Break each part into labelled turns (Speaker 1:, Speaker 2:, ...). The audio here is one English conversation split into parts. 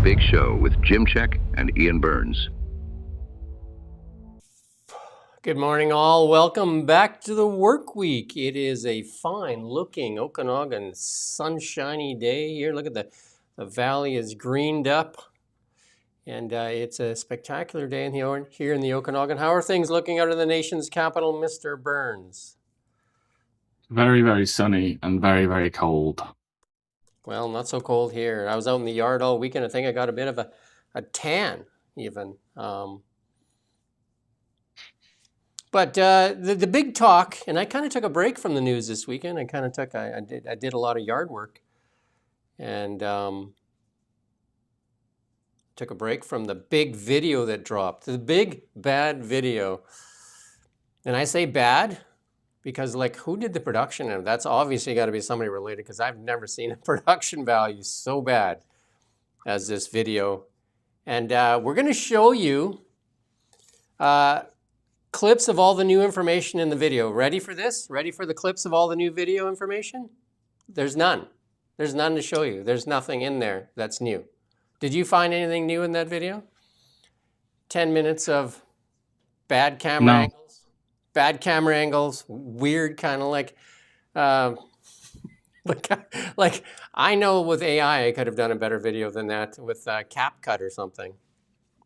Speaker 1: Big Show with Jim Czek and Ian Burns.
Speaker 2: Good morning, all. Welcome back to the work week. It is a fine-looking Okanagan sunshiny day here. Look at the valley is greened up, and it's a spectacular day here in the Okanagan. How are things looking out of the nation's capital, Mr. Burns?
Speaker 3: Very, very sunny and very, very cold.
Speaker 2: Well, not so cold here. I was out in the yard all weekend. I think I got a bit of a tan even. But the big talk, and I kind of took a break from the news this weekend. I did a lot of yard work, and took a break from the big video that dropped, the big bad video. And I say bad because, like, who did the production? And that's obviously got to be somebody related, because I've never seen a production value so bad as this video. And we're going to show you clips of all the new information in the video. Ready for this? Ready for the clips of all the new video information? There's none. There's none to show you. There's nothing in there that's new. Did you find anything new in that video? 10 minutes of bad camera angles. Bad camera angles, weird kind of like I know with AI I could have done a better video than that with CapCut or something.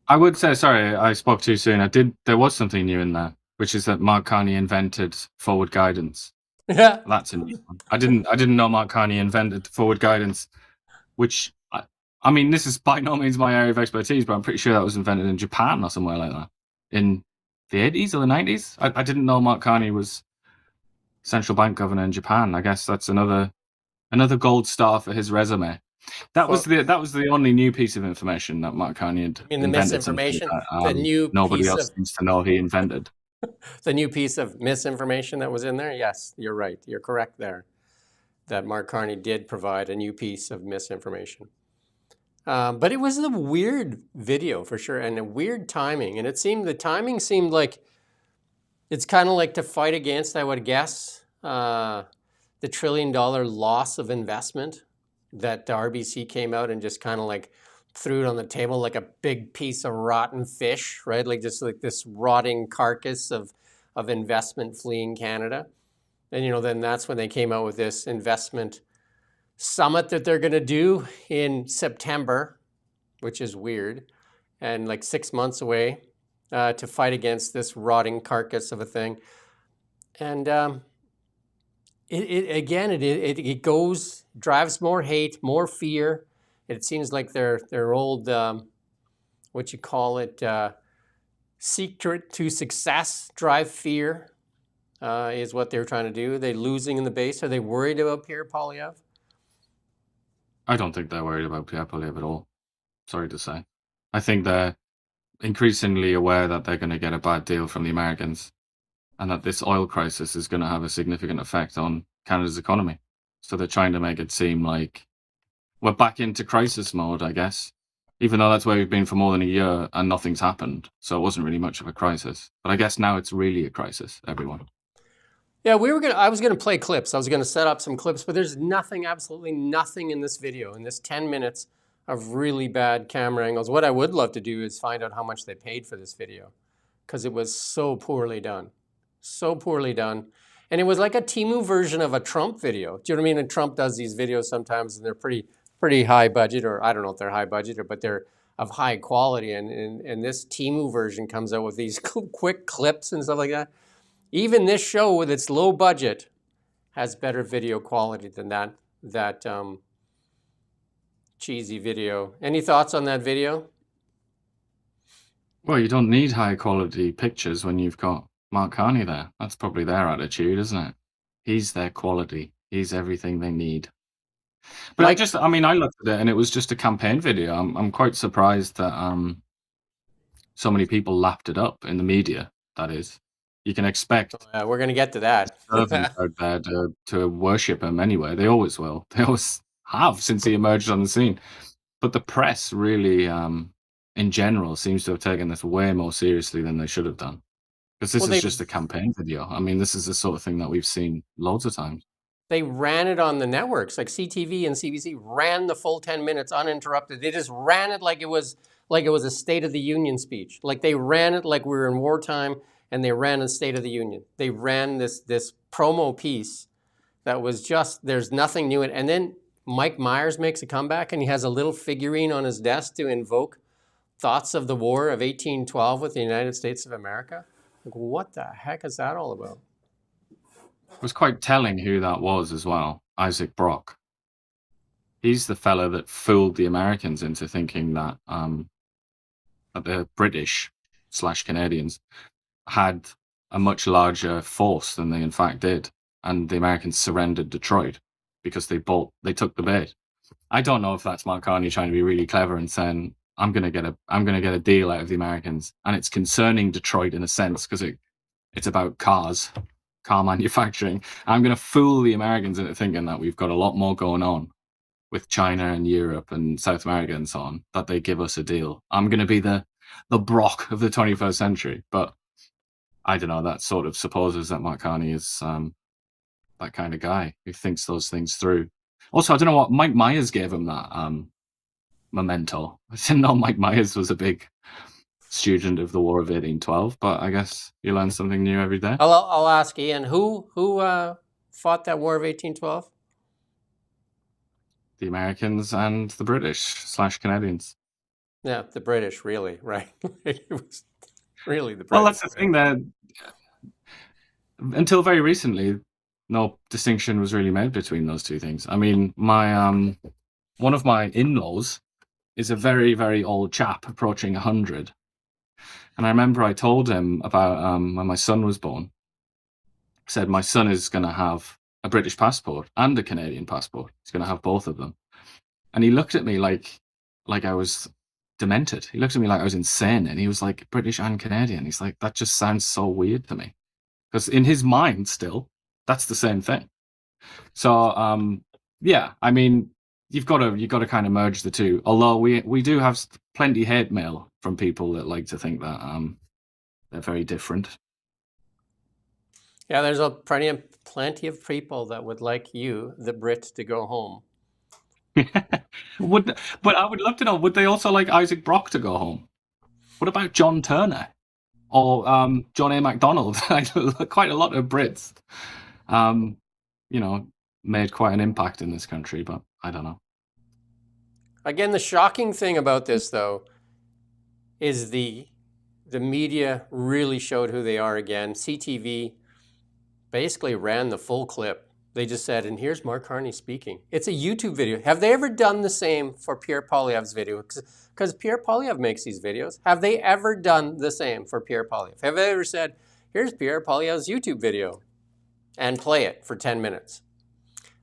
Speaker 3: I would say, sorry, I spoke too soon. There was something new in there, which is that Mark Carney invented forward guidance.
Speaker 2: Yeah.
Speaker 3: That's a new one. I didn't know Mark Carney invented forward guidance, which I mean, this is by no means my area of expertise, but I'm pretty sure that was invented in Japan or somewhere like that in the 80s or the 90s. I didn't know Mark Carney was central bank governor in Japan. I guess that's another gold star for his resume. That was the only new piece of information that Mark Carney had
Speaker 2: invented. The misinformation,
Speaker 3: that,
Speaker 2: the new
Speaker 3: nobody else seems to know he invented.
Speaker 2: The new piece of misinformation that was in there. Yes, you're right. You're correct there. That Mark Carney did provide a new piece of misinformation. But it was a weird video for sure, and a weird timing. And the timing seemed like it's kind of like to fight against, I would guess, the $1 trillion loss of investment that the RBC came out and just kind of like threw it on the table like a big piece of rotten fish, right? Like just like this rotting carcass of investment fleeing Canada. And, then that's when they came out with this investment summit that they're going to do in September, which is weird, and like 6 months away to fight against this rotting carcass of a thing. And it drives more hate, more fear. It seems like their old, secret to success, drive fear is what they're trying to do. Are they losing in the base? Are they worried about Pierre Poilievre?
Speaker 3: I don't think they're worried about Pierre Poilievre at all. Sorry to say. I think they're increasingly aware that they're going to get a bad deal from the Americans, and that this oil crisis is going to have a significant effect on Canada's economy. So they're trying to make it seem like we're back into crisis mode, I guess, even though that's where we've been for more than a year and nothing's happened. So it wasn't really much of a crisis. But I guess now it's really a crisis, everyone.
Speaker 2: Yeah, I was going to play clips. I was going to set up some clips, but there's absolutely nothing in this video, in this 10 minutes of really bad camera angles. What I would love to do is find out how much they paid for this video, because it was so poorly done. So poorly done. And it was like a Temu version of a Trump video. Do you know what I mean? And Trump does these videos sometimes, and they're pretty high budget, or I don't know if they're high budget, but they're of high quality. And this Temu version comes out with these quick clips and stuff like that. Even this show with its low budget has better video quality than that cheesy video. Any thoughts on that video?
Speaker 3: Well, you don't need high quality pictures when you've got Mark Carney there. That's probably their attitude, isn't it? He's their quality. He's everything they need. But I looked at it and it was just a campaign video. I'm quite surprised that so many people lapped it up in the media, that is. You can expect
Speaker 2: we're going to get to that.
Speaker 3: Conservatives out there to worship him anyway. They always will. They always have since he emerged on the scene. But the press really, in general, seems to have taken this way more seriously than they should have done. Because this is just a campaign video. I mean, this is the sort of thing that we've seen loads of times.
Speaker 2: They ran it on the networks, like CTV and CBC ran the full 10 minutes uninterrupted. They just ran it like it was a State of the Union speech. Like they ran it like we were in wartime, and they ran a State of the Union. They ran this promo piece that was just, there's nothing new in it. And then Mike Myers makes a comeback, and he has a little figurine on his desk to invoke thoughts of the War of 1812 with the United States of America. Like, what the heck is that all about?
Speaker 3: It was quite telling who that was as well. Isaac Brock. He's the fella that fooled the Americans into thinking that that the British/Canadians had a much larger force than they in fact did, and the Americans surrendered Detroit because they took the bait. I don't know if that's Mark Carney trying to be really clever and saying, I'm gonna get a deal out of the Americans, and it's concerning Detroit in a sense because it's about car manufacturing. I'm going to fool the Americans into thinking that we've got a lot more going on with China and Europe and South America and so on, that they give us a deal. I'm going to be the Brock of the 21st century. But I don't know, that sort of supposes that Mark Carney is that kind of guy who thinks those things through. Also, I don't know what Mike Myers gave him that memento. I didn't know Mike Myers was a big student of the War of 1812, but I guess you learn something new every day.
Speaker 2: I'll ask Iain, who fought that War of 1812?
Speaker 3: The Americans and the British/Canadians.
Speaker 2: Yeah, the British, really, right? It was really the British.
Speaker 3: Well, that's the thing that until very recently, no distinction was really made between those two things. I mean, my one of my in-laws is a very, very old chap approaching 100. And I remember I told him about when my son was born. I said, my son is going to have a British passport and a Canadian passport. He's going to have both of them. And he looked at me like I was demented. He looked at me like I was insane. And he was like, British and Canadian. He's like, that just sounds so weird to me. Because in his mind still, that's the same thing. So, yeah, I mean, you've got to kind of merge the two. Although we do have plenty hate mail from people that like to think that they're very different.
Speaker 2: Yeah, there's plenty of people that would like you, the Brit, to go home.
Speaker 3: But I would love to know, would they also like Isaac Brock to go home? What about John Turner or John A. MacDonald? Quite a lot of Brits, made quite an impact in this country, but I don't know.
Speaker 2: Again, the shocking thing about this, though, is the media really showed who they are again. CTV basically ran the full clip. They just said, and here's Mark Carney speaking. It's a YouTube video. Have they ever done the same for Pierre Poilievre's video? Because Pierre Poilievre makes these videos. Have they ever done the same for Pierre Poilievre? Have they ever said, here's Pierre Poilievre's YouTube video, and play it for 10 minutes?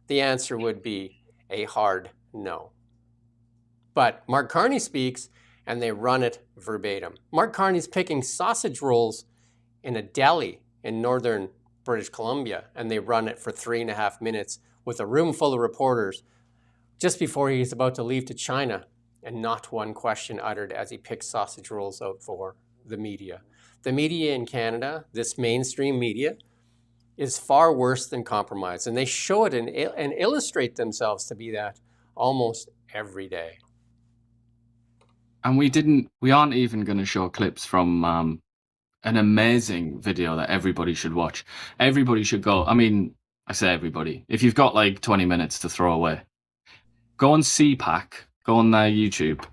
Speaker 2: The answer would be a hard no. But Mark Carney speaks, and they run it verbatim. Mark Carney's picking sausage rolls in a deli in northern British Columbia, and they run it for 3.5 minutes with a room full of reporters just before he's about to leave to China, and not one question uttered as he picks sausage rolls out for the media. The media in Canada, this mainstream media, is far worse than compromised, and they show it and illustrate themselves to be that almost every day.
Speaker 3: And we aren't even going to show clips from an amazing video that everybody should watch. Everybody should go. I mean, I say everybody. If you've got like 20 minutes to throw away, go on CPAC, go on their YouTube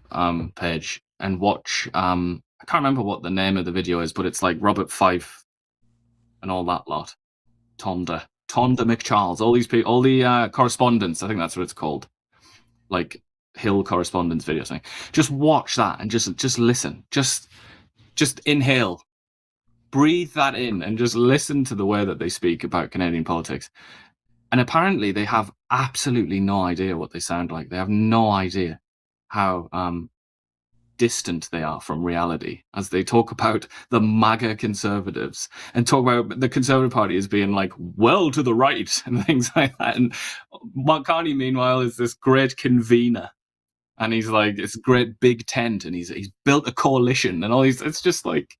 Speaker 3: page and watch. I can't remember what the name of the video is, but it's like Robert Fife and all that lot. Tonda McCharles, all these people, all the correspondence. I think that's what it's called. Like Hill correspondence video thing. Just watch that and just listen. Just inhale. Breathe that in and just listen to the way that they speak about Canadian politics. And apparently they have absolutely no idea what they sound like. They have no idea how distant they are from reality as they talk about the MAGA conservatives and talk about the Conservative Party as being like well to the right and things like that. And Mark Carney, meanwhile, is this great convener. And he's like, it's a great big tent and he's built a coalition and all these. It's just like,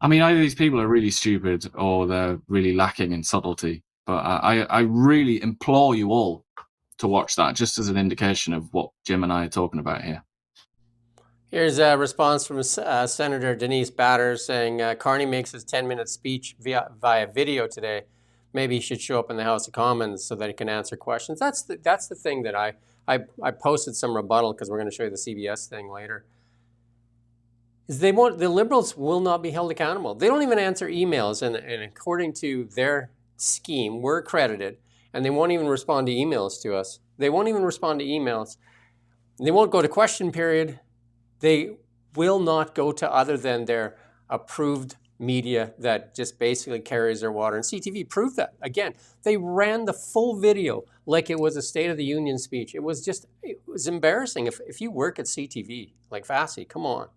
Speaker 3: I mean, either these people are really stupid or they're really lacking in subtlety. But I really implore you all to watch that, just as an indication of what Jim and I are talking about here.
Speaker 2: Here's a response from Senator Denise Batters saying, Carney makes his 10-minute speech via video today. Maybe he should show up in the House of Commons so that he can answer questions. That's the thing that I posted some rebuttal, because we're going to show you the CBS thing later. Is the Liberals will not be held accountable. They don't even answer emails, and according to their scheme, we're accredited, and they won't even respond to emails to us. They won't even respond to emails. They won't go to question period. They will not go to other than their approved media that just basically carries their water. And CTV proved that. Again, they ran the full video like it was a State of the Union speech. It was embarrassing. If you work at CTV, like Vassy, come on.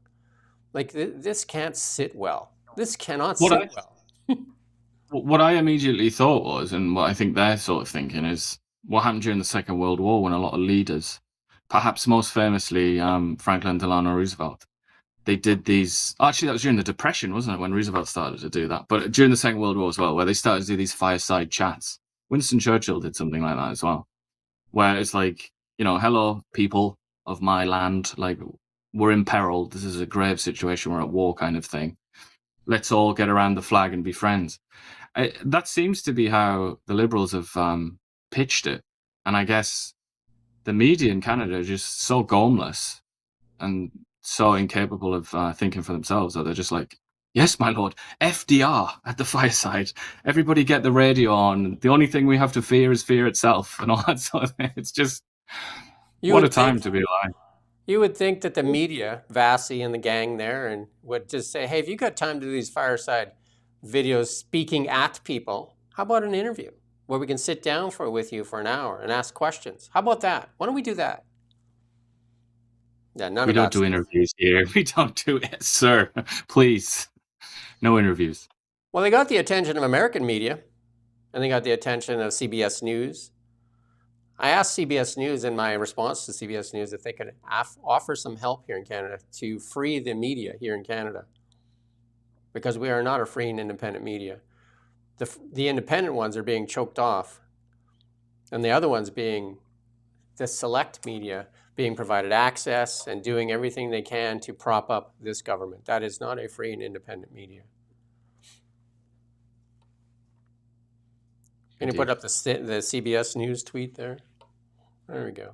Speaker 2: Like, this can't sit well. This cannot sit well.
Speaker 3: What I immediately thought was, and what I think they're sort of thinking, is what happened during the Second World War when a lot of leaders, perhaps most famously Franklin Delano Roosevelt, they did these. Actually, that was during the Depression, wasn't it, when Roosevelt started to do that? But during the Second World War as well, where they started to do these fireside chats. Winston Churchill did something like that as well, where it's like, hello, people of my land, like, we're in peril. This is a grave situation. We're at war, kind of thing. Let's all get around the flag and be friends. That seems to be how the Liberals have pitched it. And I guess the media in Canada are just so gormless and so incapable of thinking for themselves that they're just like, yes, my lord, FDR at the fireside. Everybody get the radio on. The only thing we have to fear is fear itself, and all that sort of thing. It's just, what a time to be alive.
Speaker 2: You would think that the media, Vassy and the gang there, and would just say, hey, if you got time to do these fireside videos speaking at people, how about an interview where we can sit down with you for an hour and ask questions? How about that? Why don't we do that? Yeah,
Speaker 3: we don't do interviews here. We don't do it, sir. Please, no interviews.
Speaker 2: Well, they got the attention of American media, and they got the attention of CBS News. I asked CBS News in my response to CBS News if they could offer some help here in Canada to free the media here in Canada, because we are not a free and independent media. The independent ones are being choked off, and the other ones being the select media being provided access and doing everything they can to prop up this government. That is not a free and independent media. Can you put up the CBS News tweet there? There we go.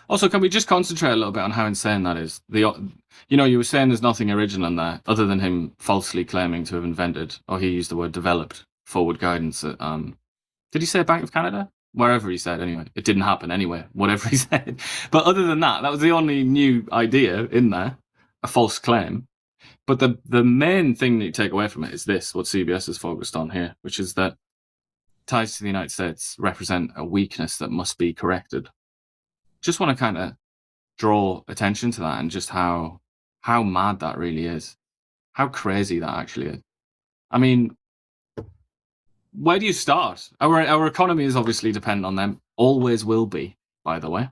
Speaker 3: Also, can we just concentrate a little bit on how insane that is? You were saying there's nothing original in there other than him falsely claiming to have invented, or he used the word developed, forward guidance. Did he say Bank of Canada? Wherever he said, anyway. It didn't happen anyway, whatever he said. But other than that, that was the only new idea in there, a false claim. But the main thing that you take away from it is this, what CBS is focused on here, which is that ties to the United States represent a weakness that must be corrected. Just want to kind of draw attention to that and just how mad that really is. How crazy that actually is. I mean, where do you start? Our economy is obviously dependent on them. Always will be, by the way.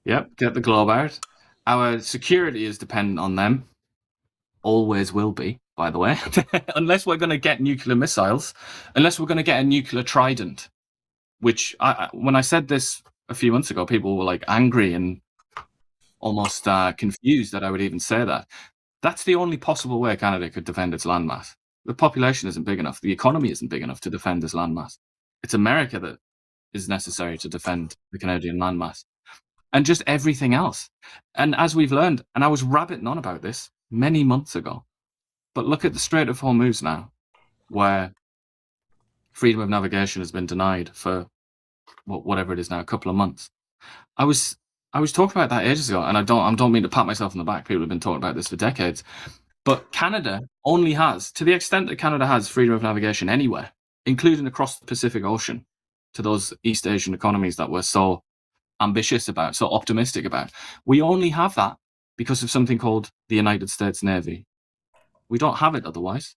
Speaker 3: Yep, get the globe out. Our security is dependent on them. Always will be, by the way. Unless we're going to get nuclear missiles, unless we're going to get a nuclear trident, which when I said this a few months ago, people were like angry and almost confused that I would even say that. That's the only possible way Canada could defend its landmass. The population isn't big enough. The economy isn't big enough to defend this landmass. It's America that is necessary to defend the Canadian landmass. And just everything else. And as we've learned, and I was rabbiting on about this many months ago, but look at the Strait of Hormuz now, where freedom of navigation has been denied for whatever it is now, a couple of months. I was talking about that ages ago, and I don't mean to pat myself on the back. People have been talking about this for decades. But Canada only has, to the extent that Canada has freedom of navigation anywhere, including across the Pacific Ocean, to those East Asian economies that we're so ambitious about, so optimistic about. We only have that because of something called the United States Navy. We don't have it otherwise.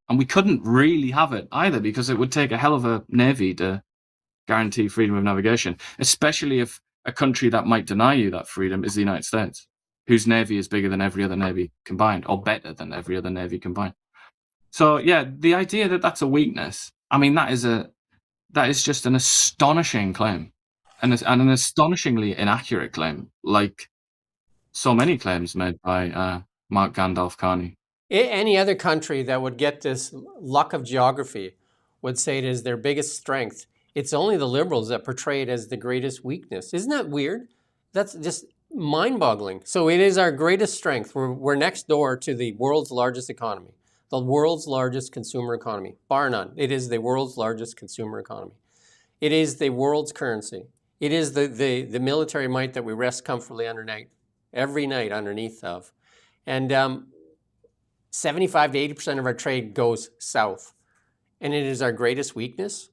Speaker 3: And we couldn't really have it either, because it would take a hell of a navy to guarantee freedom of navigation, especially if a country that might deny you that freedom is the United States, whose navy is bigger than every other navy combined, or better than every other navy combined. So yeah, the idea that that's a weakness, I mean, that is just an astonishing claim, and an astonishingly inaccurate claim, like so many claims made by Mark Carney.
Speaker 2: Any other country that would get this luck of geography would say it is their biggest strength. It's only the liberals that portray it as the greatest weakness. Isn't that weird? That's just mind-boggling. So it is our greatest strength. We're next door to the world's largest economy, the world's largest consumer economy, bar none. It is the world's largest consumer economy. It is the world's currency. It is the military might that we rest comfortably every night underneath of. And 75 to 80% of our trade goes south. And it is our greatest weakness.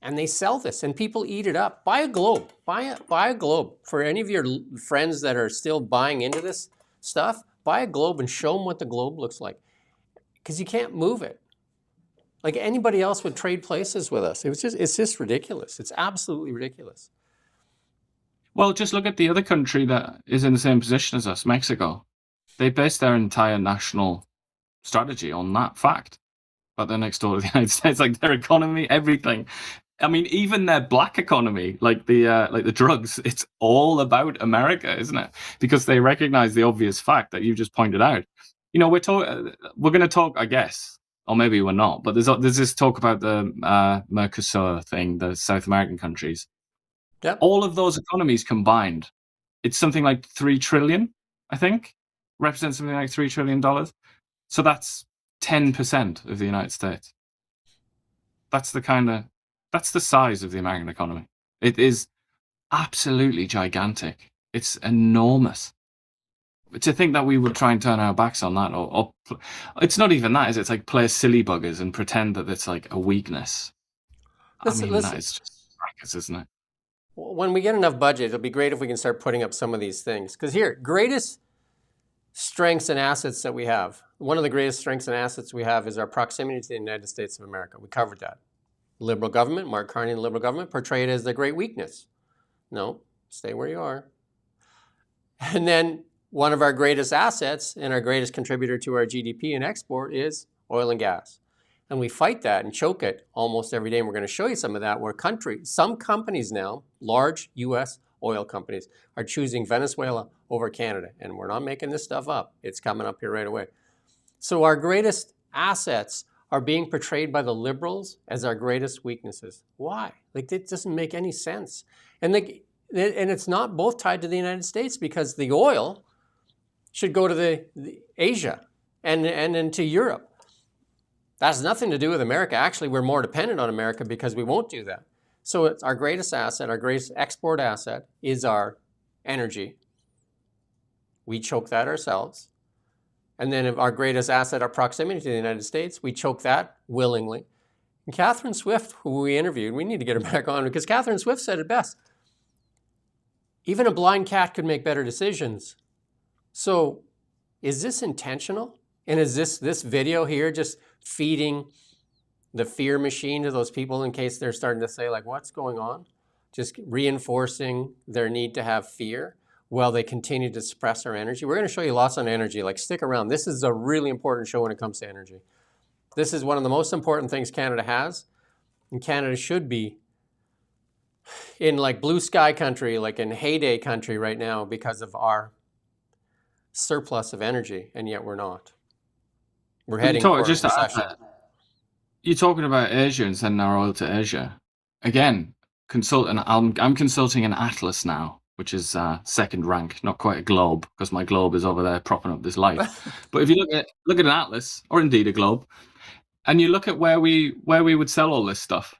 Speaker 2: And they sell this, and people eat it up. Buy a globe. Buy a globe. For any of your friends that are still buying into this stuff, buy a globe and show them what the globe looks like. Because you can't move it. Like anybody else would trade places with us. It's just ridiculous. It's absolutely ridiculous.
Speaker 3: Well, just look at the other country that is in the same position as us, Mexico. They base their entire national strategy on that fact. But they're next door to the United States, like their economy, everything. I mean, even their black economy, like the drugs, it's all about America, isn't it? Because they recognize the obvious fact that you just pointed out. You know, we're going to talk, I guess, or maybe we're not, but there's this talk about the Mercosur thing, the South American countries.
Speaker 2: Yep.
Speaker 3: All of those economies combined, it's something like 3 trillion, I think, represents something like $3 trillion. So that's 10% of the United States. That's the size of the American economy. It is absolutely gigantic. It's enormous. To think that we would try and turn our backs on that, or it's not even that, is it? It's like play silly buggers and pretend that it's like a weakness. That is just practice, isn't it?
Speaker 2: When we get enough budget, it'll be great if we can start putting up some of these things. Because here, greatest strengths and assets that we have. One of the greatest strengths and assets we have is our proximity to the United States of America. We covered that. Liberal government, Mark Carney and the Liberal government portray it as the great weakness. No, stay where you are. And then one of our greatest assets and our greatest contributor to our GDP and export is oil and gas. And we fight that and choke it almost every day. And we're going to show you some of that where some companies now, large U.S. oil companies, are choosing Venezuela over Canada. And we're not making this stuff up. It's coming up here right away. So our greatest assets are being portrayed by the liberals as our greatest weaknesses. Why? Like, it doesn't make any sense. And it's not both tied to the United States, because the oil should go to the Asia and into Europe. That has nothing to do with America. Actually, we're more dependent on America because we won't do that. So it's our greatest asset, our greatest export asset is our energy. We choke that ourselves. And then our greatest asset, our proximity to the United States, we choke that willingly. And Catherine Swift, who we interviewed, we need to get her back on, because Catherine Swift said it best. Even a blind cat could make better decisions. So is this intentional? And is this video here just feeding the fear machine to those people in case they're starting to say, like, what's going on? Just reinforcing their need to have fear while they continue to suppress our energy. We're going to show you lots on energy. Like, stick around. This is a really important show when it comes to energy. This is one of the most important things Canada has. And Canada should be in like blue sky country, like in heyday country right now, because of our surplus of energy, and yet we're not. We're heading for a recession.
Speaker 3: You're talking about Asia and sending our oil to Asia. Again, I'm consulting an atlas now, which is second rank, not quite a globe, because my globe is over there propping up this light. But if you look at an atlas, or indeed a globe, and you look at where we would sell all this stuff,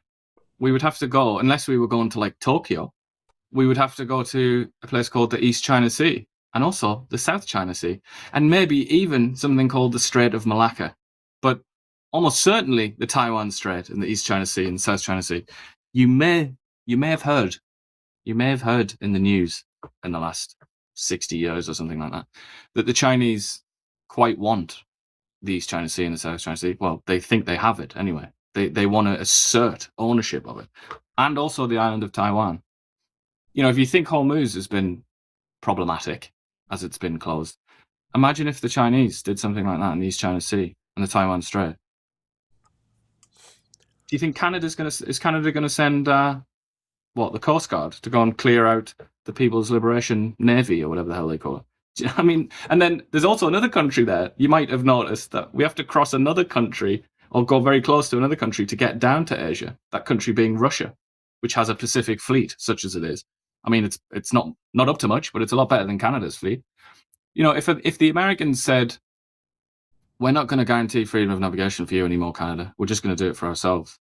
Speaker 3: we would have to go, unless we were going to like Tokyo, we would have to go to a place called the East China Sea, and also the South China Sea, and maybe even something called the Strait of Malacca. But almost certainly the Taiwan Strait and the East China Sea and the South China Sea. You may have heard in the news in the last 60 years or something like that the Chinese quite want the East China Sea and the South China Sea. Well, they think they have it anyway. They want to assert ownership of it, and also the island of Taiwan. You know, if you think Hormuz has been problematic as it's been closed, imagine if the Chinese did something like that in the East China Sea and the Taiwan Strait. you think is Canada gonna send the Coast Guard to go and clear out the People's Liberation Navy or whatever the hell they call it? Do you know what I mean? And then there's also another country there. You might have noticed that we have to cross another country or go very close to another country to get down to Asia. That country being Russia, which has a Pacific fleet, such as it is. I mean, it's not up to much, but it's a lot better than Canada's fleet. You know, if the Americans said, we're not going to guarantee freedom of navigation for you anymore, Canada, we're just going to do it for ourselves,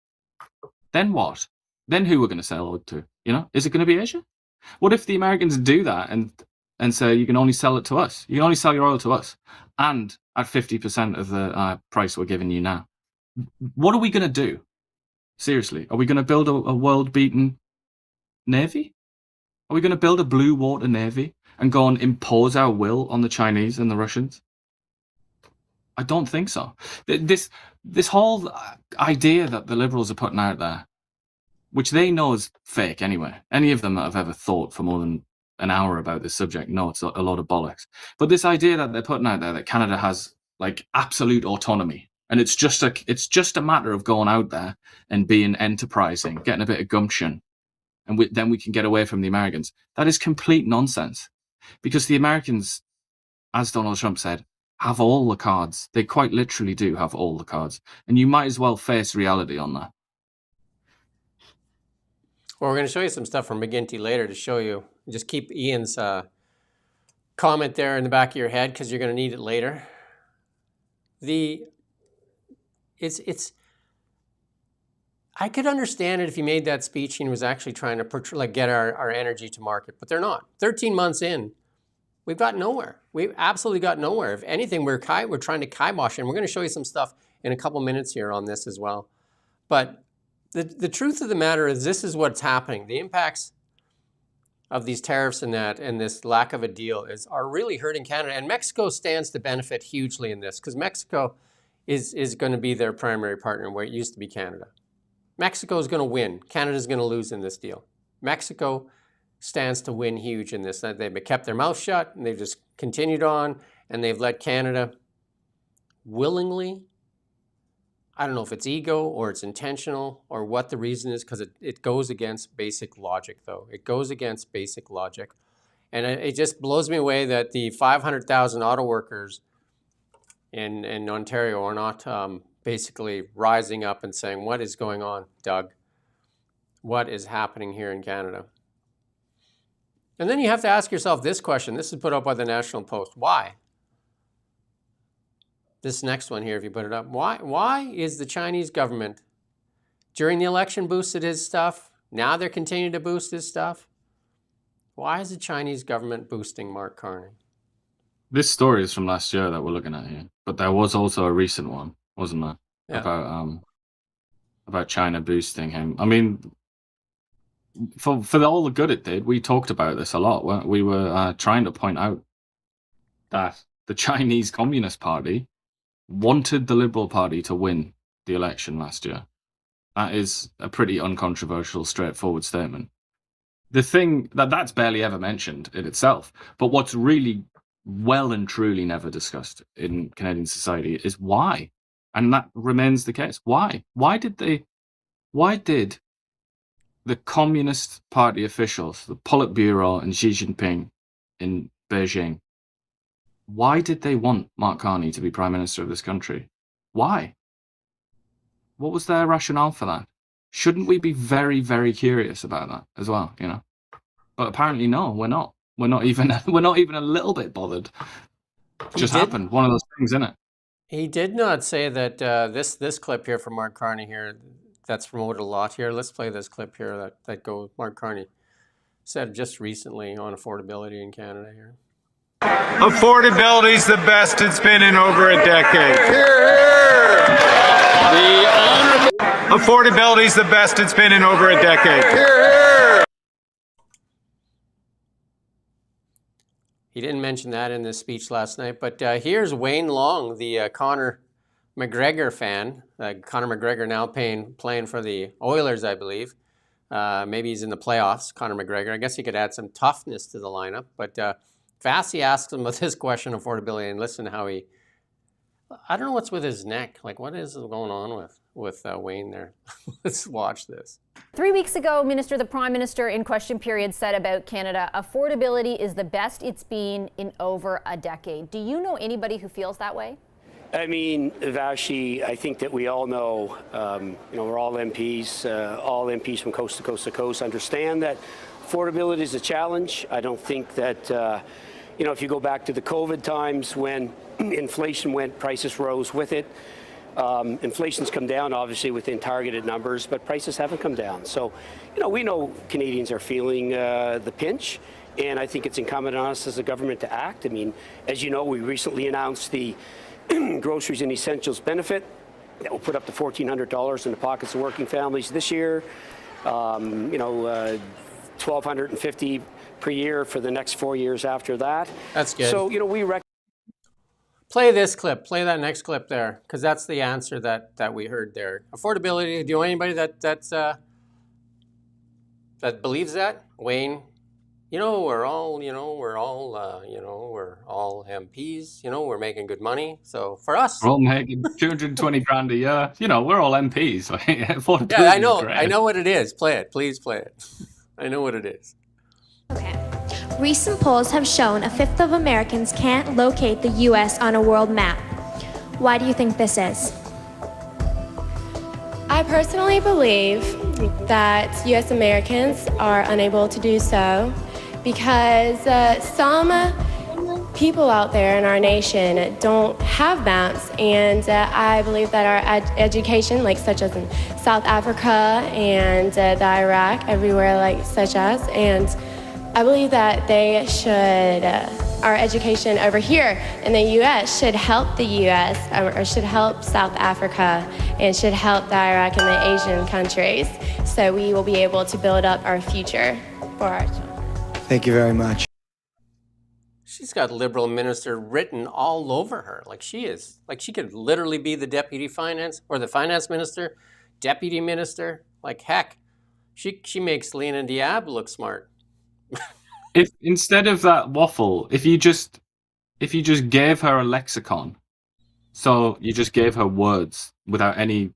Speaker 3: then what? Then who we're going to sell oil to? You know, is it going to be Asia? What if the Americans do that and say you can only sell it to us? You can only sell your oil to us, and at 50% of the price we're giving you now. What are we going to do? Seriously, are we going to build a world-beaten navy? Are we going to build a blue water navy and go and impose our will on the Chinese and the Russians? I don't think so. This whole idea that the Liberals are putting out there, which they know is fake anyway. Any of them that have ever thought for more than an hour about this subject know it's a lot of bollocks. But this idea that they're putting out there that Canada has like absolute autonomy, and it's just a matter of going out there and being enterprising, getting a bit of gumption, and then we can get away from the Americans. That is complete nonsense, because the Americans, as Donald Trump said, have all the cards. They quite literally do have all the cards, and you might as well face reality on that.
Speaker 2: Well, we're going to show you some stuff from McGinty later to show you. Just keep Ian's comment there in the back of your head, because you're going to need it later. I could understand it if he made that speech and he was actually trying to get our energy to market, but they're not. 13 months in, we've got nowhere. We've absolutely got nowhere. If anything, we're trying to kibosh, and we're going to show you some stuff in a couple minutes here on this as well. But the truth of the matter is, this is what's happening. The impacts of these tariffs and this lack of a deal are really hurting Canada. And Mexico stands to benefit hugely in this, because Mexico is going to be their primary partner where it used to be Canada. Mexico is going to win. Canada is going to lose in this deal. Mexico stands to win huge in this. They've kept their mouth shut, and they've just continued on, and they've let Canada willingly, I don't know if it's ego or it's intentional or what the reason is, because it goes against basic logic, though. It goes against basic logic. And it just blows me away that the 500,000 auto workers in Ontario are not basically rising up and saying, what is going on, Doug? What is happening here in Canada? And then you have to ask yourself this question. This is put up by the National Post. Why? This next one here, if you put it up. Why is the Chinese government, during the election, boosted his stuff? Now they're continuing to boost his stuff. Why is the Chinese government boosting Mark Carney?
Speaker 3: This story is from last year that we're looking at here, but there was also a recent one, wasn't there? Yeah. About China boosting him. I mean, for all the good it did, we talked about this a lot. We were trying to point out that the Chinese Communist Party wanted the Liberal Party to win the election last year. That is a pretty uncontroversial, straightforward statement. The thing that's barely ever mentioned in itself, but what's really well and truly never discussed in Canadian society is why. And that remains the case. Why? Why did the Communist Party officials, the Politburo and Xi Jinping in Beijing, why did they want Mark Carney to be Prime Minister of this country? Why? What was their rationale for that? Shouldn't we be very, very curious about that as well, you know? But apparently, no, we're not. We're not even a little bit bothered. It just happened. One of those things, isn't it?
Speaker 2: He did not say that this clip here from Mark Carney here, that's promoted a lot here. Let's play this clip here that goes. Mark Carney said just recently on affordability in Canada here.
Speaker 4: Affordability's the best it's been in over a decade. Affordability's the best it's been in over a decade.
Speaker 2: He didn't mention that in this speech last night, but here's Wayne Long, the Conor McGregor fan. Conor McGregor now playing for the Oilers, I believe. Maybe he's in the playoffs, Conor McGregor. I guess he could add some toughness to the lineup. But Vassy asked him with this question, affordability, and listen how he I don't know what's with his neck. Like, what is going on with Wayne there? Let's watch this.
Speaker 5: 3 weeks ago, the Prime Minister in question period said about Canada, affordability is the best it's been in over a decade. Do you know anybody who feels that way?
Speaker 6: I mean, Vashi, I think that we all know, we're all MPs from coast to coast to coast understand that affordability is a challenge. I don't think that, if you go back to the COVID times when inflation went, prices rose with it. Inflation's come down, obviously, within targeted numbers, but prices haven't come down. So, we know Canadians are feeling the pinch, and I think it's incumbent on us as a government to act. I mean, as you know, we recently announced the groceries and essentials benefit that will put up to $1,400 in the pockets of working families this year. $1,250 per year for the next 4 years after that.
Speaker 2: That's good.
Speaker 6: So, we
Speaker 2: play this clip. Play that next clip there, because that's the answer that we heard there. Affordability. Do you know anybody that believes that? Wayne. We're all MPs. We're making good money. So for us,
Speaker 3: we're all making 220 grand a year. We're all MPs.
Speaker 2: Yeah, I know. I know what it is. Play it. Please play it. I know what it is.
Speaker 7: Okay. Recent polls have shown a fifth of Americans can't locate the U.S. on a world map. Why do you think this is?
Speaker 8: I personally believe that U.S. Americans are unable to do so because some people out there in our nation don't have maps, and I believe that our education, such as in South Africa and the Iraq, everywhere such as, and I believe that they should, our education over here in the U.S. should help the U.S. or should help South Africa and should help the Iraq and the Asian countries, so we will be able to build up our future for our children.
Speaker 9: Thank you very much.
Speaker 2: She's got Liberal minister written all over her. She could literally be the deputy finance or the finance minister, deputy minister. Heck, she makes Lena Diab look smart.
Speaker 3: If instead of that waffle, if you just gave her a lexicon, so you just gave her words without any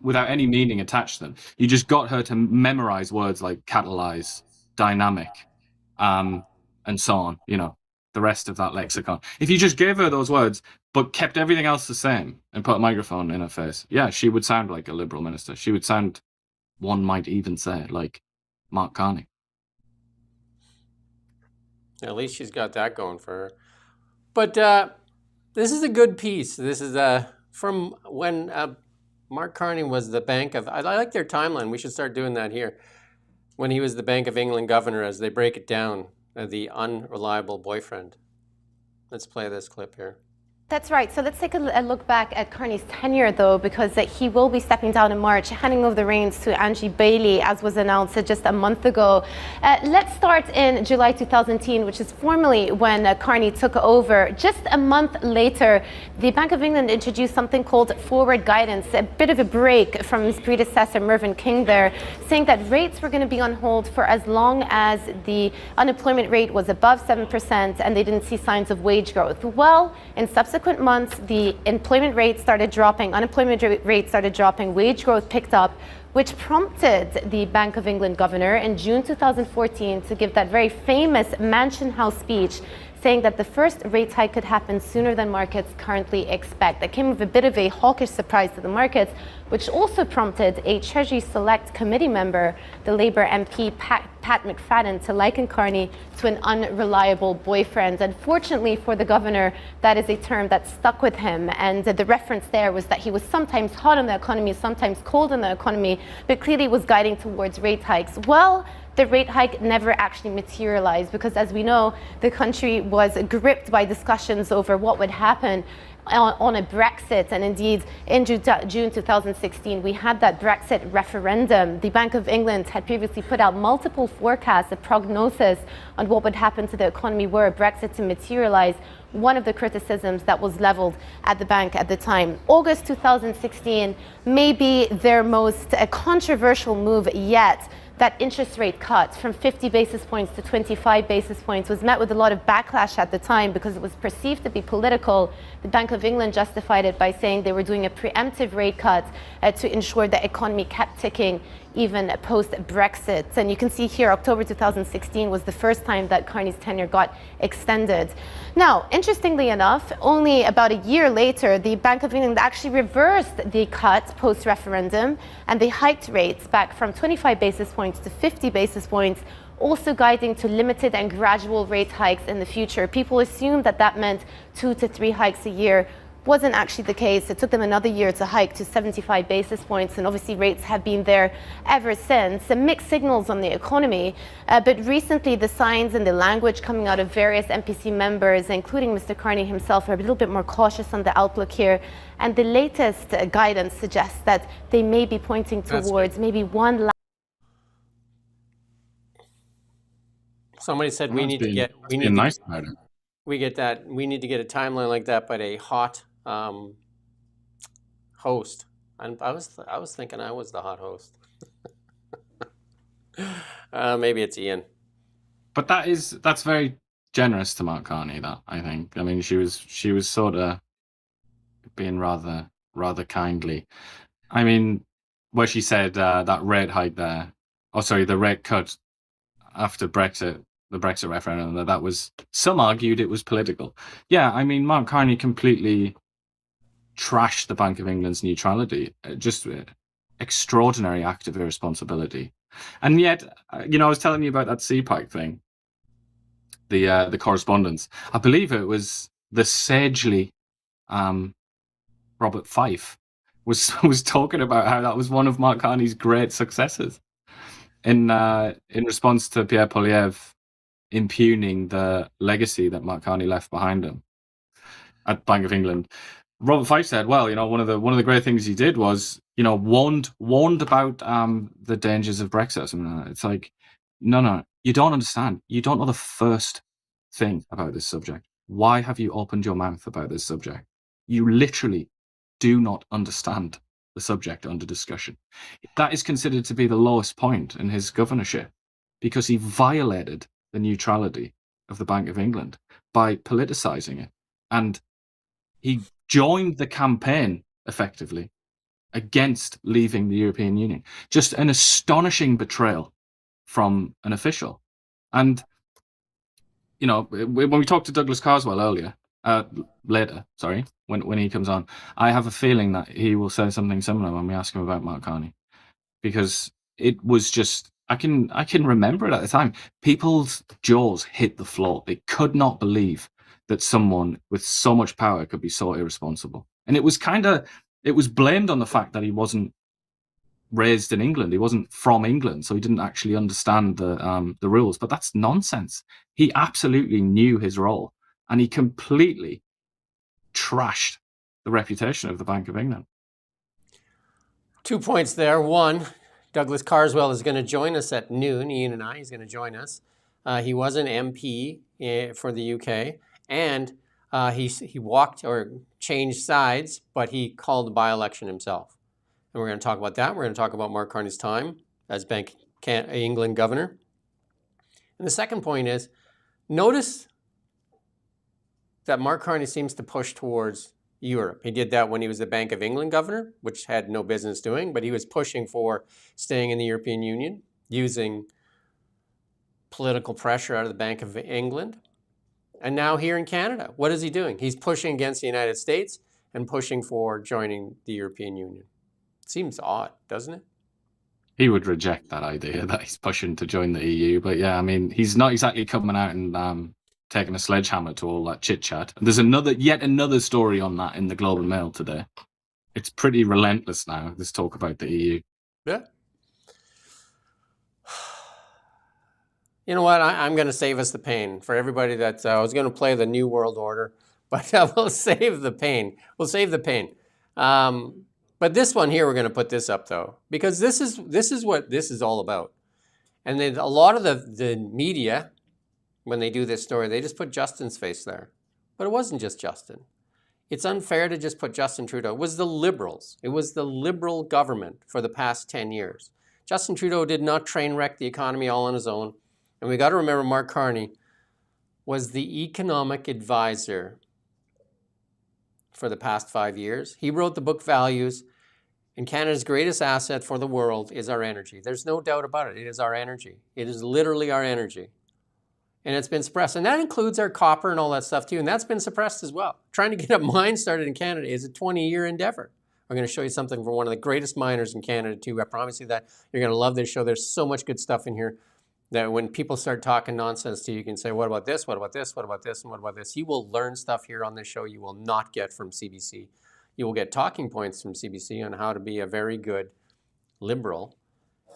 Speaker 3: meaning attached to them, you just got her to memorize words like catalyze, dynamic, and so on, the rest of that lexicon. If you just gave her those words, but kept everything else the same and put a microphone in her face, yeah, she would sound like a Liberal minister. She would sound, one might even say, like Mark Carney.
Speaker 2: At least she's got that going for her. But this is a good piece. This is from when Mark Carney was the Bank of... I like their timeline. We should start doing that here. When he was the Bank of England governor, as they break it down, the unreliable boyfriend. Let's play this clip here.
Speaker 10: That's right. So let's take a look back at Carney's tenure, though, because he will be stepping down in March, handing over the reins to Angie Bailey, as was announced just a month ago. Let's start in July 2010, which is formally when Carney took over. Just a month later, the Bank of England introduced something called forward guidance, a bit of a break from his predecessor, Mervyn King there, saying that rates were going to be on hold for as long as the unemployment rate was above 7% and they didn't see signs of wage growth. Well, in subsequent months, the employment rate started dropping, unemployment rate started dropping, wage growth picked up, which prompted the Bank of England governor in June 2014 to give that very famous Mansion House speech saying that the first rate hike could happen sooner than markets currently expect. That came with a bit of a hawkish surprise to the markets, which also prompted a Treasury Select Committee member, the Labour MP Pat McFadden, to liken Carney to an unreliable boyfriend. Unfortunately for the governor, that is a term that stuck with him, and the reference there was that he was sometimes hot on the economy, sometimes cold on the economy, but clearly was guiding towards rate hikes. Well, the rate hike never actually materialized because, as we know, the country was gripped by discussions over what would happen on a Brexit. And indeed, in June 2016, we had that Brexit referendum. The Bank of England had previously put out multiple forecasts, a prognosis on what would happen to the economy were a Brexit to materialize. One of the criticisms that was leveled at the bank at the time. August 2016 may be their most controversial move yet. that interest rate cut from 50 basis points to 25 basis points was met with a lot of backlash at the time because it was perceived to be political. The Bank of England justified it by saying they were doing a preemptive rate cut to ensure the economy kept ticking even post-Brexit. And you can see here, October 2016 was the first time that Carney's tenure got extended. Now, interestingly enough, only about a year later, the Bank of England actually reversed the cut post-referendum, and they hiked rates back from 25 basis points to 50 basis points, also guiding to limited and gradual rate hikes in the future. People assumed that that meant 2 to 3 hikes a year. Wasn't actually the case. It took them another year to hike to 75 basis points, and obviously rates have been there ever since. Some mixed signals on the economy, but recently the signs and the language coming out of various MPC members, including Mr. Carney himself, are a little bit more cautious on the outlook here. And the latest guidance suggests that they may be pointing towards maybe one last.
Speaker 2: Somebody said we need to get we need to get a timeline like that, but a hot host. And I was thinking I was the hot host. Maybe it's Iain.
Speaker 3: But that's very generous to Mark Carney. That, I think. I mean, she was sort of being rather kindly. I mean, where she said that rate hike there, the rate cut after Brexit. The Brexit referendum, that was, some argued it was political. Yeah, I mean, Mark Carney completely trashed the Bank of England's neutrality. Just extraordinary act of irresponsibility. And yet, I was telling you about that CPAC thing, the correspondence. I believe it was the sagely Robert Fife was talking about how that was one of Mark Carney's great successes in response to Pierre Poilievre impugning the legacy that Mark Carney left behind him at Bank of England. Robert Fife said, well, one of the great things he did was, warned about the dangers of Brexit. And it's like, no, you don't understand. You don't know the first thing about this subject. Why have you opened your mouth about this subject? You literally do not understand the subject under discussion. That is considered to be the lowest point in his governorship because he violated the neutrality of the Bank of England by politicising it. And he joined the campaign, effectively, against leaving the European Union. Just an astonishing betrayal from an official. And, when we talked to Douglas Carswell later, when he comes on, I have a feeling that he will say something similar when we ask him about Mark Carney. Because it was just, I can remember it at the time. People's jaws hit the floor. They could not believe that someone with so much power could be so irresponsible. And it was blamed on the fact that he wasn't raised in England. He wasn't from England, so he didn't actually understand the rules. But that's nonsense. He absolutely knew his role, and he completely trashed the reputation of the Bank of England.
Speaker 2: 2 points there. One, Douglas Carswell is going to join us at noon. Iain and I, he's going to join us. He was an MP for the UK, and he walked or changed sides, but he called the by-election himself. And we're going to talk about that. We're going to talk about Mark Carney's time as Bank of England governor. And the second point is, notice that Mark Carney seems to push towards Europe. He did that when he was the Bank of England governor, which had no business doing, but he was pushing for staying in the European Union, using political pressure out of the Bank of England. And now here in Canada, what is he doing? He's pushing against the United States and pushing for joining the European Union. Seems odd, doesn't it?
Speaker 3: He would reject that idea that he's pushing to join the EU. But yeah, I mean, he's not exactly coming out and taking a sledgehammer to all that chit-chat. There's yet another story on that in the Global Mail today. It's pretty relentless now, this talk about the EU.
Speaker 2: Yeah. You know what? I'm going to save us the pain. For everybody that I was going to play the New World Order, but we'll save the pain. We'll save the pain. But this one here, we're going to put this up, though, because this is what this is all about. And then a lot of the media, when they do this story, they just put Justin's face there. But it wasn't just Justin. It's unfair to just put Justin Trudeau. It was the Liberals. It was the Liberal government for the past 10 years. Justin Trudeau did not train wreck the economy all on his own. And we got to remember Mark Carney was the economic advisor for the past 5 years. He wrote the book Values, and Canada's greatest asset for the world is our energy. There's no doubt about it. It is our energy. It is literally our energy. And it's been suppressed. And that includes our copper and all that stuff too. And that's been suppressed as well. Trying to get a mine started in Canada is a 20-year endeavor. I'm going to show you something from one of the greatest miners in Canada too. I promise you that. You're going to love this show. There's so much good stuff in here that when people start talking nonsense to you, you can say, what about this? What about this? What about this? And what about this? You will learn stuff here on this show you will not get from CBC. You will get talking points from CBC on how to be a very good liberal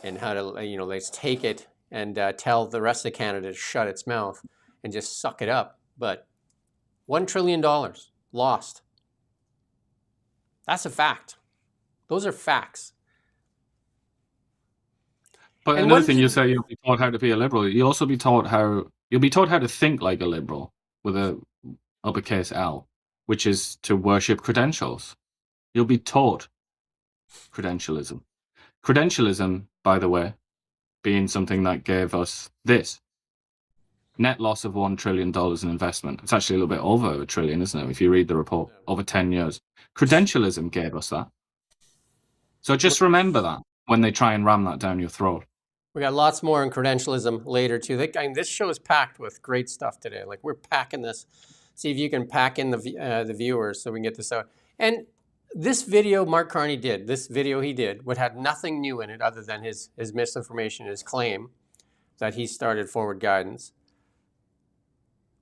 Speaker 2: and how to, let's take it and tell the rest of Canada to shut its mouth and just suck it up. But $1 trillion lost. That's a fact. Those are facts.
Speaker 3: But
Speaker 2: And
Speaker 3: another
Speaker 2: one
Speaker 3: thing, you
Speaker 2: thing-
Speaker 3: say you'll be taught how to be a liberal. You'll also be taught how to think like a liberal with a uppercase L, which is to worship credentials. You'll be taught credentialism. Credentialism, by the way, being something that gave us this net loss of $1 trillion in investment. It's actually a little bit over $1 trillion, isn't it? If you read the report, over 10 years. Credentialism gave us that. So just remember that when they try and ram that down your throat.
Speaker 2: We got lots more on credentialism later too. This show is packed with great stuff today. Like we're packing this. See if you can pack in the viewers so we can get this out. And this video Mark Carney did, what had nothing new in it other than his misinformation, his claim that he started forward guidance.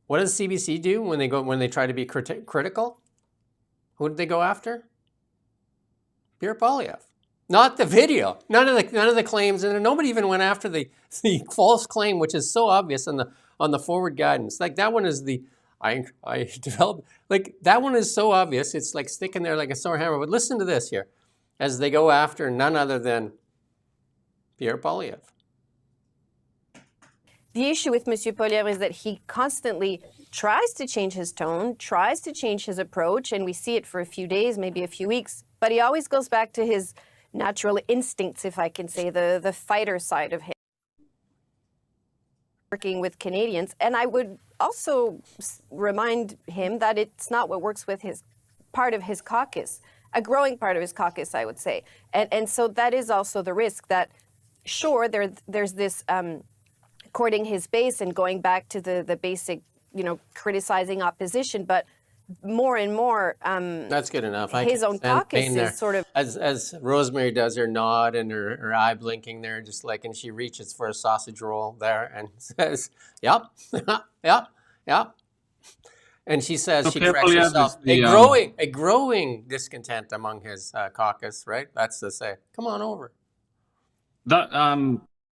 Speaker 2: What does CBC do when they try to be critical? Who did they go after? Pierre Poilievre. Not the video. None of the claims, and nobody even went after the false claim, which is so obvious on the forward guidance. Like that one is I developed, like that one is so obvious. It's like sticking there like a sore hammer. But listen to this here, as they go after none other than Pierre Poilievre.
Speaker 9: The issue with Monsieur Poilievre is that he constantly tries to change his tone, tries to change his approach, and we see it for a few days, maybe a few weeks, but he always goes back to his natural instincts, if I can say, the fighter side of him, working with Canadians. And I would also remind him that it's not what works with his part of his caucus, a growing part of his caucus, I would say. And so that is also the risk that, sure, there's this courting his base and going back to the basic, criticizing opposition, but more and more,
Speaker 2: that's good enough.
Speaker 9: His own caucus is sort of
Speaker 2: as Rosemary does her nod and her eye blinking there, just like, and she reaches for a sausage roll there and says, "Yep, yep, yep." And she says, she corrects herself. A growing discontent among his caucus, right? That's to say, come on over.
Speaker 3: That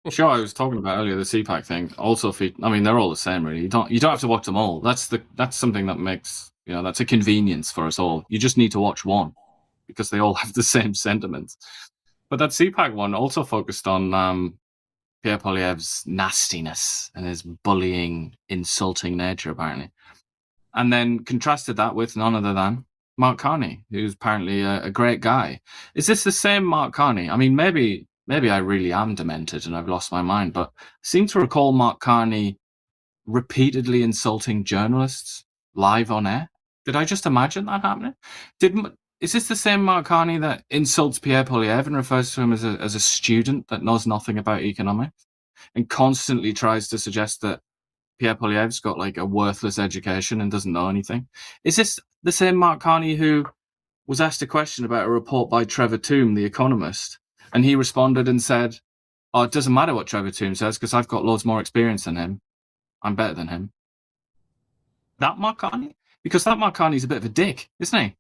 Speaker 3: show I was talking about earlier, the CPAC thing, also they're all the same, really. You don't have to watch them all. That's something that makes, that's a convenience for us all. You just need to watch one because they all have the same sentiments. But that CPAC one also focused on Pierre Poilievre's nastiness and his bullying, insulting nature, apparently. And then contrasted that with none other than Mark Carney, who's apparently a great guy. Is this the same Mark Carney? I mean, maybe I really am demented and I've lost my mind, but I seem to recall Mark Carney repeatedly insulting journalists live on air. Did I just imagine that happening? Is this the same Mark Carney that insults Pierre Poilievre and refers to him as a student that knows nothing about economics and constantly tries to suggest that Pierre Poilievre's got like a worthless education and doesn't know anything? Is this the same Mark Carney who was asked a question about a report by Trevor Tombe, the economist, and he responded and said, "Oh, it doesn't matter what Trevor Tombe says because I've got loads more experience than him. I'm better than him." That Mark Carney? Because that Mark Carney's a bit of a dick, isn't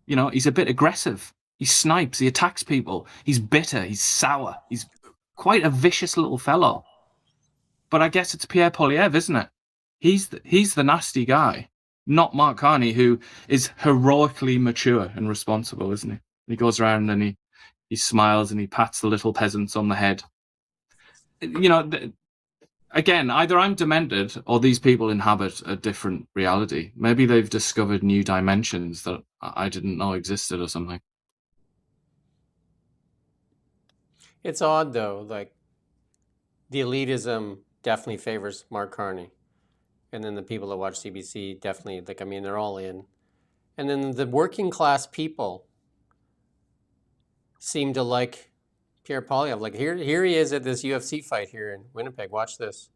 Speaker 3: he? He's a bit aggressive. He snipes, he attacks people. He's bitter, he's sour. He's quite a vicious little fellow. But I guess it's Pierre Poilievre, isn't it? He's the nasty guy, not Mark Carney, who is heroically mature and responsible, isn't he? He goes around and he smiles and he pats the little peasants on the head. Again, either I'm demented or these people inhabit a different reality. Maybe they've discovered new dimensions that I didn't know existed or something.
Speaker 2: It's odd though, like the elitism definitely favors Mark Carney. And then the people that watch CBC definitely, like, I mean, they're all in. And then the working class people seem to like Pierre Poilievre. Like here he is at this UFC fight here in Winnipeg. Watch this.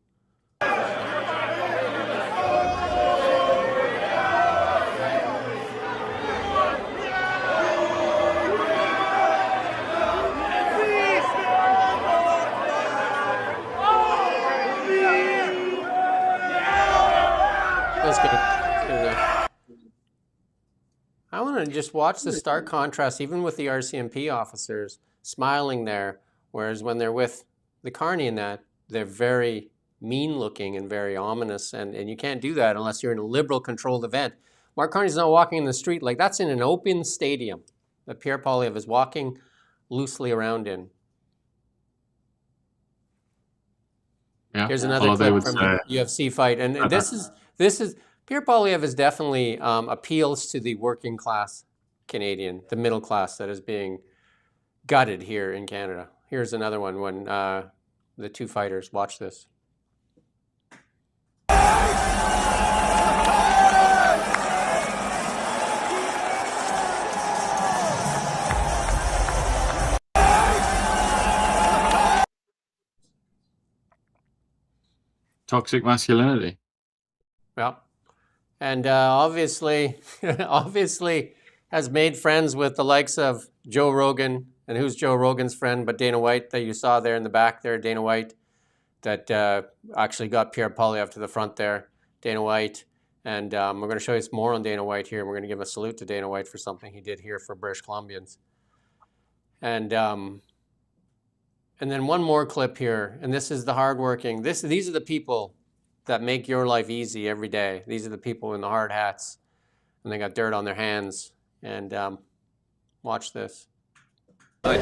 Speaker 2: I want to just watch the stark contrast, even with the RCMP officers smiling there, whereas when they're with the Carney and that, they're very mean looking and very ominous, and you can't do that unless you're in a liberal controlled event. Mark Carney's not walking in the street, like that's in an open stadium that Pierre Poilievre is walking loosely around in.
Speaker 3: Yeah.
Speaker 2: Here's another clip from the UFC fight, and this is Pierre Poilievre is definitely appeals to the working class Canadian, the middle class that is being gutted here in Canada. Here's another one when the two fighters, watch this.
Speaker 3: Toxic masculinity.
Speaker 2: Yeah. And obviously has made friends with the likes of Joe Rogan. And who's Joe Rogan's friend but Dana White that you saw there in the back there, Dana White, that actually got Pierre Poilievre to the front there, Dana White. And we're going to show you some more on Dana White here. And we're going to give a salute to Dana White for something he did here for British Columbians. And then one more clip here. And this is the hardworking. These are the people that make your life easy every day. These are the people in the hard hats. And they got dirt on their hands. And watch this.
Speaker 11: Hey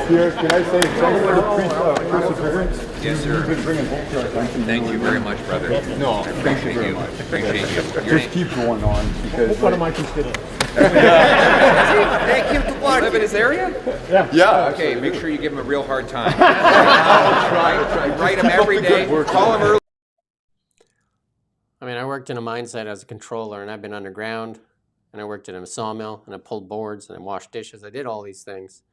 Speaker 11: Pierre, can I say thanks for the perseverance?
Speaker 12: Yes, sir.
Speaker 11: You've been bringing hope to our country.
Speaker 12: Thank you very much, brother.
Speaker 11: No, thank you very much.
Speaker 12: Appreciate you.
Speaker 11: Just keep going on because
Speaker 13: one of my constituents.
Speaker 12: Hey, Kim Kaplan, live in this area?
Speaker 11: Yeah.
Speaker 12: Okay, make sure you give him a real hard time. Try. Write him every day. Call him early.
Speaker 2: I mean, I worked in a mine site as a controller, and I've been underground, and I worked in a sawmill, and I pulled boards, and I washed dishes. I did all these things.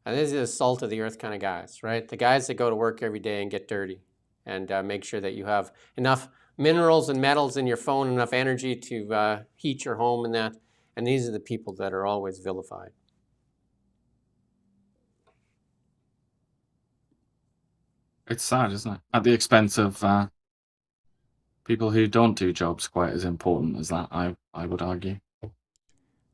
Speaker 2: And these are the salt of the earth kind of guys, right? The guys that go to work every day and get dirty and make sure that you have enough minerals and metals in your phone, enough energy to heat your home and that. And these are the people that are always vilified.
Speaker 3: It's sad, isn't it? At the expense of people who don't do jobs quite as important as that, I would argue.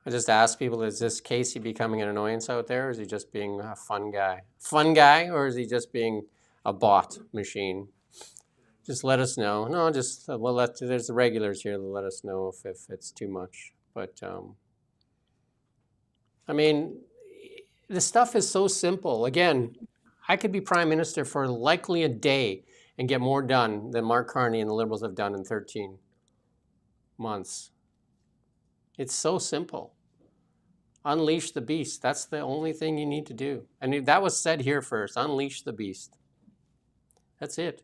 Speaker 2: I just ask people, is this Casey becoming an annoyance out there, or is he just being a fun guy? Fun guy, or is he just being a bot machine? Just let us know. No, just, there's the regulars here to let us know if it's too much. But, I mean, the stuff is so simple. Again, I could be Prime Minister for likely a day and get more done than Mark Carney and the Liberals have done in 13 months. It's so simple. Unleash the beast. That's the only thing you need to do. And that was said here first. Unleash the beast. That's it.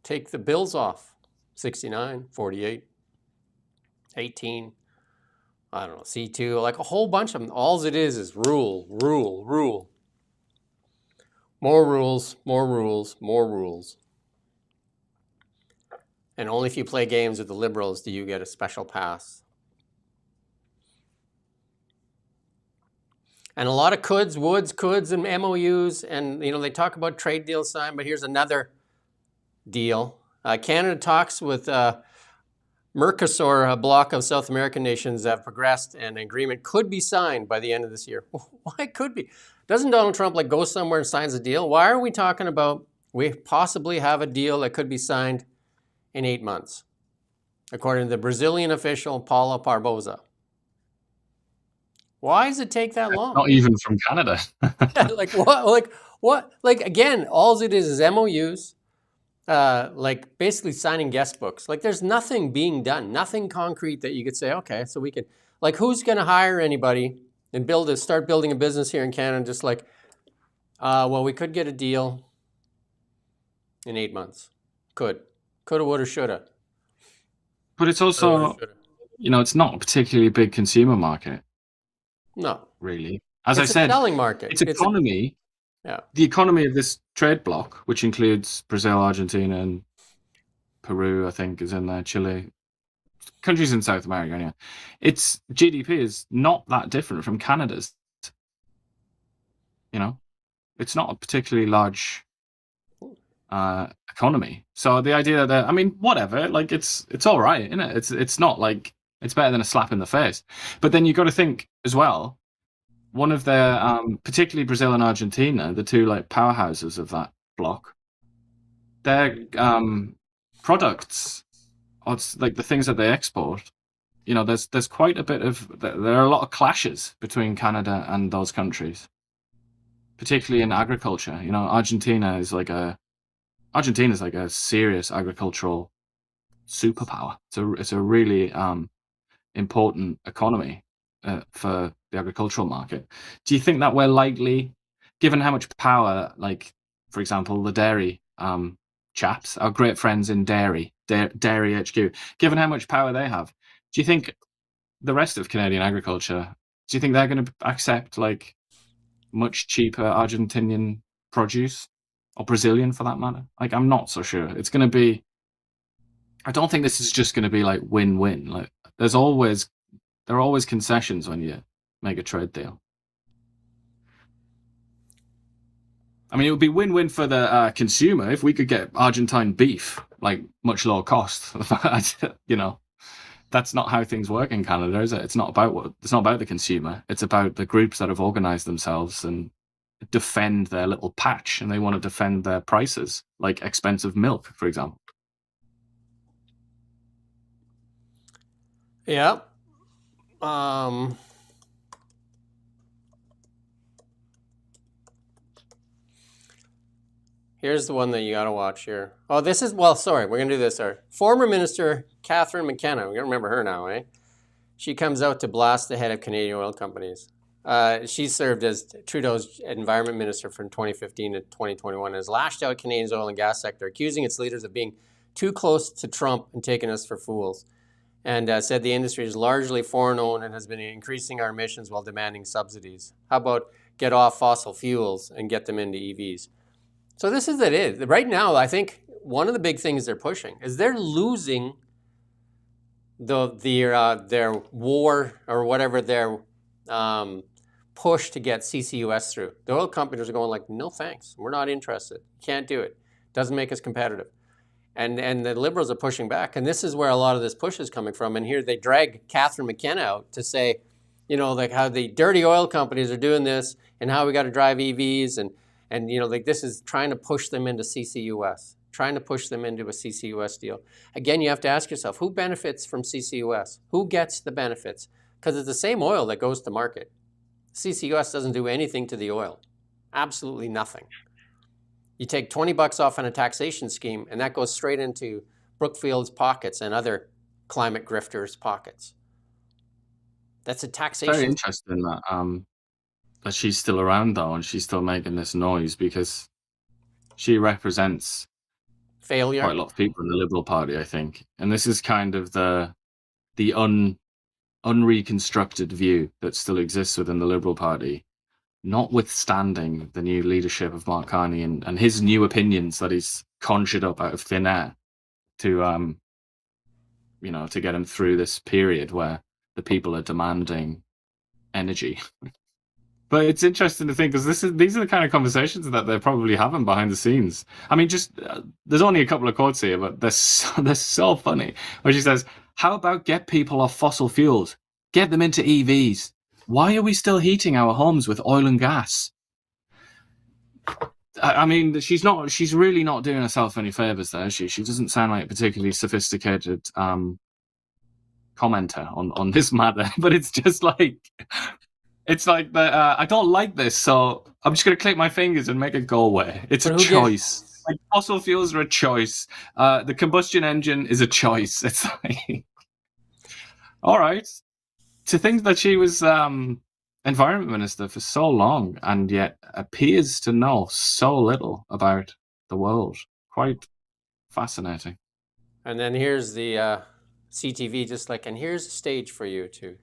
Speaker 2: Take the bills off. 69, 48, 18, I don't know, C2, like a whole bunch of them. All it is rule, rule, rule. More rules, more rules, more rules. And only if you play games with the Liberals do you get a special pass. And a lot of coulds, woulds, coulds, and MOUs, and they talk about trade deals signed, but here's another deal. Canada talks with Mercosur, a bloc of South American nations that have progressed, and an agreement could be signed by the end of this year. Why could be? Doesn't Donald Trump go somewhere and signs a deal? Why are we talking about we possibly have a deal that could be signed in 8 months, according to the Brazilian official Paula Barbosa? Why does it take that long?
Speaker 3: Not even from Canada.
Speaker 2: Like what? Like again, all it is MOUs, like basically signing guest books. Like there's nothing being done, nothing concrete that you could say, okay, so we could, like who's going to hire anybody and start building a business here in Canada? Just like Well, we could get a deal in 8 months. Coulda, woulda, shoulda.
Speaker 3: But it's also, it's not a particularly big consumer market.
Speaker 2: No.
Speaker 3: Really. As
Speaker 2: It's
Speaker 3: I said,
Speaker 2: a selling market.
Speaker 3: its economy, the economy of this trade bloc, which includes Brazil, Argentina, and Peru, I think, is in there, Chile, countries in South America, yeah. Its GDP is not that different from Canada's. It's not a particularly large economy. So the idea that, whatever, like it's all right, isn't it? It's not like it's better than a slap in the face. But then you got to think as well, one of their, particularly Brazil and Argentina, the two like powerhouses of that bloc, their products, or like the things that they export, there's quite a bit of, there are a lot of clashes between Canada and those countries, particularly in agriculture. Argentina's like a serious agricultural superpower. It's a really important economy for the agricultural market. Do you think that we're likely, given how much power, like for example the dairy chaps, our great friends in dairy HQ, given how much power they have, do you think the rest of Canadian agriculture, do you think they're going to accept like much cheaper Argentinian produce, or Brazilian for that matter? Like, I'm not so sure. It's going to be, I don't think this is just going to be like win-win. Like, there are always concessions when you make a trade deal. It would be win-win for the consumer if we could get Argentine beef, like much lower cost. That's not how things work in Canada, is it? It's not about the consumer. It's about the groups that have organized themselves and defend their little patch, and they want to defend their prices, like expensive milk, for example.
Speaker 2: Yeah. Here's the one that you got to watch here. Oh, this is, well, sorry, we're going to do this. Our former Minister Catherine McKenna, we're going to remember her now, eh? She comes out to blast the head of Canadian oil companies. She served as Trudeau's environment minister from 2015 to 2021 and has lashed out Canadian's oil and gas sector, accusing its leaders of being too close to Trump and taking us for fools. And said the industry is largely foreign-owned and has been increasing our emissions while demanding subsidies. How about get off fossil fuels and get them into EVs? So this is it. Right now, I think one of the big things they're pushing is they're losing their war, or whatever their push to get CCUS through. The oil companies are going like, no thanks, we're not interested. Can't do it. Doesn't make us competitive. And the Liberals are pushing back. And this is where a lot of this push is coming from. And here they drag Catherine McKenna out to say, like how the dirty oil companies are doing this and how we got to drive EVs. And like this is trying to push them into CCUS, trying to push them into a CCUS deal. Again, you have to ask yourself, who benefits from CCUS? Who gets the benefits? Because it's the same oil that goes to market. CCUS doesn't do anything to the oil. Absolutely nothing. You take $20 off on a taxation scheme, and that goes straight into Brookfield's pockets and other climate grifters' pockets. That's a taxation.
Speaker 3: Very interesting that she's still around though, and she's still making this noise, because she represents
Speaker 2: failure.
Speaker 3: Quite a lot of people in the Liberal Party, I think, and this is kind of the unreconstructed view that still exists within the Liberal Party, notwithstanding the new leadership of Mark Carney and his new opinions that he's conjured up out of thin air to to get him through this period where the people are demanding energy. But it's interesting to think, because these are the kind of conversations that they're probably having behind the scenes. There's only a couple of quotes here, but they're so funny. Where she says, "How about get people off fossil fuels? Get them into EVs. Why are we still heating our homes with oil and gas?" She's really not doing herself any favors there, is she? She doesn't sound like a particularly sophisticated commenter on this matter, but it's just like, it's like I don't like this, so I'm just going to click my fingers and make it go away. It's a choice. Like, fossil fuels are a choice. The combustion engine is a choice. It's like, all right. To think that she was environment minister for so long and yet appears to know so little about the world. Quite fascinating.
Speaker 2: And then here's the CTV, just like, and here's a stage for you to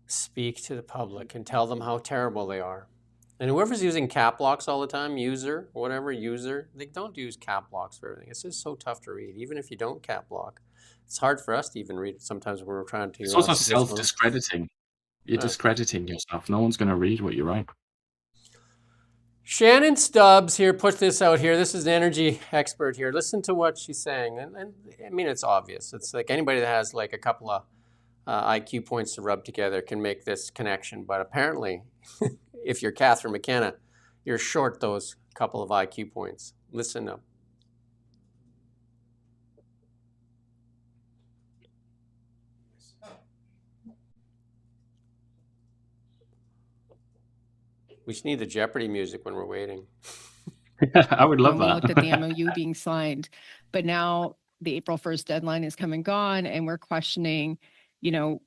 Speaker 2: speak to the public and tell them how terrible they are. And whoever's using cap locks all the time, user, whatever, user, they don't use cap locks for everything. It's just so tough to read. Even if you don't cap lock, it's hard for us to even read it sometimes when we're trying to.
Speaker 3: It's also self-discrediting. You're discrediting yourself. No one's going to read what you write.
Speaker 2: Shannon Stubbs here put this out here. This is an energy expert here. Listen to what she's saying. And I mean, it's obvious. It's like anybody that has like a couple of IQ points to rub together can make this connection. But apparently, if you're Catherine McKenna, you're short those couple of IQ points. Listen up. We just need the Jeopardy music when we're waiting.
Speaker 3: I would love that.
Speaker 13: We looked at the MOU being signed, but now the April 1st deadline is come and gone, and we're questioning, you know,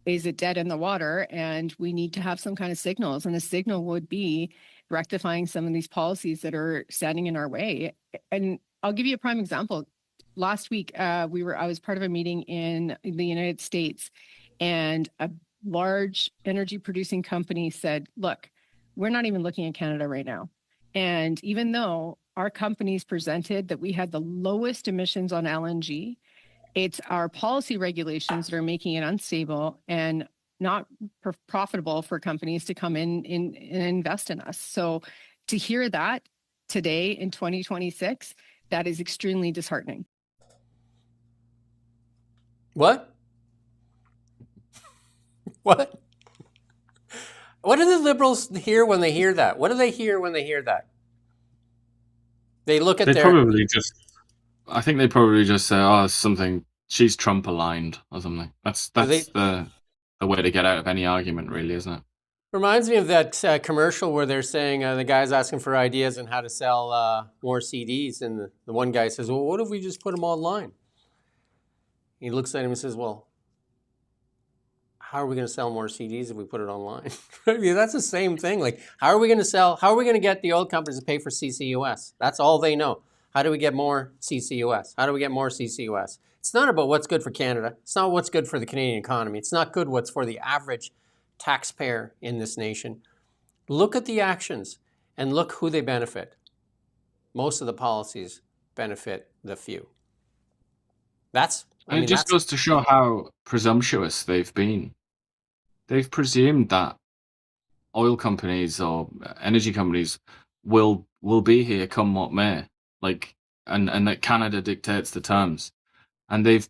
Speaker 13: is it dead in the water? And we need to have some kind of signals, and a signal would be rectifying some of these policies that are standing in our way. And I'll give you a prime example. Last week, I was part of a meeting in the United States, and a large energy producing company said, look, we're not even looking at Canada right now. And even though our companies presented that we had the lowest emissions on LNG, it's our policy regulations that are making it unstable and not profitable for companies to come in and invest in us. So to hear that today in 2026, that is extremely disheartening.
Speaker 2: What? What? What do the Liberals hear when they hear that? What do they hear when they hear that? They look at
Speaker 3: I think they probably just say, oh, it's something, she's Trump aligned or something. That's the way to get out of any argument, really, isn't it?
Speaker 2: Reminds me of that commercial where they're saying the guy's asking for ideas on how to sell more CDs. And the one guy says, well, what if we just put them online? He looks at him and says, well, how are we going to sell more CDs if we put it online? I mean, that's the same thing. Like, how are we going to get the oil companies to pay for CCUS? That's all they know. How do we get more CCUS? How do we get more CCUS? It's not about what's good for Canada. It's not what's good for the Canadian economy. It's not good what's for the average taxpayer in this nation. Look at the actions and look who they benefit. Most of the policies benefit the few.
Speaker 3: It just goes to show how presumptuous they've been. They've presumed that oil companies or energy companies will be here come what may, like, and that Canada dictates the terms, and they've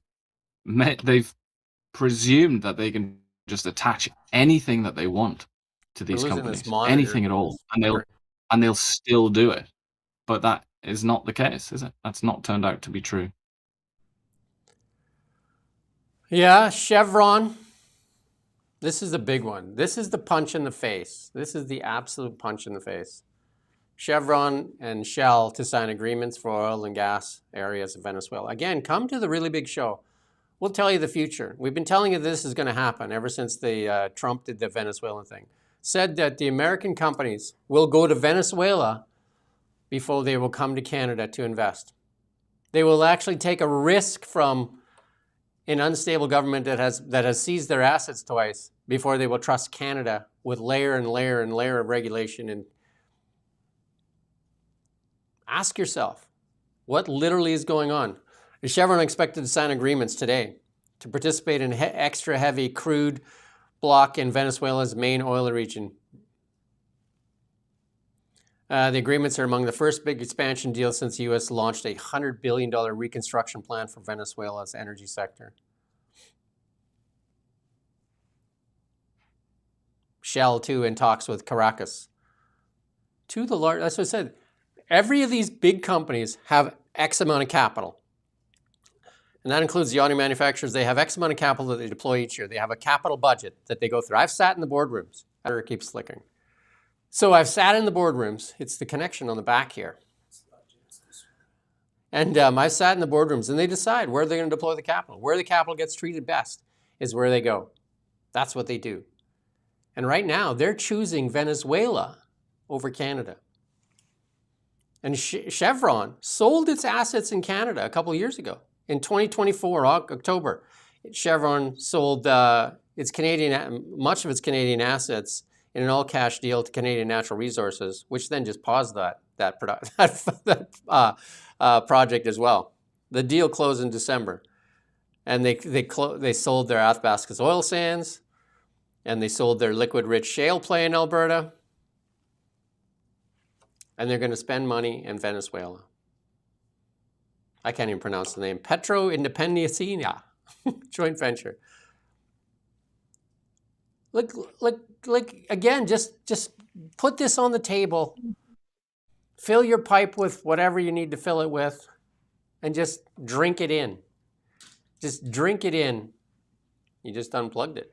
Speaker 3: presumed that they can just attach anything that they want to these companies, anything at all, and they'll still do it. But that is not the case, is it? That's not turned out to be true.
Speaker 2: Yeah, Chevron. This is the big one. This is the punch in the face. This is the absolute punch in the face. Chevron and Shell to sign agreements for oil and gas areas of Venezuela. Again, come to the really big show. We'll tell you the future. We've been telling you this is going to happen ever since Trump did the Venezuelan thing. Said that the American companies will go to Venezuela before they will come to Canada to invest. They will actually take a risk from an unstable government that has seized their assets twice before they will trust Canada with layer and layer and layer of regulation. And ask yourself, what literally is going on? Is Chevron expected to sign agreements today to participate in extra heavy crude block in Venezuela's main oil region? The agreements are among the first big expansion deals since the U.S. launched a $100 billion reconstruction plan for Venezuela's energy sector. Shell, too, in talks with Caracas. That's what I said. Every of these big companies have X amount of capital. And that includes the auto manufacturers. They have X amount of capital that they deploy each year. They have a capital budget that they go through. I've sat in the boardrooms. It keeps flicking. So I've sat in the boardrooms. It's the connection on the back here. And I sat in the boardrooms, and they decide where they're going to deploy the capital. Where the capital gets treated best is where they go. That's what they do. And right now, they're choosing Venezuela over Canada. And Chevron sold its assets in Canada a couple of years ago. In 2024, October, Chevron sold much of its Canadian assets in an all-cash deal to Canadian Natural Resources, which then just paused that project as well. The deal closed in December, and they sold their Athabasca oil sands, and they sold their liquid-rich shale play in Alberta, and they're going to spend money in Venezuela. I can't even pronounce the name. Petro Independencia joint venture. Look, again, just put this on the table. Fill your pipe with whatever you need to fill it with, and just drink it in. Just drink it in. You just unplugged it.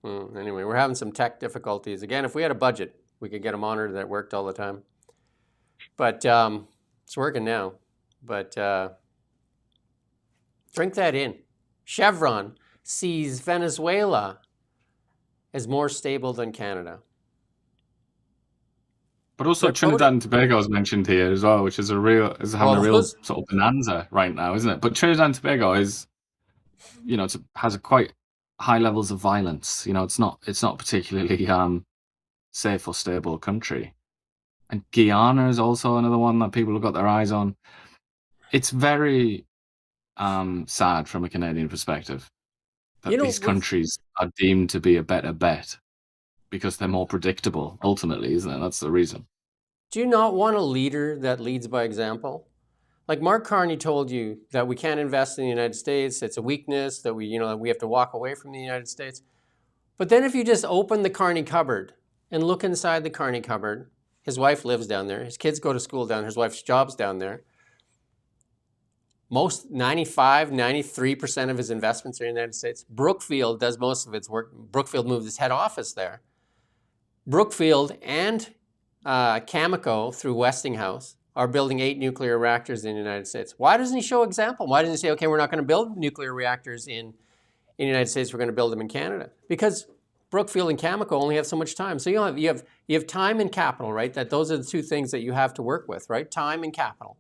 Speaker 2: Anyway, we're having some tech difficulties. Again, if we had a budget, we could get a monitor that worked all the time. But it's working now. But drink that in. Chevron sees Venezuela as more stable than Canada.
Speaker 3: But also Trinidad and Tobago is mentioned here as well, which is having a real sort of bonanza right now, isn't it? But Trinidad and Tobago is, has a quite high levels of violence. It's not particularly safe or stable country. And Guyana is also another one that people have got their eyes on. It's very sad from a Canadian perspective that these countries are deemed to be a better bet because they're more predictable, ultimately, isn't it? That's the reason.
Speaker 2: Do you not want a leader that leads by example? Like Mark Carney told you that we can't invest in the United States. It's a weakness that we have to walk away from the United States. But then if you just open the Carney cupboard and look inside the Carney cupboard, his wife lives down there. His kids go to school down there. His wife's job's down there. 93% of his investments are in the United States. Brookfield does most of its work. Brookfield moved its head office there. Brookfield and Cameco, through Westinghouse, are building 8 nuclear reactors in the United States. Why doesn't he show example? Why doesn't he say, okay, we're not going to build nuclear reactors in the United States, we're going to build them in Canada? Because Brookfield and Cameco only have so much time. So you have time and capital, right? Those are the two things that you have to work with, right? Time and capital.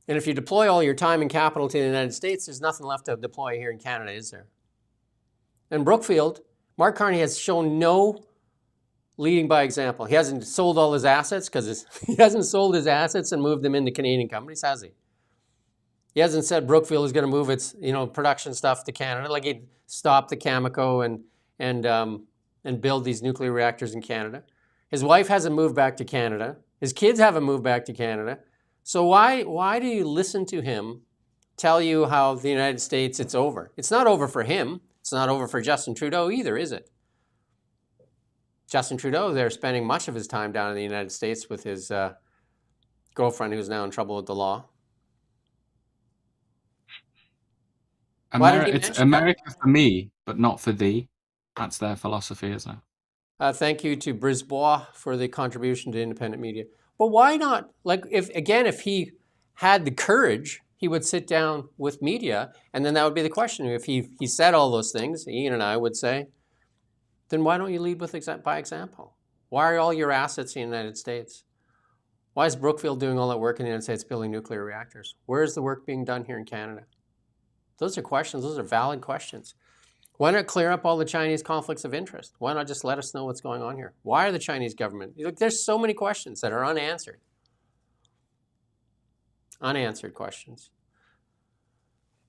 Speaker 2: And if you deploy all your time and capital to the United States, there's nothing left to deploy here in Canada, is there? And Brookfield, Mark Carney has shown no leading by example. He hasn't sold all his assets because he hasn't sold his assets and moved them into Canadian companies, has he? He hasn't said Brookfield is going to move its production stuff to Canada, like he'd stop the Cameco and build these nuclear reactors in Canada. His wife hasn't moved back to Canada. His kids haven't moved back to Canada. So why do you listen to him tell you how the United States, it's over? It's not over for him. It's not over for Justin Trudeau either, is it? Justin Trudeau, they're spending much of his time down in the United States with his girlfriend who's now in trouble with the law.
Speaker 3: It's America for me, but not for thee. That's their philosophy, isn't it?
Speaker 2: Thank you to Brisbois for the contribution to independent media. But why not? Like, if he had the courage, he would sit down with media, and then that would be the question. If he said all those things, Iain and I would say, then why don't you lead by example? Why are all your assets in the United States? Why is Brookfield doing all that work in the United States building nuclear reactors? Where is the work being done here in Canada? Those are questions. Those are valid questions. Why not clear up all the Chinese conflicts of interest? Why not just let us know what's going on here? Why are the Chinese government? Look, there's so many questions that are unanswered. Unanswered questions.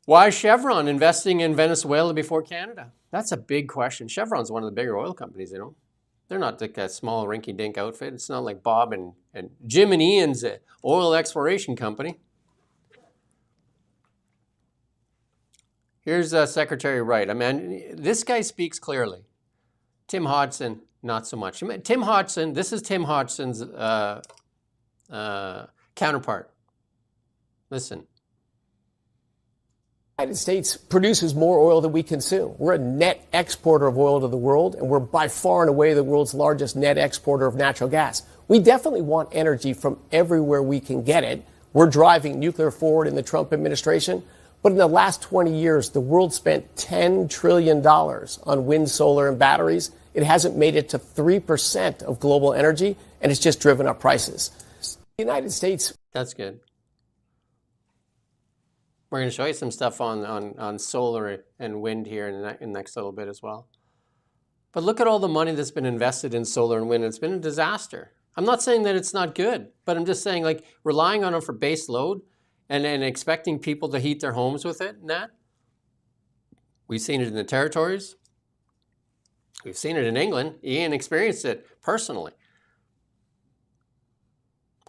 Speaker 2: Why is Chevron investing in Venezuela before Canada? That's a big question. Chevron's one of the bigger oil companies, They're not like a small rinky-dink outfit. It's not like Bob and Jim and Ian's oil exploration company. Here's Secretary Wright. I mean, this guy speaks clearly. Tim Hodgson, not so much. Tim Hodgson, this is Tim Hodgson's counterpart. Listen.
Speaker 14: The United States produces more oil than we consume. We're a net exporter of oil to the world, and we're by far and away the world's largest net exporter of natural gas. We definitely want energy from everywhere we can get it. We're driving nuclear forward in the Trump administration. But in the last 20 years, the world spent $10 trillion on wind, solar, and batteries. It hasn't made it to 3% of global energy, and it's just driven up prices. The United States.
Speaker 2: That's good. We're going to show you some stuff on solar and wind here in the next little bit as well. But look at all the money that's been invested in solar and wind. It's been a disaster. I'm not saying that it's not good, but I'm just saying, like, relying on them for base load and expecting people to heat their homes with it and that. We've seen it in the territories. We've seen it in England. Iain experienced it personally.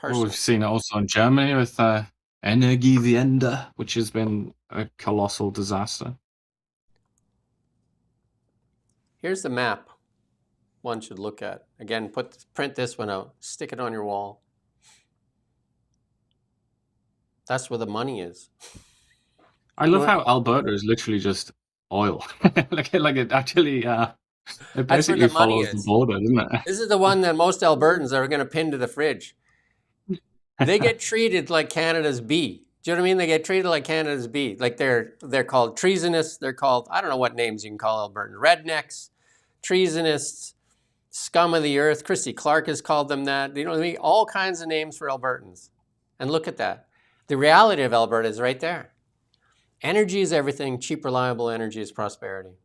Speaker 3: Well, we've seen it also in Germany with Energiewende, which has been a colossal disaster.
Speaker 2: Here's the map one should look at. Again, print this one out, stick it on your wall. That's where the money is.
Speaker 3: I love how Alberta is literally just oil. like it actually it basically follows the border, doesn't it?
Speaker 2: This is the one that most Albertans are going to pin to the fridge. They get treated like Canada's bee. Do you know what I mean? They get treated like Canada's bee. Like they're called treasonous. They're called, I don't know what names you can call Albertans. Rednecks, treasonists, scum of the earth. Christy Clark has called them that. You know what I mean? All kinds of names for Albertans. And look at that. The reality of Alberta is right there. Energy is everything. Cheap, reliable energy is prosperity.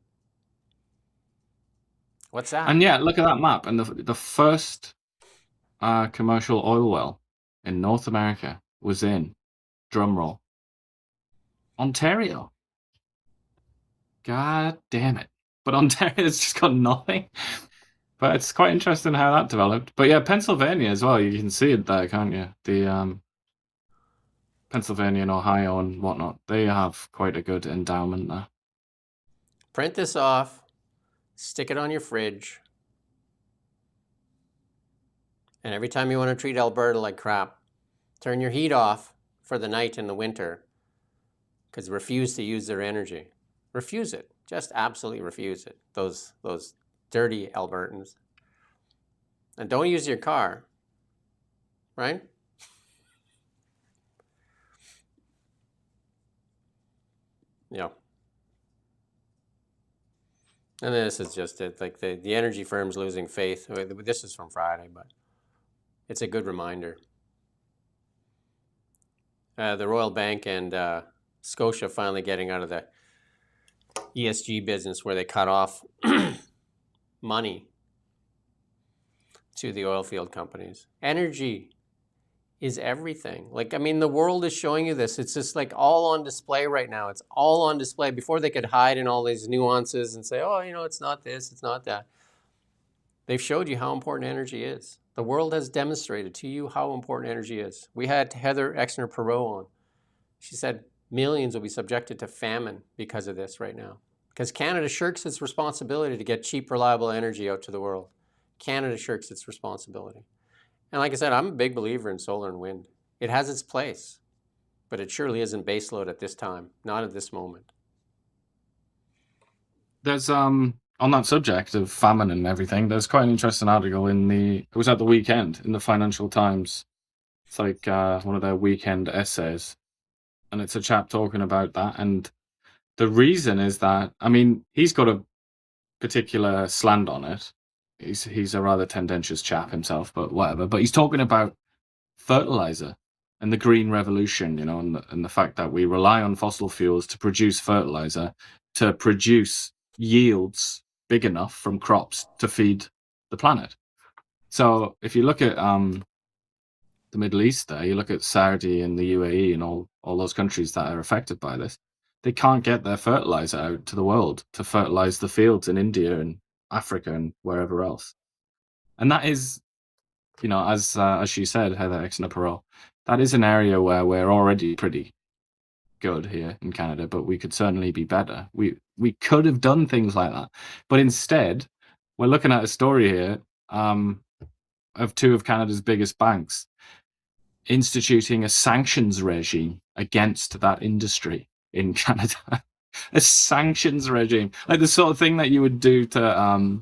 Speaker 2: What's that?
Speaker 3: And yeah, look at that map. And the first commercial oil well in North America was in, drumroll, Ontario. God damn it. But Ontario's just got nothing. But it's quite interesting how that developed. But yeah, Pennsylvania as well. You can see it there, can't you? The Pennsylvania and Ohio and whatnot. They have quite a good endowment there.
Speaker 2: Print this off. Stick it on your fridge. And every time you want to treat Alberta like crap, turn your heat off for the night in the winter, because refuse to use their energy. Refuse it. Just absolutely refuse it. Those dirty Albertans. And don't use your car, right? Yeah. And this is just it. Like the energy firms losing faith. This is from Friday, but it's a good reminder. The Royal Bank and Scotia finally getting out of the ESG business where they cut off money to the oil field companies. Energy is everything. Like, I mean, the world is showing you this. It's just like all on display right now. It's all on display. Before they could hide in all these nuances and say, oh, you know, it's not this, it's not that. They've showed you how important energy is. The world has demonstrated to you how important energy is. We had Heather Exner-Perot on. She said millions will be subjected to famine because of this right now. Because Canada shirks its responsibility to get cheap, reliable energy out to the world. Canada shirks its responsibility. And like I said, I'm a big believer in solar and wind. It has its place, but it surely isn't baseload at this time, not at this moment.
Speaker 3: There's on that subject of famine and everything, there's quite an interesting article it was at the weekend in the Financial Times. It's like one of their weekend essays. And it's a chap talking about that. And the reason is that, I mean, he's got a particular slant on it. He's a rather tendentious chap himself, but whatever. But he's talking about fertilizer and the green revolution, you know, and the fact that we rely on fossil fuels to produce fertilizer, to produce yields big enough from crops to feed the planet. So if you look at the Middle East there, you look at Saudi and the UAE and all those countries that are affected by this, they can't get their fertilizer out to the world to fertilize the fields in India and Africa and wherever else. And that is, you know, as she said, Heather Exner-Perot, that is an area where we're already pretty good here in Canada, but we could certainly be better. We could have done things like that. But instead, we're looking at a story here of two of Canada's biggest banks instituting a sanctions regime against that industry in Canada. A sanctions regime, like the sort of thing that you would do to,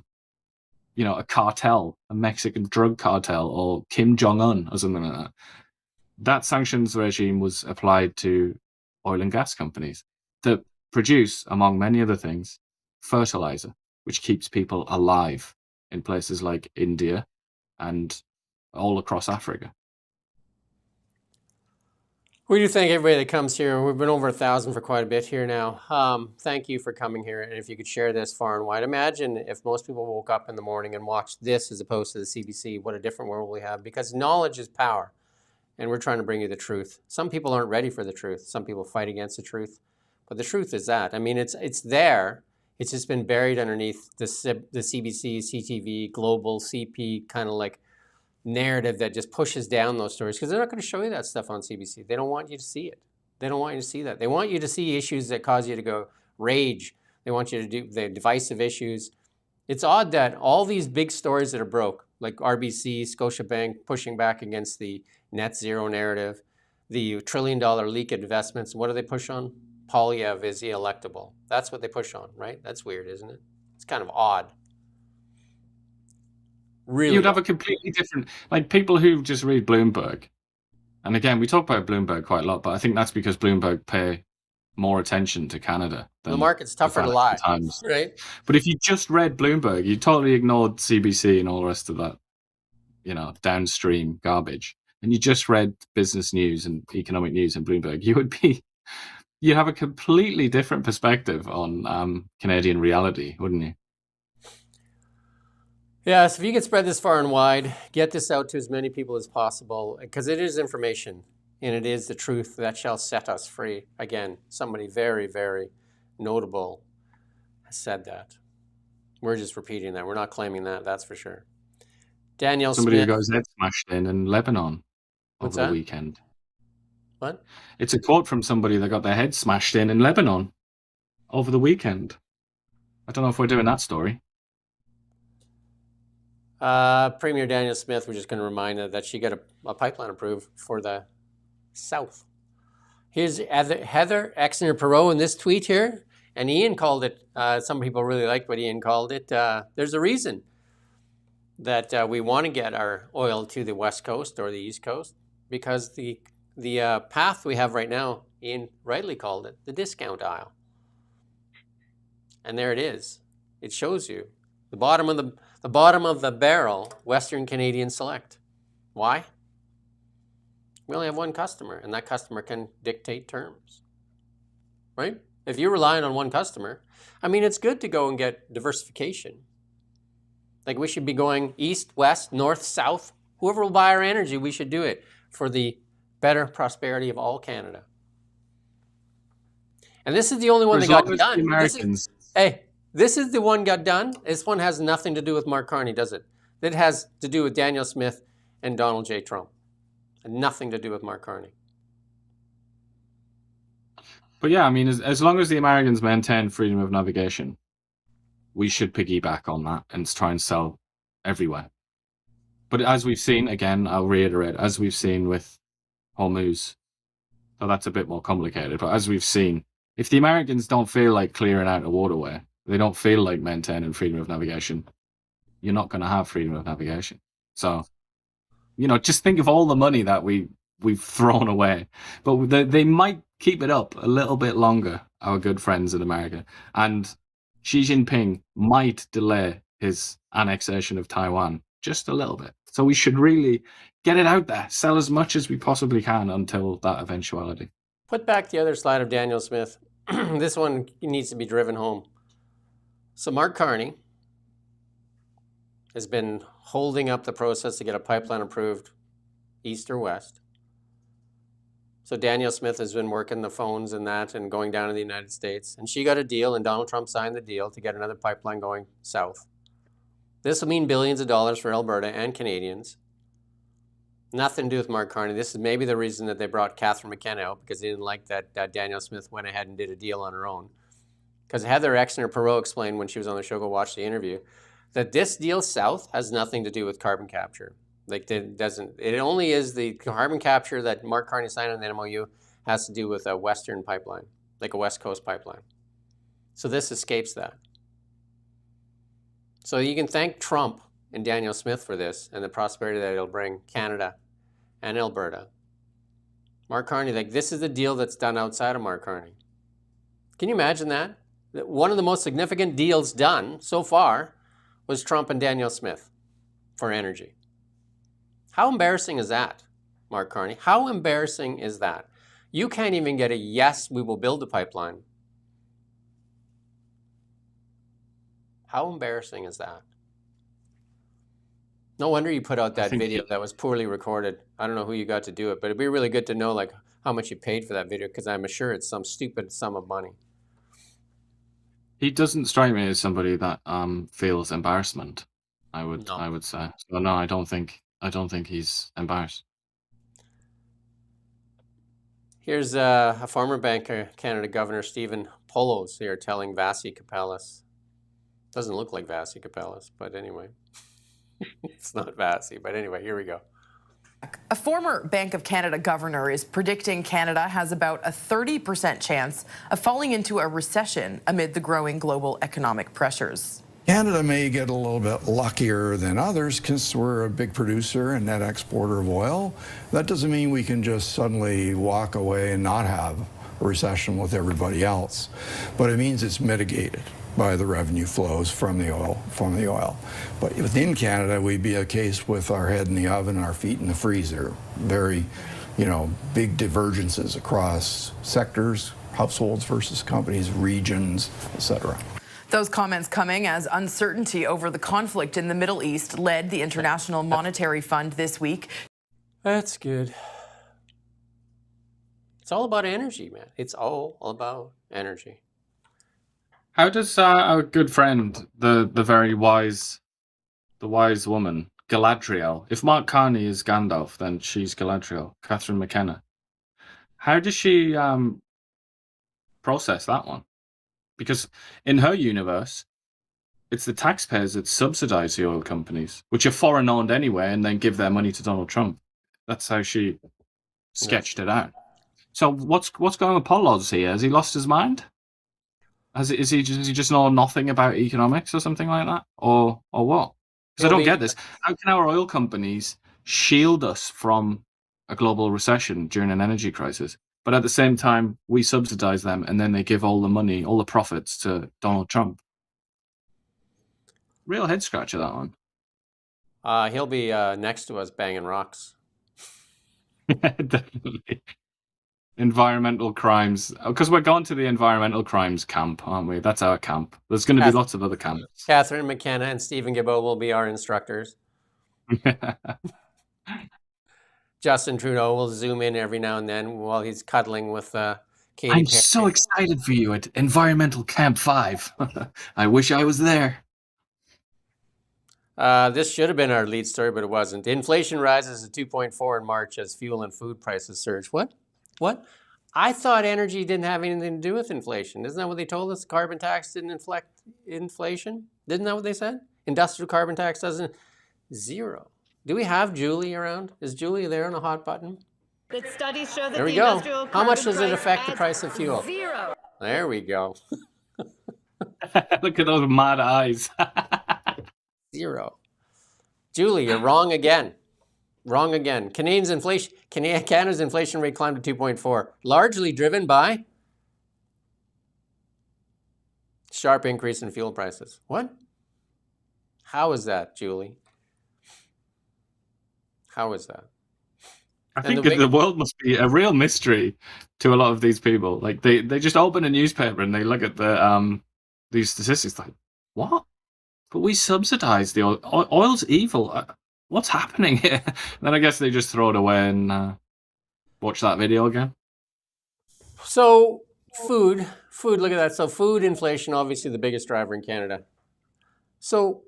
Speaker 3: you know, a cartel, a Mexican drug cartel, or Kim Jong-un, or something like that. that sanctions regime was applied to oil and gas companies that produce, among many other things, fertilizer, which keeps people alive in places like India and all across Africa.
Speaker 2: We do thank everybody that comes here. We've been over 1,000 for quite a bit here now. Thank you for coming here. And if you could share this far and wide, imagine if most people woke up in the morning and watched this as opposed to the CBC, what a different world we have, because knowledge is power. And we're trying to bring you the truth. Some people aren't ready for the truth. Some people fight against the truth. But the truth is that. I mean, it's there. It's just been buried underneath the CBC, CTV, global, CP kind of like narrative that just pushes down those stories, because they're not going to show you that stuff on CBC. They don't want you to see it. They don't want you to see that. They want you to see issues that cause you to go rage. They want you to do the divisive issues. It's odd that all these big stories that are broke, like RBC, Scotiabank pushing back against the net zero narrative, the $1 trillion leak investments, what do they push on? Poilievre, is he electable? That's what they push on, right? That's weird, isn't it? It's kind of odd. Really,
Speaker 3: you'd have a completely different, like people who just read Bloomberg. And again, we talk about Bloomberg quite a lot, but I think that's because Bloomberg pay more attention to Canada than
Speaker 2: the market's tougher to lie,
Speaker 3: Times.
Speaker 2: Right?
Speaker 3: But if you just read Bloomberg, you totally ignored CBC and all the rest of that, downstream garbage, and you just read business news and economic news in Bloomberg, you'd have a completely different perspective on Canadian reality, wouldn't you?
Speaker 2: Yeah, so if you can spread this far and wide, get this out to as many people as possible, because it is information, and it is the truth that shall set us free. Again, somebody very, very notable has said that. We're just repeating that. We're not claiming that, that's for sure. Danielle
Speaker 3: Somebody
Speaker 2: Smith.
Speaker 3: who got his head smashed in Lebanon
Speaker 2: What's
Speaker 3: over
Speaker 2: that?
Speaker 3: the weekend.
Speaker 2: What?
Speaker 3: It's a quote from somebody that got their head smashed in Lebanon over the weekend. I don't know if we're doing that story.
Speaker 2: Premier Danielle Smith, we're just going to remind her that she got a pipeline approved for the South. Here's Heather Exner-Perot in this tweet here, and Iain called it, some people really liked what Iain called it. There's a reason that we want to get our oil to the West Coast or the East Coast, because the path we have right now, Iain rightly called it, the discount aisle. And there it is. It shows you the bottom of the barrel, Western Canadian Select. Why? We only have one customer, and that customer can dictate terms, right? If you're relying on one customer, I mean, it's good to go and get diversification. Like, we should be going east, west, north, south. Whoever will buy our energy, we should do it for the better prosperity of all Canada. And this is the only one that got done. This is the one got done. This one has nothing to do with Mark Carney, does it? It has to do with Danielle Smith and Donald J. Trump. And nothing to do with Mark Carney.
Speaker 3: But yeah, I mean, as long as the Americans maintain freedom of navigation, we should piggyback on that and try and sell everywhere. But as we've seen, again, I'll reiterate, as we've seen with Hormuz, so that's a bit more complicated, but as we've seen, if the Americans don't feel like clearing out a waterway, they don't feel like maintaining freedom of navigation, you're not going to have freedom of navigation. So, just think of all the money that we've thrown away. But they might keep it up a little bit longer, our good friends in America. And Xi Jinping might delay his annexation of Taiwan just a little bit. So we should really get it out there, sell as much as we possibly can until that eventuality.
Speaker 2: Put back the other slide of Danielle Smith. This one needs to be driven home. So Mark Carney has been holding up the process to get a pipeline approved east or west. So Danielle Smith has been working the phones and that and going down to the United States. And she got a deal, and Donald Trump signed the deal to get another pipeline going south. This will mean billions of dollars for Alberta and Canadians. Nothing to do with Mark Carney. This is maybe the reason that they brought Catherine McKenna out, because they didn't like that Danielle Smith went ahead and did a deal on her own. Because Heather Exner-Perot explained when she was on the show, go watch the interview, that this deal south has nothing to do with carbon capture. Like, it only is the carbon capture that Mark Carney signed on the MOU has to do with a Western pipeline, like a West Coast pipeline. So this escapes that. So you can thank Trump and Danielle Smith for this and the prosperity that it'll bring Canada and Alberta Mark Carney, like this is the deal that's done outside of Mark Carney. Can you imagine that? One of the most significant deals done so far was Trump and Danielle Smith for energy. How embarrassing is that, Mark Carney? How embarrassing is that? You can't even get a yes, we will build a pipeline. How embarrassing is that? No wonder you put out that video that was poorly recorded. I don't know who you got to do it, but it'd be really good to know like how much you paid for that video, because I'm sure it's some stupid sum of money.
Speaker 3: He doesn't strike me as somebody that feels embarrassment. I would say. So no, I don't think he's embarrassed.
Speaker 2: Here's a former Bank of Canada Governor Stephen Poloz here telling Vasi Kapelas. Doesn't look like Vasi Kapelas, but anyway. It's not Vasi, but anyway, here we go.
Speaker 15: A former Bank of Canada governor is predicting Canada has about a 30% chance of falling into a recession amid the growing global economic pressures.
Speaker 16: Canada may get a little bit luckier than others because we're a big producer and net exporter of oil. That doesn't mean we can just suddenly walk away and not have a recession with everybody else, but it means it's mitigated by the revenue flows from the oil. But within Canada, we'd be a case with our head in the oven, our feet in the freezer. Very, big divergences across sectors, households versus companies, regions, etc.
Speaker 15: Those comments coming as uncertainty over the conflict in the Middle East led the International Monetary Fund this week.
Speaker 2: That's good. It's all about energy, man. It's all about energy.
Speaker 3: How does our good friend, the wise woman, Galadriel, if Mark Carney is Gandalf, then she's Galadriel, Catherine McKenna. How does she process that one? Because in her universe, it's the taxpayers that subsidize the oil companies, which are foreign owned anyway, and then give their money to Donald Trump. That's how she sketched it out. So what's going on with Poloz here? Has he lost his mind? Does he just know nothing about economics or something like that? Or what? Because I don't get this. How can our oil companies shield us from a global recession during an energy crisis, but at the same time we subsidize them and then they give all the money, all the profits to Donald Trump? Real head scratcher, that one.
Speaker 2: He'll be next to us banging rocks.
Speaker 3: Definitely. Environmental crimes, because we're going to the environmental crimes camp, aren't we? That's our camp. There's going to be lots of other camps.
Speaker 2: Catherine McKenna and Stephen Guilbeault will be our instructors. Justin Trudeau will zoom in every now and then while he's cuddling with Katy
Speaker 3: I'm
Speaker 2: Perry.
Speaker 3: so excited for you at Environmental Camp 5. I wish I was there.
Speaker 2: This should have been our lead story, but it wasn't. Inflation rises to 2.4 in March as fuel and food prices surge. What? I thought energy didn't have anything to do with inflation. Isn't that what they told us? Carbon tax didn't inflect inflation? Isn't that what they said? Industrial carbon tax doesn't. Zero. Do we have Julie around? Is Julie there on a hot button?
Speaker 17: That studies show that
Speaker 2: there we
Speaker 17: the
Speaker 2: go.
Speaker 17: industrial
Speaker 2: How much does
Speaker 17: carbon
Speaker 2: it affect the
Speaker 17: price
Speaker 2: price of fuel?
Speaker 17: Zero.
Speaker 2: There we go.
Speaker 3: Look at those mad eyes.
Speaker 2: Zero. Julie, you're wrong again. Wrong again. Canada's inflation rate climbed to 2.4, largely driven by sharp increase in fuel prices. What? How is that, Julie? How is that?
Speaker 3: I think the world must be a real mystery to a lot of these people. Like they just open a newspaper and they look at the these statistics like, what? But we subsidize the oil. Oil's evil. What's happening here? Then I guess they just throw it away and watch that video again.
Speaker 2: So food, look at that. So food inflation, obviously the biggest driver in Canada. So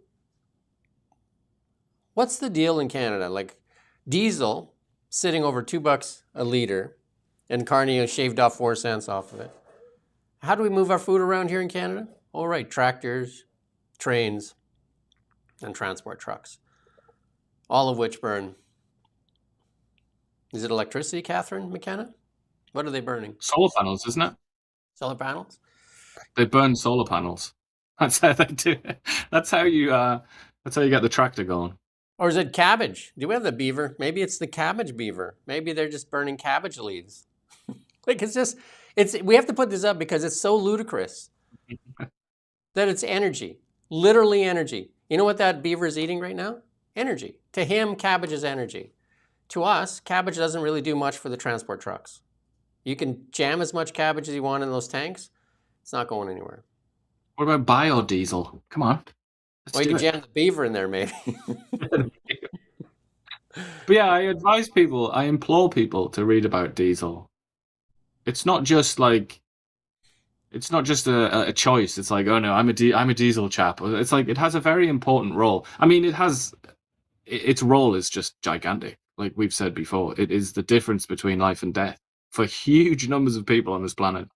Speaker 2: what's the deal in Canada? Like diesel sitting over $2 a liter and Carney has shaved off 4 cents off of it. How do we move our food around here in Canada? All right, tractors, trains, and transport trucks. All of which burn. Is it electricity, Catherine McKenna? What are they burning?
Speaker 3: Solar panels, isn't it?
Speaker 2: Solar panels?
Speaker 3: They burn solar panels. That's how they do it. That's how you get the tractor going.
Speaker 2: Or is it cabbage? Do we have the beaver? Maybe it's the cabbage beaver. Maybe they're just burning cabbage leaves. Like we have to put this up because it's so ludicrous that it's energy, literally energy. You know what that beaver is eating right now? Energy. To him, cabbage is energy. To us, cabbage doesn't really do much for the transport trucks. You can jam as much cabbage as you want in those tanks. It's not going anywhere.
Speaker 3: What about biodiesel? Come on.
Speaker 2: Well, you can jam the beaver in there, maybe.
Speaker 3: But yeah, I advise people, I implore people to read about diesel. It's not just like, it's not just a choice. It's like, oh no, I'm a diesel chap. It's like, it has a very important role. I mean, its role is just gigantic. Like we've said before, it is the difference between life and death for huge numbers of people on this planet.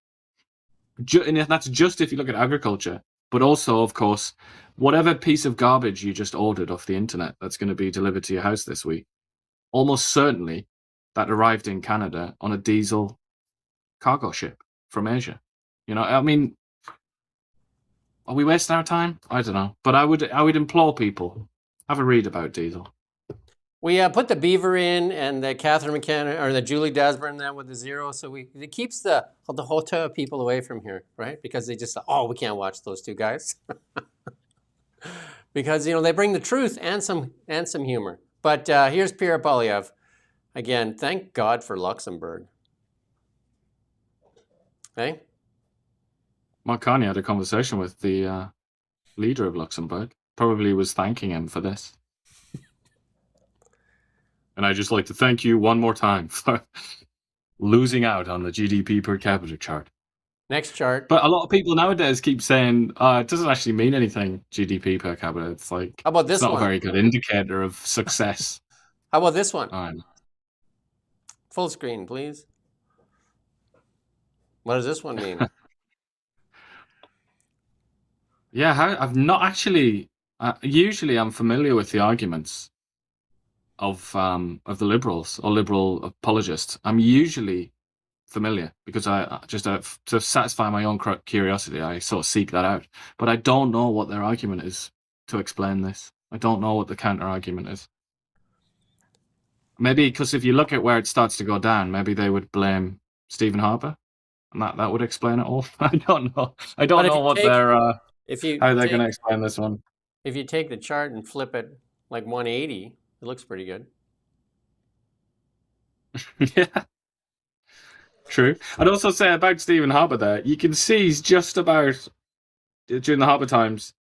Speaker 3: And that's just if you look at agriculture, but also, of course, whatever piece of garbage you just ordered off the internet that's going to be delivered to your house this week, almost certainly that arrived in Canada on a diesel cargo ship from Asia. You know, I mean, are we wasting our time? I don't know. But I would implore people, have a read about diesel.
Speaker 2: We put the beaver in and the Catherine McKenna or the Julie Dasburn then with the zero, so it keeps the hotel people away from here, right? Because they just we can't watch those two guys because they bring the truth and some humor. But here's Pierre Poilievre again. Thank God for Luxembourg. Hey,
Speaker 3: Mark Carney had a conversation with the leader of Luxembourg. Probably was thanking him for this. And I'd just like to thank you one more time for losing out on the GDP per capita chart.
Speaker 2: Next chart.
Speaker 3: But a lot of people nowadays keep saying it doesn't actually mean anything, GDP per capita. It's like,
Speaker 2: how about this
Speaker 3: it's not
Speaker 2: one?
Speaker 3: a very good indicator of success.
Speaker 2: How about this one?
Speaker 3: All right.
Speaker 2: Full screen, please. What does this one mean?
Speaker 3: Yeah, I've not actually. Usually, I'm familiar with the arguments of the liberals or liberal apologists. I'm usually familiar because I just to satisfy my own curiosity, I sort of seek that out. But I don't know what their argument is to explain this. I don't know what the counter argument is. Maybe because if you look at where it starts to go down, maybe they would blame Stephen Harper, and that would explain it all. I don't know. I don't know what how they're going to explain this one.
Speaker 2: If you take the chart and flip it like 180, it looks pretty good.
Speaker 3: Yeah. True. I'd also say about Stephen Harper there, you can see he's just about, during the Harper times,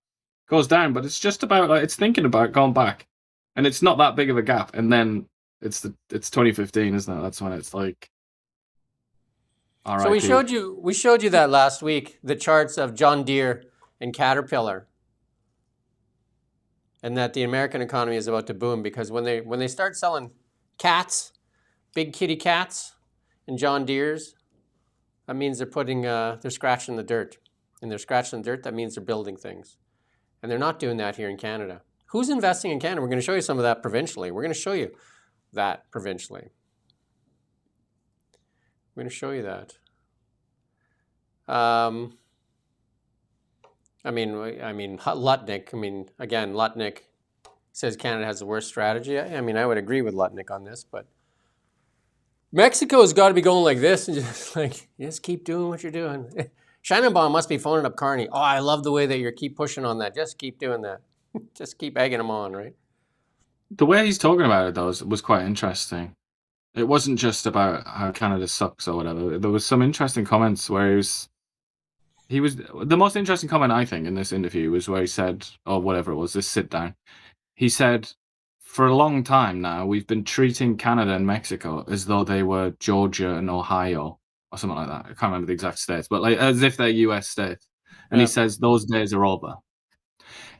Speaker 3: goes down, but it's just about, like, it's thinking about going back. And it's not that big of a gap. And then it's 2015, isn't it? That's when it's like, all right.
Speaker 2: So we showed you that last week, the charts of John Deere and Caterpillar. And that the American economy is about to boom because when they start selling cats, big kitty cats, and John Deere's, that means they're scratching the dirt. And they're scratching the dirt, that means they're building things. And they're not doing that here in Canada. Who's investing in Canada? We're going to show you some of that provincially. We're going to show you that provincially. We're going to show you that. Lutnick, again, Lutnick says Canada has the worst strategy. I would agree with Lutnick on this, but Mexico's got to be going like this and just keep doing what you're doing. Sheinbaum must be phoning up Carney. Oh, I love the way that you keep pushing on that. Just keep doing that. Just keep egging him on, right?
Speaker 3: The way he's talking about it, though, was quite interesting. It wasn't just about how Canada sucks or whatever. There was some interesting comments where he was the most interesting comment, I think, in this interview was where he said, or whatever it was, this sit down. He said, for a long time now, we've been treating Canada and Mexico as though they were Georgia and Ohio or something like that. I can't remember the exact states, but like as if they're US states. And he says those days are over.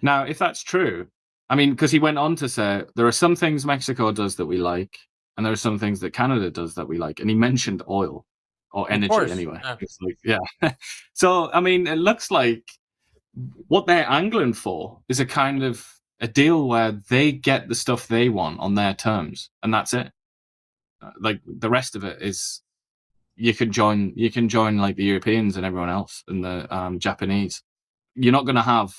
Speaker 3: Now, if that's true, because he went on to say there are some things Mexico does that we like, and there are some things that Canada does that we like. And he mentioned oil. Or energy, anyway. Yeah. It's like, yeah. So, it looks like what they're angling for is a kind of a deal where they get the stuff they want on their terms, and that's it. Like the rest of it is, you can join like the Europeans and everyone else and the Japanese. You're not going to have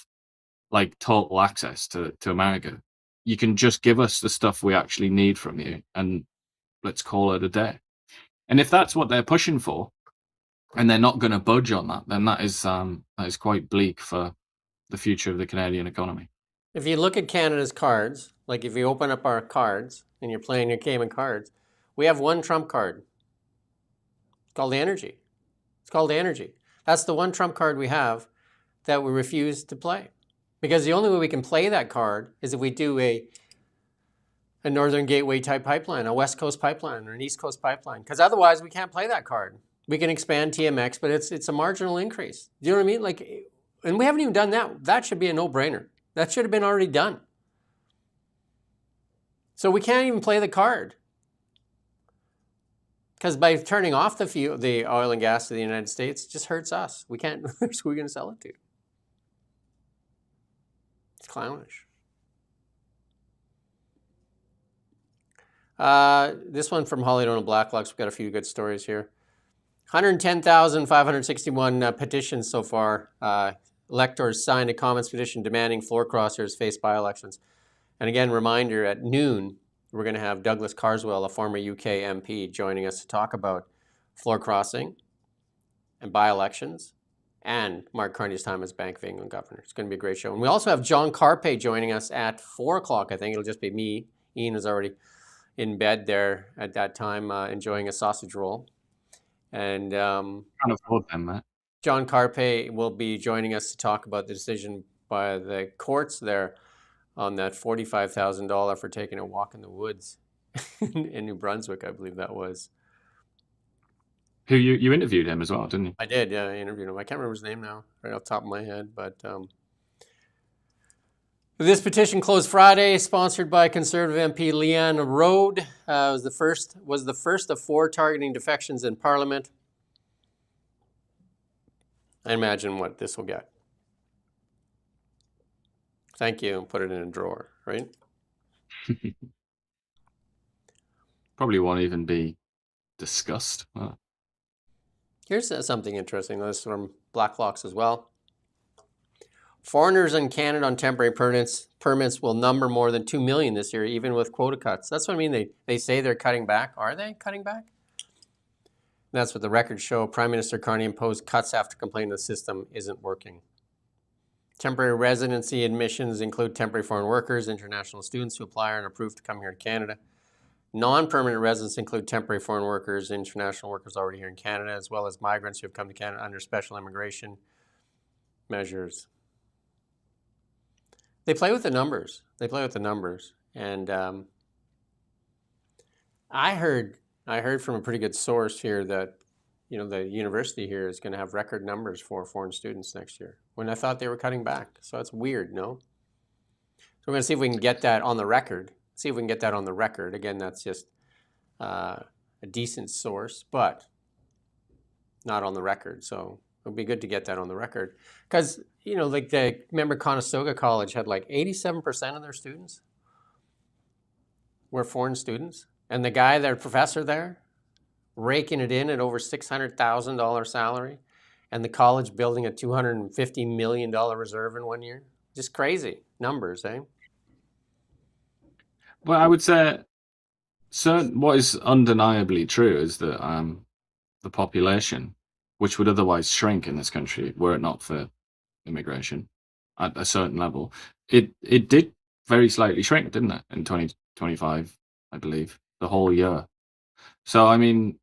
Speaker 3: like total access to America. you can just give us the stuff we actually need from you and let's call it a day. And if that's what they're pushing for, and they're not going to budge on that, then that is quite bleak for the future of the Canadian economy.
Speaker 2: If you look at Canada's cards, like if you open up our cards and you're playing your game of cards, we have one trump card. It's called energy. It's called energy. That's the one trump card we have that we refuse to play. Because the only way we can play that card is if we do a Northern Gateway type pipeline, a West Coast pipeline or an East Coast pipeline. Because otherwise we can't play that card. We can expand TMX, but it's a marginal increase. Do you know what I mean? Like, and we haven't even done that. That should be a no-brainer. That should have been already done. So we can't even play the card. Because by turning off the oil and gas to the United States, it just hurts us. We can't, who are we going to sell it to? It's clownish. This one from Holly Donald Blacklocks. We've got a few good stories here. 110,561 petitions so far. Electors signed a comments petition demanding floor crossers face by-elections. And again, reminder, at noon, we're going to have Douglas Carswell, a former UK MP, joining us to talk about floor crossing and by-elections and Mark Carney's time as Bank of England governor. It's going to be a great show. And we also have John Carpe joining us at 4 o'clock. I think it'll just be me. Iain is already in bed there at that time, enjoying a sausage roll. And
Speaker 3: Can't afford them, Matt.
Speaker 2: John Carpe will be joining us to talk about the decision by the courts there on that $45,000 for taking a walk in the woods in New Brunswick, I believe that was.
Speaker 3: Who you interviewed him as well, didn't you?
Speaker 2: I did, yeah, I interviewed him. I can't remember his name now, right off the top of my head, but this petition closed Friday, sponsored by Conservative MP Leanne Rode. Was the first of 4 targeting defections in Parliament. I imagine what this will get. Thank you, and put it in a drawer, right?
Speaker 3: Probably won't even be discussed. Oh.
Speaker 2: Here's something interesting. This is from Blacklocks as well. Foreigners in Canada on temporary permits will number more than 2 million this year, even with quota cuts. That's what I mean. They say they're cutting back. Are they cutting back? And that's what the records show. Prime Minister Carney imposed cuts after complaining the system isn't working. Temporary residency admissions include temporary foreign workers, international students who apply and are approved to come here to Canada. Non-permanent residents include temporary foreign workers, international workers already here in Canada, as well as migrants who have come to Canada under special immigration measures. They play with the numbers. And I heard from a pretty good source here that, you know, the university here is going to have record numbers for foreign students next year, when I thought they were cutting back. So that's weird, no? So we're going to see if we can get that on the record. Again, that's just a decent source, but not on the record. So it'll be good to get that on the record. Because, you know, like remember Conestoga College had like 87% of their students were foreign students. And the guy, their professor there, raking it in at over $600,000 salary, and the college building a $250 million reserve in 1 year. Just crazy numbers, eh?
Speaker 3: Well, I would say what is undeniably true is that the population, which would otherwise shrink in this country were it not for immigration at a certain level, it did very slightly shrink, didn't it, in 2025, I believe, the whole year. So, I mean,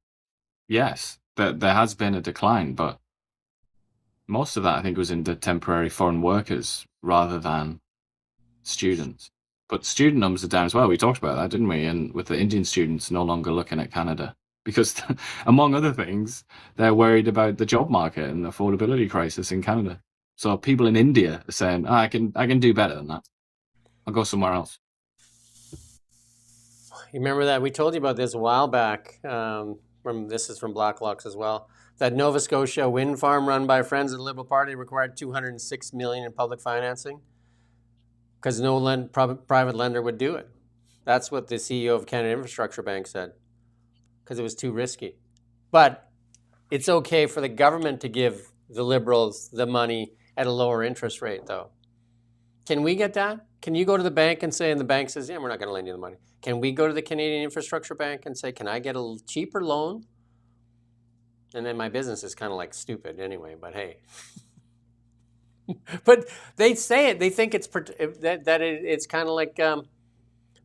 Speaker 3: yes, there has been a decline, but most of that, I think, was in the temporary foreign workers rather than students. But student numbers are down as well. We talked about that, didn't we? And with the Indian students no longer looking at Canada because, among other things, they're worried about the job market and the affordability crisis in Canada. So people in India are saying, I can do better than that. I'll go somewhere else.
Speaker 2: You remember that? We told you about this a while back. This is from Blacklocks as well. That Nova Scotia wind farm run by Friends of the Liberal Party required $206 million in public financing because no private lender would do it. That's what the CEO of Canada Infrastructure Bank said, because it was too risky. But it's okay for the government to give the Liberals the money at a lower interest rate, though. Can we get that? Can you go to the bank and say, and the bank says, yeah, we're not going to lend you the money. Can we go to the Canadian Infrastructure Bank and say, can I get a cheaper loan? And then my business is kind of like stupid anyway, but hey. But they say it. They think it's it's kind of like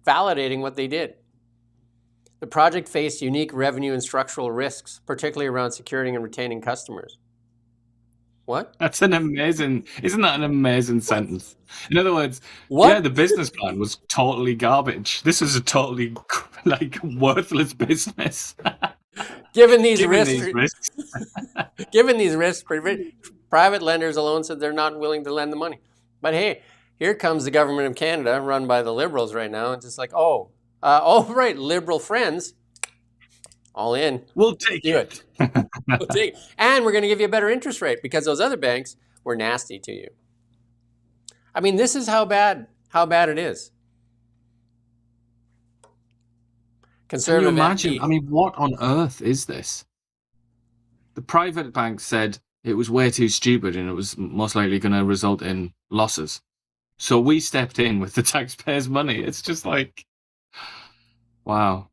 Speaker 2: validating what they did. The project faced unique revenue and structural risks, particularly around securing and retaining customers. What?
Speaker 3: That's an amazing, isn't that an amazing sentence? In other words,
Speaker 2: what?
Speaker 3: Yeah, the business plan was totally garbage. This is a totally like worthless business.
Speaker 2: Given these risks, given these risks, private lenders alone said they're not willing to lend the money. But hey, here comes the government of Canada, run by the Liberals right now, and just like, right, Liberal friends, all in.
Speaker 3: We'll take
Speaker 2: it. We'll take it. And we're going to give you a better interest rate because those other banks were nasty to you. I mean, this is how bad it is. Conservative.
Speaker 3: Can you imagine? I mean, what on earth is this? The private bank said it was way too stupid and it was most likely going to result in losses. So we stepped in with the taxpayers' money. It's just like, wow.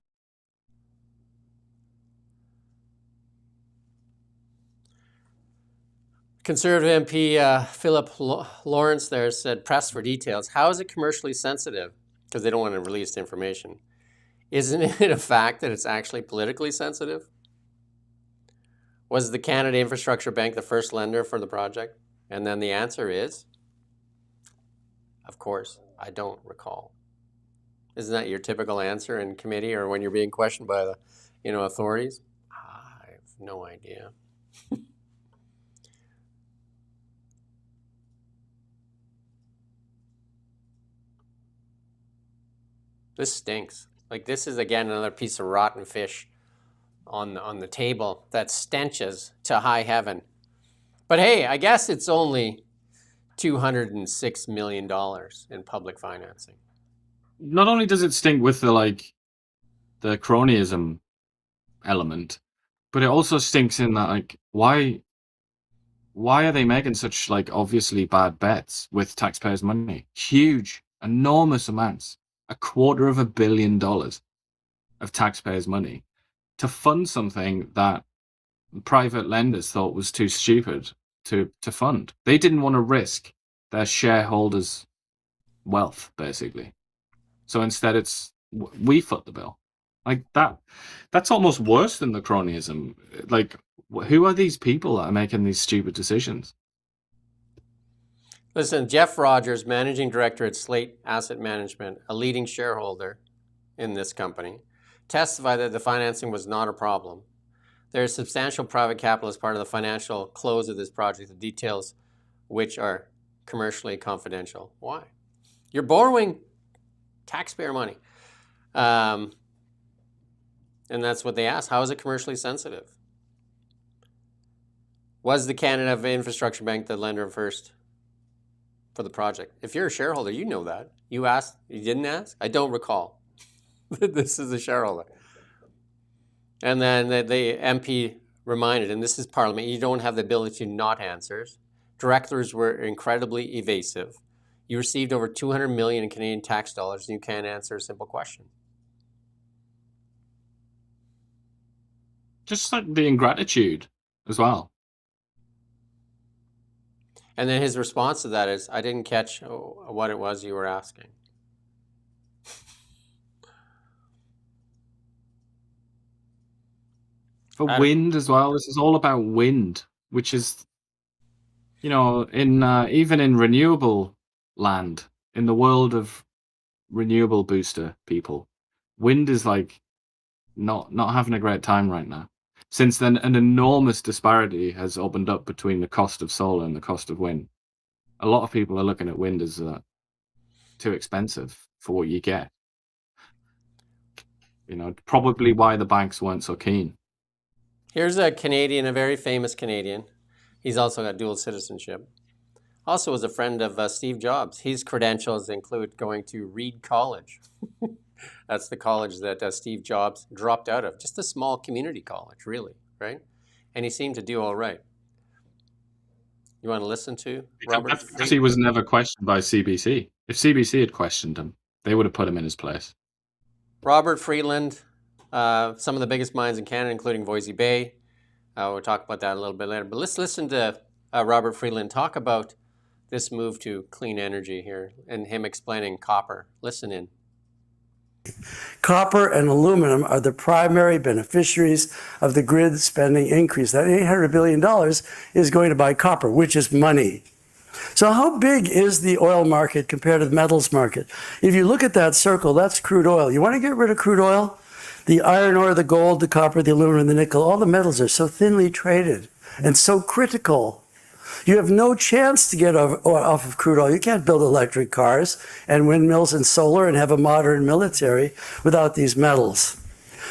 Speaker 2: Conservative MP Philip Lawrence there said, pressed for details. How is it commercially sensitive? Because they don't want to release the information. Isn't it a fact that it's actually politically sensitive? Was the Canada Infrastructure Bank the first lender for the project? And then the answer is, of course, I don't recall. Isn't that your typical answer in committee or when you're being questioned by the, authorities? I have no idea. This stinks. Like, this is, again, another piece of rotten fish on the table that stenches to high heaven. But hey, I guess it's only $206 million in public financing.
Speaker 3: Not only does it stink with the cronyism element, but it also stinks in that, why are they making such, obviously bad bets with taxpayers' money? Huge, enormous amounts. $250 million of taxpayers' money to fund something that private lenders thought was too stupid to fund. They didn't want to risk their shareholders' wealth, basically. So instead, we foot the bill. That's almost worse than the cronyism. Who are these people that are making these stupid decisions?
Speaker 2: Listen, Jeff Rogers, managing director at Slate Asset Management, a leading shareholder in this company, testified that the financing was not a problem. There is substantial private capital as part of the financial close of this project, the details which are commercially confidential. Why? You're borrowing taxpayer money. And that's what they asked. How is it commercially sensitive? Was the Canada Infrastructure Bank the lender first for the project? If you're a shareholder, you know that. You asked, you didn't ask? I don't recall. This is a shareholder. And then the MP reminded, and this is Parliament, you don't have the ability to not answer. Directors were incredibly evasive. You received over $200 million in Canadian tax dollars and you can't answer a simple question.
Speaker 3: Just the ingratitude as well.
Speaker 2: And then his response to that is, I didn't catch what it was you were asking.
Speaker 3: For wind as well, this is all about wind, which is, even in renewable land, in the world of renewable booster people, wind is not having a great time right now. Since then, an enormous disparity has opened up between the cost of solar and the cost of wind. A lot of people are looking at wind as too expensive for what you get. Probably why the banks weren't so keen.
Speaker 2: Here's a Canadian, a very famous Canadian. He's also got dual citizenship. Also was a friend of Steve Jobs. His credentials include going to Reed College. That's the college that Steve Jobs dropped out of. Just a small community college, really, right? And he seemed to do all right. You want to listen to Robert?
Speaker 3: He was never questioned by CBC. If CBC had questioned him, they would have put him in his place.
Speaker 2: Robert Friedland, some of the biggest mines in Canada, including Voisey Bay. We'll talk about that a little bit later. But let's listen to Robert Friedland talk about this move to clean energy here and him explaining copper. Listen in.
Speaker 17: Copper and aluminum are the primary beneficiaries of the grid spending increase. That $800 billion is going to buy copper, which is money. So how big is the oil market compared to the metals market? If you look at that circle, that's crude oil. You want to get rid of crude oil? The iron ore, the gold, the copper, the aluminum, the nickel, all the metals are so thinly traded and so critical. You have no chance to get off of crude oil. You can't build electric cars and windmills and solar and have a modern military without these metals.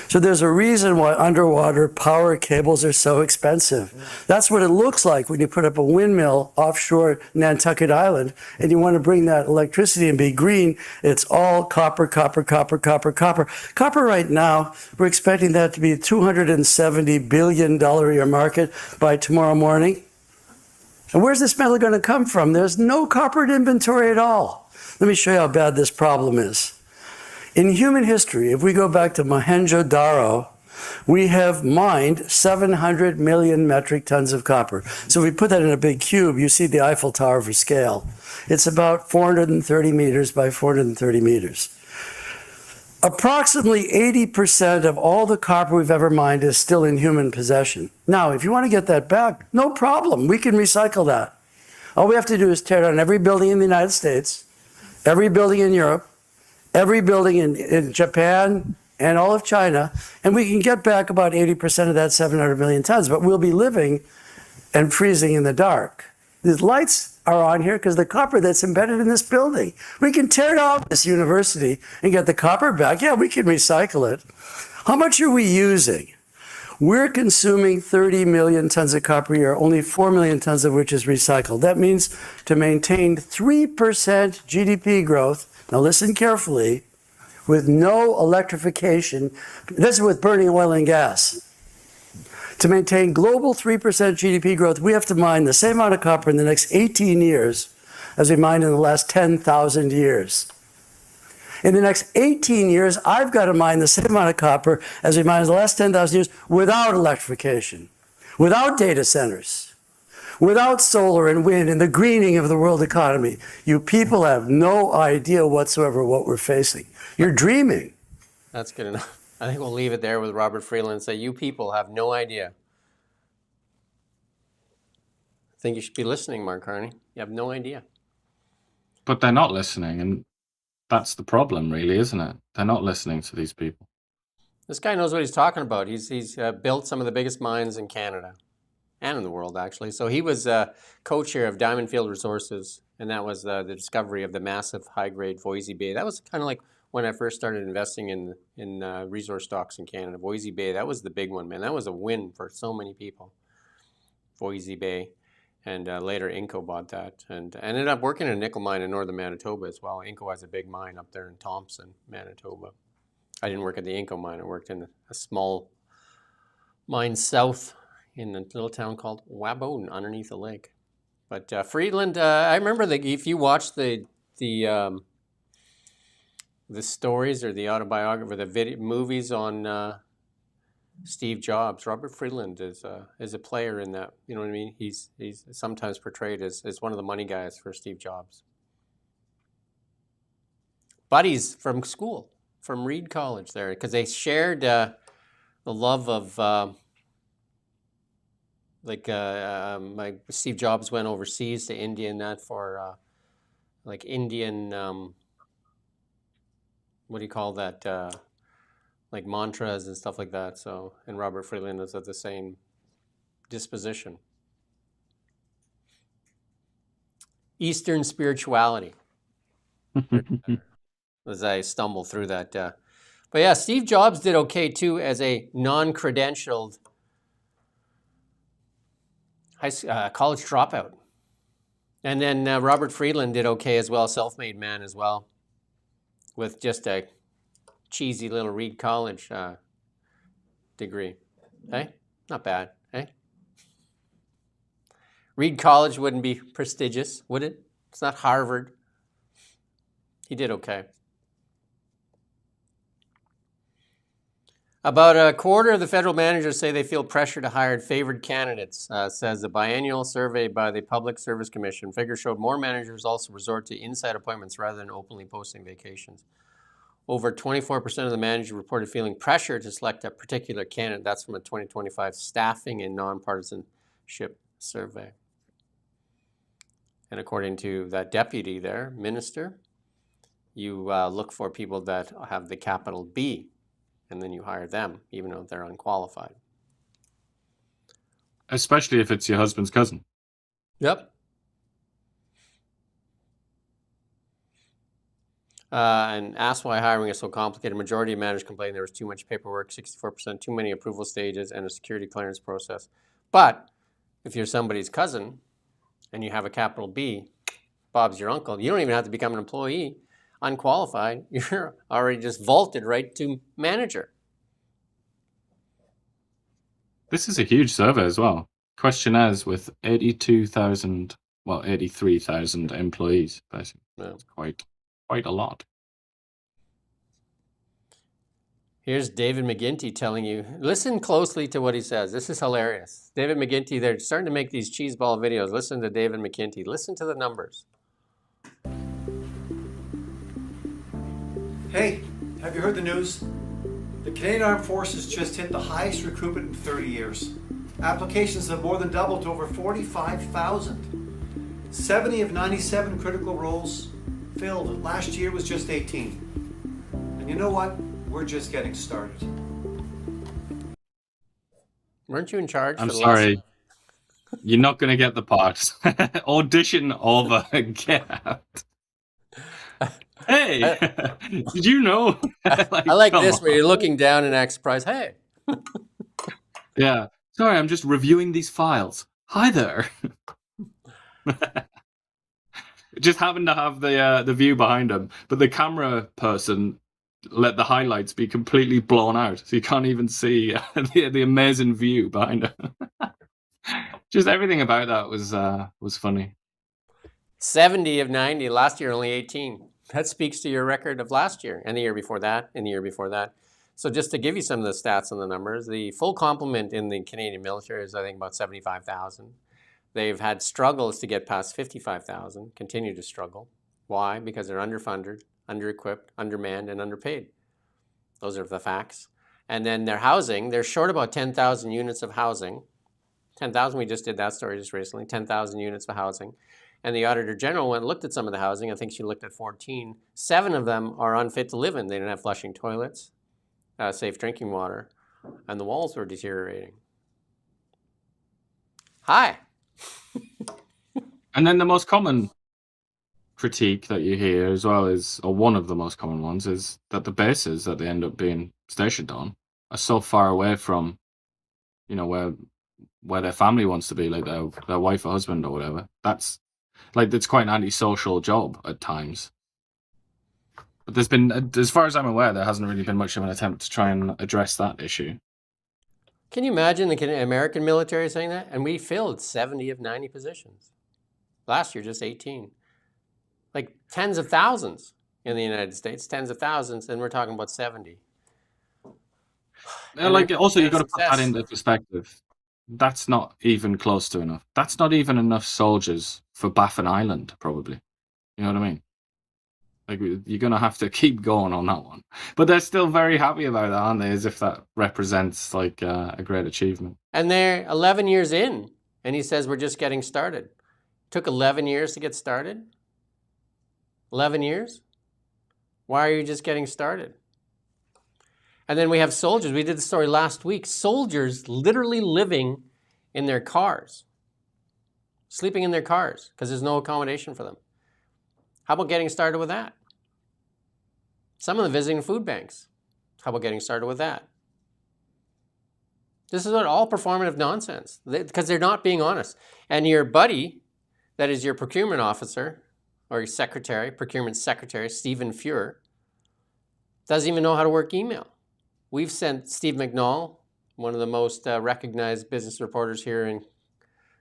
Speaker 17: So there's a reason why underwater power cables are so expensive. That's what it looks like when you put up a windmill offshore Nantucket Island and you want to bring that electricity and be green. It's all copper, copper, copper, copper, copper. Copper right now, we're expecting that to be a $270 billion a year market by tomorrow morning. And where's this metal going to come from? There's no copper in inventory at all. Let me show you how bad this problem is. In human history, if we go back to Mohenjo-Daro, we have mined 700 million metric tons of copper. So if we put that in a big cube, you see the Eiffel Tower for scale. It's about 430 meters by 430 meters. Approximately 80% of all the copper we've ever mined is still in human possession. Now, if you want to get that back, no problem. We can recycle that. All we have to do is tear down every building in the United States, every building in Europe, every building in Japan and all of China, and we can get back about 80% of that 700 million tons, but we'll be living and freezing in the dark. These lights are on here because the copper that's embedded in this building. We can tear down this university and get the copper back. Yeah, we can recycle it. How much are we using? We're consuming 30 million tons of copper a year, only 4 million tons of which is recycled. That means to maintain 3% GDP growth, now listen carefully, with no electrification, this is with burning oil and gas. To maintain global 3% GDP growth, we have to mine the same amount of copper in the next 18 years as we mined in the last 10,000 years. In the next 18 years, I've got to mine the same amount of copper as we mined in the last 10,000 years without electrification, without data centers, without solar and wind and the greening of the world economy. You people have no idea whatsoever what we're facing. You're dreaming.
Speaker 2: That's good enough. I think we'll leave it there with Robert Friedland and say, you people have no idea. I think you should be listening, Mark Carney. You have no idea.
Speaker 3: But they're not listening, and that's the problem, really, isn't it? They're not listening to these people.
Speaker 2: This guy knows what he's talking about. He's built some of the biggest mines in Canada and in the world, actually. So he was co-chair of Diamond Field Resources, and that was the discovery of the massive high-grade Voisey Bay. That was kind of like when I first started investing in resource stocks in Canada. Voisey Bay, that was the big one, man. That was a win for so many people. Voisey Bay. And later Inco bought that and ended up working in a nickel mine in northern Manitoba as well. Inco has a big mine up there in Thompson, Manitoba. I didn't work at the Inco mine. I worked in a small mine south in a little town called Wabodin underneath the lake. But Friedland, I remember if you watch the stories or the autobiography or the movies on Steve Jobs, Robert Friedland is a player in that. You know what I mean? He's sometimes portrayed as one of the money guys for Steve Jobs. Buddies from school, from Reed College there, because they shared the love of Steve Jobs went overseas to India and that for Indian what do you call that? Like mantras and stuff like that. So, and Robert Friedland is of the same disposition. Eastern spirituality. As I stumble through that. But yeah, Steve Jobs did okay too as a non-credentialed college dropout. And then Robert Friedland did okay as well, self-made man as well, with just a cheesy little Reed College degree. Hey, not bad, hey? Reed College wouldn't be prestigious, would it? It's not Harvard. He did okay. About a quarter of the federal managers say they feel pressure to hire favored candidates, says a biannual survey by the Public Service Commission. Figures showed more managers also resort to inside appointments rather than openly posting vacations. Over 24% of the managers reported feeling pressure to select a particular candidate. That's from a 2025 Staffing and Nonpartisanship survey. And according to that deputy there, minister, you look for people that have the capital B, and then you hire them, even though they're unqualified.
Speaker 3: Especially if it's your husband's cousin.
Speaker 2: Yep. And asked why hiring is so complicated. Majority of managers complained there was too much paperwork, 64%, too many approval stages, and a security clearance process. But if you're somebody's cousin and you have a capital B, Bob's your uncle, you don't even have to become an employee. Unqualified, you're already just vaulted right to manager.
Speaker 3: This is a huge survey as well. Questionnaires with 83,000 employees, basically.
Speaker 2: Yeah.
Speaker 3: It's quite a lot.
Speaker 2: Here's David McGuinty telling you, listen closely to what he says. This is hilarious. David McGuinty, they're starting to make these cheeseball videos. Listen to David McGuinty. Listen to the numbers.
Speaker 18: Hey, have you heard the news? The Canadian Armed Forces just hit the highest recruitment in 30 years. Applications have more than doubled to over 45,000. 70 of 97 critical roles filled. Last year was just 18. And you know what? We're just getting started.
Speaker 2: Weren't you in charge?
Speaker 3: I'm sorry. You're not going to get the part. Audition over and get out. Hey, did you know?
Speaker 2: I like this where you're looking down and act surprised. Hey.
Speaker 3: Yeah. Sorry, I'm just reviewing these files. Hi there. Just happened to have the view behind him, but the camera person let the highlights be completely blown out, so you can't even see the amazing view behind him. Just everything about that was funny.
Speaker 2: 70 of 90. Last year, only 18. That speaks to your record of last year and the year before that and the year before that. So just to give you some of the stats and the numbers, the full complement in the Canadian military is, I think, about 75,000. They've had struggles to get past 55,000, continue to struggle. Why? Because they're underfunded, under-equipped, undermanned, and underpaid. Those are the facts. And then their housing, they're short about 10,000 units of housing. 10,000, we just did that story just recently, 10,000 units of housing. And the Auditor General went and looked at some of the housing. I think she looked at 14. 7 of them are unfit to live in. They don't have flushing toilets, safe drinking water, and the walls were deteriorating. Hi.
Speaker 3: And then the most common critique that you hear as well is, or one of the most common ones, is that the bases that they end up being stationed on are so far away from, where their family wants to be, like their wife or husband or whatever. That's quite an antisocial job at times. But there's been, as far as I'm aware, there hasn't really been much of an attempt to try and address that issue.
Speaker 2: Can you imagine the American military saying that? And we filled 70 of 90 positions. Last year, just 18. Like tens of thousands in the United States, tens of thousands, and we're talking about 70.
Speaker 3: Also, you've got to put that into perspective. That's not even close to enough. That's not even enough soldiers for Baffin Island, probably. You know what I mean? Like, you're going to have to keep going on that one. But they're still very happy about that, aren't they? As if that represents, like, a great achievement.
Speaker 2: And they're 11 years in, and he says we're just getting started. Took 11 years to get started? 11 years? Why are you just getting started? And then we have soldiers. We did the story last week. Soldiers literally living in their cars, sleeping in their cars because there's no accommodation for them. How about getting started with that? Some of them visiting food banks. How about getting started with that? This is all performative nonsense because they're not being honest. And your buddy, that is your procurement officer or your secretary, procurement secretary, Stephen Fuhr, doesn't even know how to work email. We've sent Steve McNall, one of the most recognized business reporters here in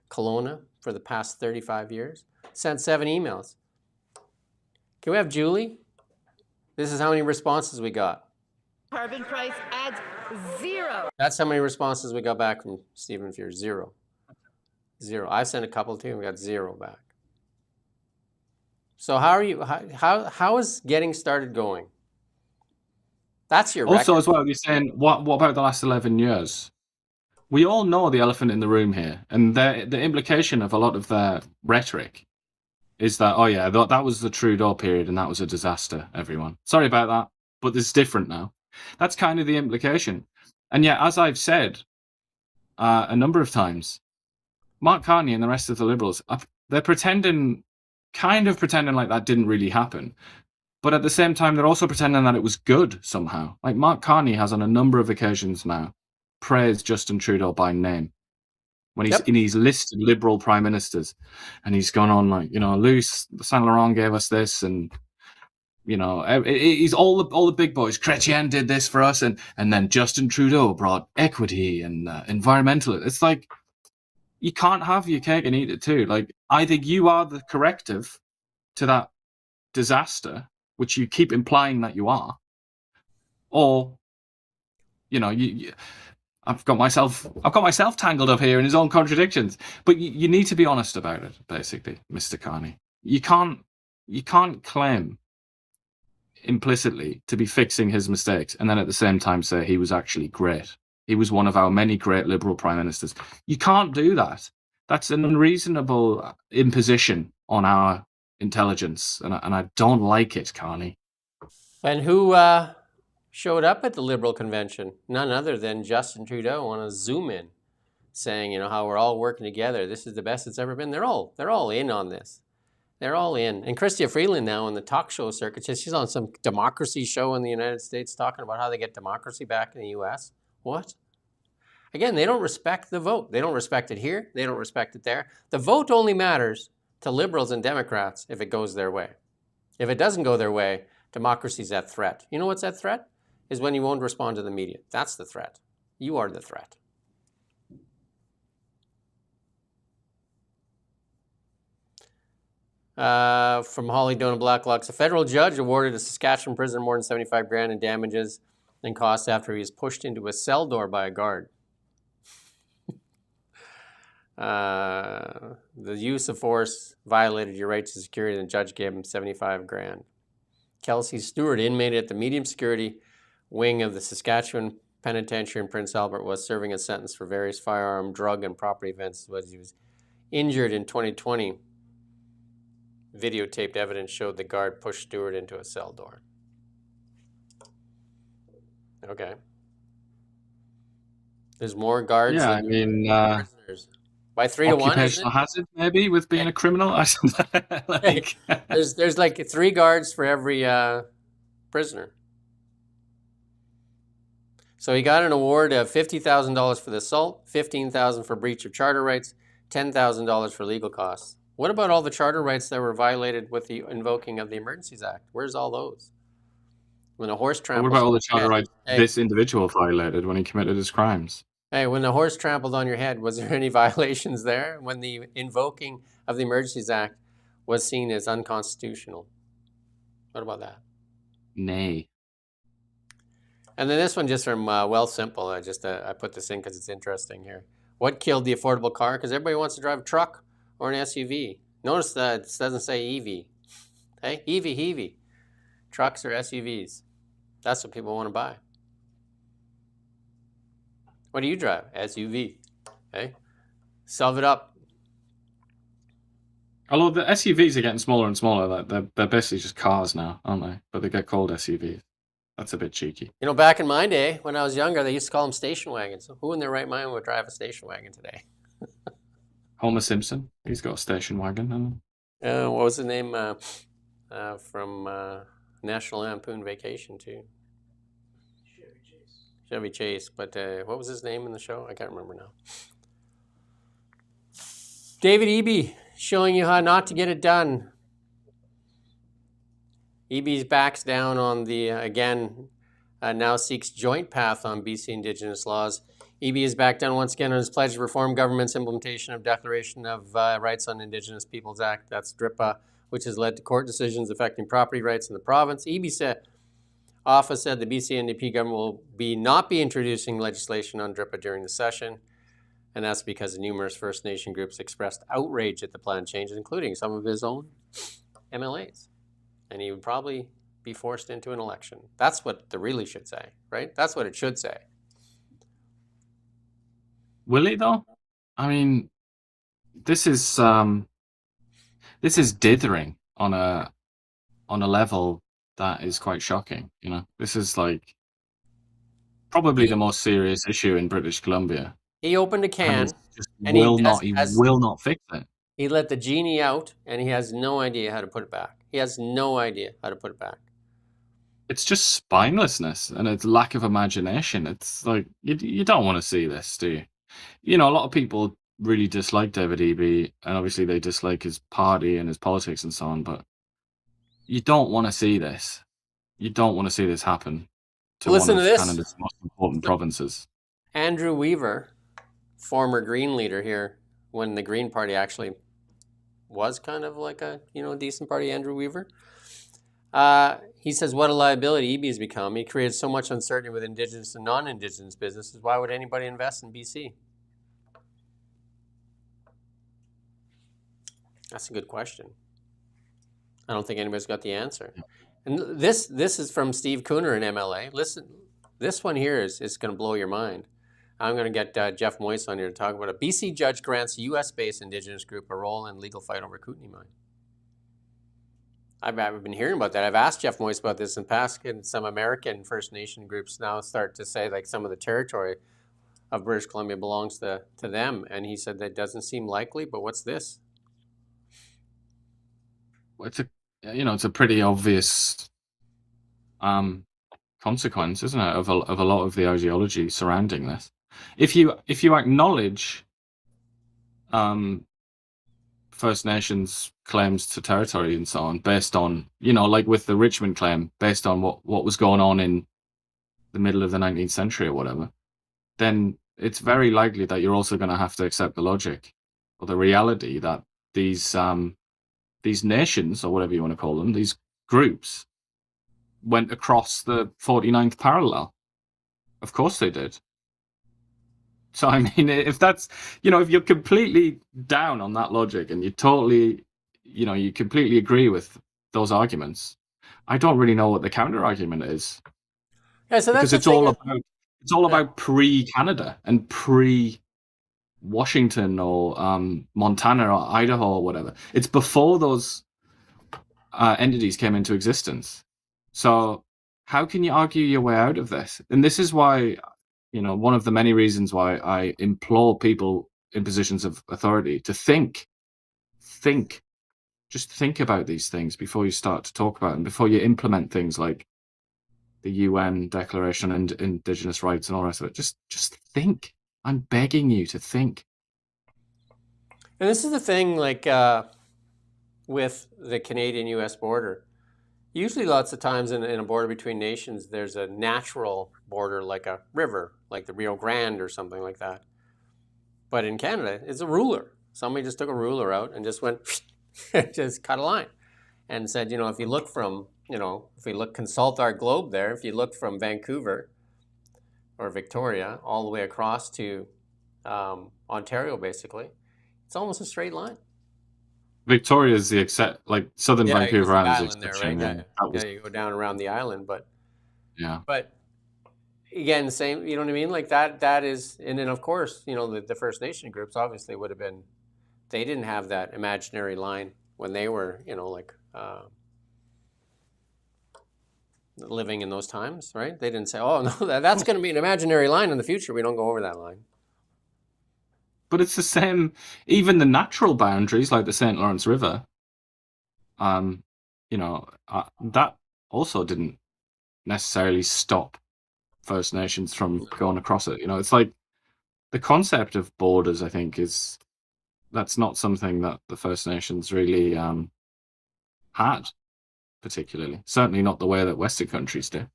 Speaker 2: Kelowna for the past 35 years, sent 7 emails. Can we have Julie This is how many responses we got.
Speaker 19: Carbon price adds 0.
Speaker 2: That's how many responses we got back from Stephen Fear. 0. 0. I've sent a couple to him. We got 0 back. So how is getting started going? That's your
Speaker 3: Also,
Speaker 2: record.
Speaker 3: as well, you're saying, what about the last 11 years? We all know the elephant in the room here, and the implication of a lot of their rhetoric is that, oh yeah, that was the Trudeau period and that was a disaster, everyone. Sorry about that, but this is different now. That's kind of the implication. And yet, as I've said a number of times, Mark Carney and the rest of the Liberals, they're kind of pretending like that didn't really happen. But at the same time, they're also pretending that it was good somehow. Like Mark Carney has on a number of occasions now praised Justin Trudeau by name when he's in his list of Liberal prime ministers. And he's gone on like, Louis Saint Laurent gave us this, and he's all the big boys. Chrétien did this for us, and then Justin Trudeau brought equity and environmental. It's like, you can't have your cake and eat it too. Like, either you are the corrective to that disaster, which you keep implying that you are, or I've got myself tangled up here in his own contradictions. But you need to be honest about it, basically, Mr. Carney. You can't claim implicitly to be fixing his mistakes and then at the same time say he was actually great. He was one of our many great Liberal prime ministers. You can't do that. That's an unreasonable imposition on our intelligence, and I don't like it, Carney.
Speaker 2: And who showed up at the Liberal convention? None other than Justin Trudeau on a Zoom in, saying, how we're all working together. This is the best it's ever been. They're all in on this. They're all in. And Chrystia Freeland now in the talk show circuit, she's on some democracy show in the United States talking about how they get democracy back in the U.S. What? Again, they don't respect the vote. They don't respect it here. They don't respect it there. The vote only matters to Liberals and Democrats if it goes their way. If it doesn't go their way, democracy's at threat. You know what's at threat? Is when you won't respond to the media. That's the threat. You are the threat. From Holly Dona Blacklocks, a federal judge awarded a Saskatchewan prisoner more than $75,000 in damages and costs after he was pushed into a cell door by a guard. The use of force violated your right to security, and the judge gave him $75,000. Kelsey Stewart, inmate at the medium security wing of the Saskatchewan Penitentiary in Prince Albert, was serving a sentence for various firearm, drug, and property offenses. He was injured in 2020. Videotaped evidence showed the guard pushed Stewart into a cell door. Okay. There's more guards.
Speaker 3: Yeah,
Speaker 2: I mean, prisoners. By 3 to 1.
Speaker 3: Occupational hazard, maybe, with being a criminal.
Speaker 2: There's like 3 guards for every prisoner. So he got an award of $50,000 for the assault, $15,000 for breach of charter rights, $10,000 for legal costs. What about all the charter rights that were violated with the invoking of the Emergencies Act? Where's all those? When a horse trampled.
Speaker 3: What about all the charter rights this individual violated when he committed his crimes?
Speaker 2: Hey, when the horse trampled on your head, was there any violations there? When the invoking of the Emergencies Act was seen as unconstitutional? What about that?
Speaker 3: Nay.
Speaker 2: And then this one just from Well Simple. I put this in because it's interesting here. What killed the affordable car? Because everybody wants to drive a truck or an SUV. Notice that it doesn't say EV. Hey, EV. Trucks or SUVs. That's what people want to buy. What do you drive? SUV. Hey, solve it up.
Speaker 3: Although the SUVs are getting smaller and smaller, they're basically just cars now, aren't they? But they get called SUVs. That's a bit cheeky.
Speaker 2: Back in my day, when I was younger, they used to call them station wagons. So who in their right mind would drive a station wagon today?
Speaker 3: Homer Simpson, he's got a station wagon.
Speaker 2: What was the name from National Lampoon Vacation too? Chevy Chase. But what was his name in the show? I can't remember now. David Eby showing you how not to get it done. Eby's backs down on the, now seeks joint path on BC Indigenous laws. Eby is back down once again on his pledge to reform government's implementation of Declaration of Rights on Indigenous Peoples Act, that's DRIPA, which has led to court decisions affecting property rights in the province. Eby said Office said the BC NDP government will not be introducing legislation on DRIPA during the session, and that's because numerous First Nation groups expressed outrage at the planned changes, including some of his own MLAs. And he would probably be forced into an election. That's what the really should say, right? That's what it should say.
Speaker 3: Will it though? I mean, this is dithering on a level that is quite shocking. You know, this is like probably the most serious issue in British Columbia.
Speaker 2: He opened a can,
Speaker 3: and he will not fix it.
Speaker 2: He let the genie out, and he has no idea how to put it back. He has no idea how to put it back.
Speaker 3: It's just spinelessness and it's lack of imagination. It's like you don't want to see this, do you? You know, a lot of people really dislike David Eby, and obviously they dislike his party and his politics and so on, but you don't want to see this. You don't want to see this happen to
Speaker 2: Listen
Speaker 3: one
Speaker 2: to
Speaker 3: of
Speaker 2: this.
Speaker 3: Canada's most important provinces.
Speaker 2: Andrew Weaver, former Green leader here, when the Green Party actually was kind of like a decent party, Andrew Weaver. He says, what a liability Eby has become. He created so much uncertainty with Indigenous and non-Indigenous businesses. Why would anybody invest in BC? That's a good question. I don't think anybody's got the answer. And this is from Steve Cooner in MLA. Listen, this one here is going to blow your mind. I'm going to get Jeff Moyse on here to talk about it. BC judge grants US-based Indigenous group a role in legal fight over Kootenay mine. I've been hearing about that. I've asked Jeff Moyse about this in the past, and some American First Nation groups now start to say like some of the territory of British Columbia belongs to them. And he said that doesn't seem likely, but what's this?
Speaker 3: It's a pretty obvious consequence, isn't it, of a lot of the ideology surrounding this. If you acknowledge First Nations claims to territory and so on, based on, like with the Richmond claim, based on what was going on in the middle of the 19th century or whatever, then it's very likely that you're also going to have to accept the logic or the reality that these nations, or whatever you want to call them, these groups, went across the 49th parallel. Of course they did. So, I mean, if that's, if you're completely down on that logic and you totally, you completely agree with those arguments, I don't really know what the counter argument is.
Speaker 2: Yeah, so that's
Speaker 3: because it's all about pre-Canada and pre-Washington or Montana or Idaho or whatever. It's before those entities came into existence. So how can you argue your way out of this? And this is why, one of the many reasons why I implore people in positions of authority to just think about these things before you start to talk about them, before you implement things like the UN Declaration on Indigenous Rights and all the rest of it. Just think. I'm begging you to think.
Speaker 2: And this is the thing, like with the Canadian-U.S. border. Usually lots of times in a border between nations, there's a natural border like a river, like the Rio Grande or something like that. But in Canada, it's a ruler. Somebody just took a ruler out and just went, just cut a line and said, if you look from, consult our globe there, if you look from Vancouver or Victoria all the way across to Ontario, basically, it's almost a straight line.
Speaker 3: Victoria is the southern Vancouver Island is the exception.
Speaker 2: Right? Yeah, you go down around the island, but
Speaker 3: yeah.
Speaker 2: But again, same, you know what I mean? Like that is, and then of course, the First Nation groups obviously would have been, they didn't have that imaginary line when they were, living in those times, right? They didn't say, oh no, that's going to be an imaginary line in the future. We don't go over that line.
Speaker 3: But it's the same, even the natural boundaries like the St. Lawrence River, that also didn't necessarily stop First Nations from going across it. It's like the concept of borders, I think, that's not something that the First Nations really had, particularly. Certainly not the way that Western countries do.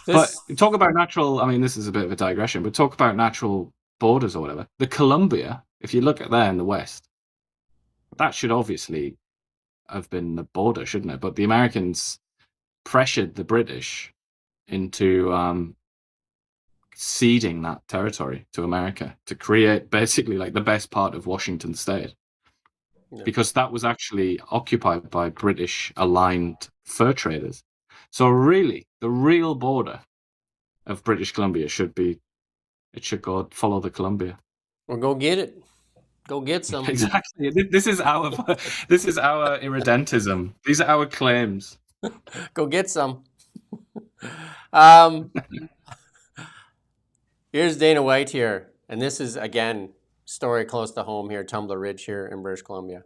Speaker 3: But talk about natural, I mean, this is a bit of a digression, but talk about natural borders or whatever. The Columbia, if you look at there in the west, that should obviously have been the border, shouldn't it? But the Americans pressured the British into ceding that territory to America to create basically like the best part of Washington State. Because that was actually occupied by British aligned fur traders. So really, the real border of British Columbia should go follow the Columbia.
Speaker 2: Or go get it. Go get some.
Speaker 3: Exactly. This is our irredentism. These are our claims.
Speaker 2: Go get some. Here's Dana White here, and this is again story close to home here, Tumbler Ridge here in British Columbia,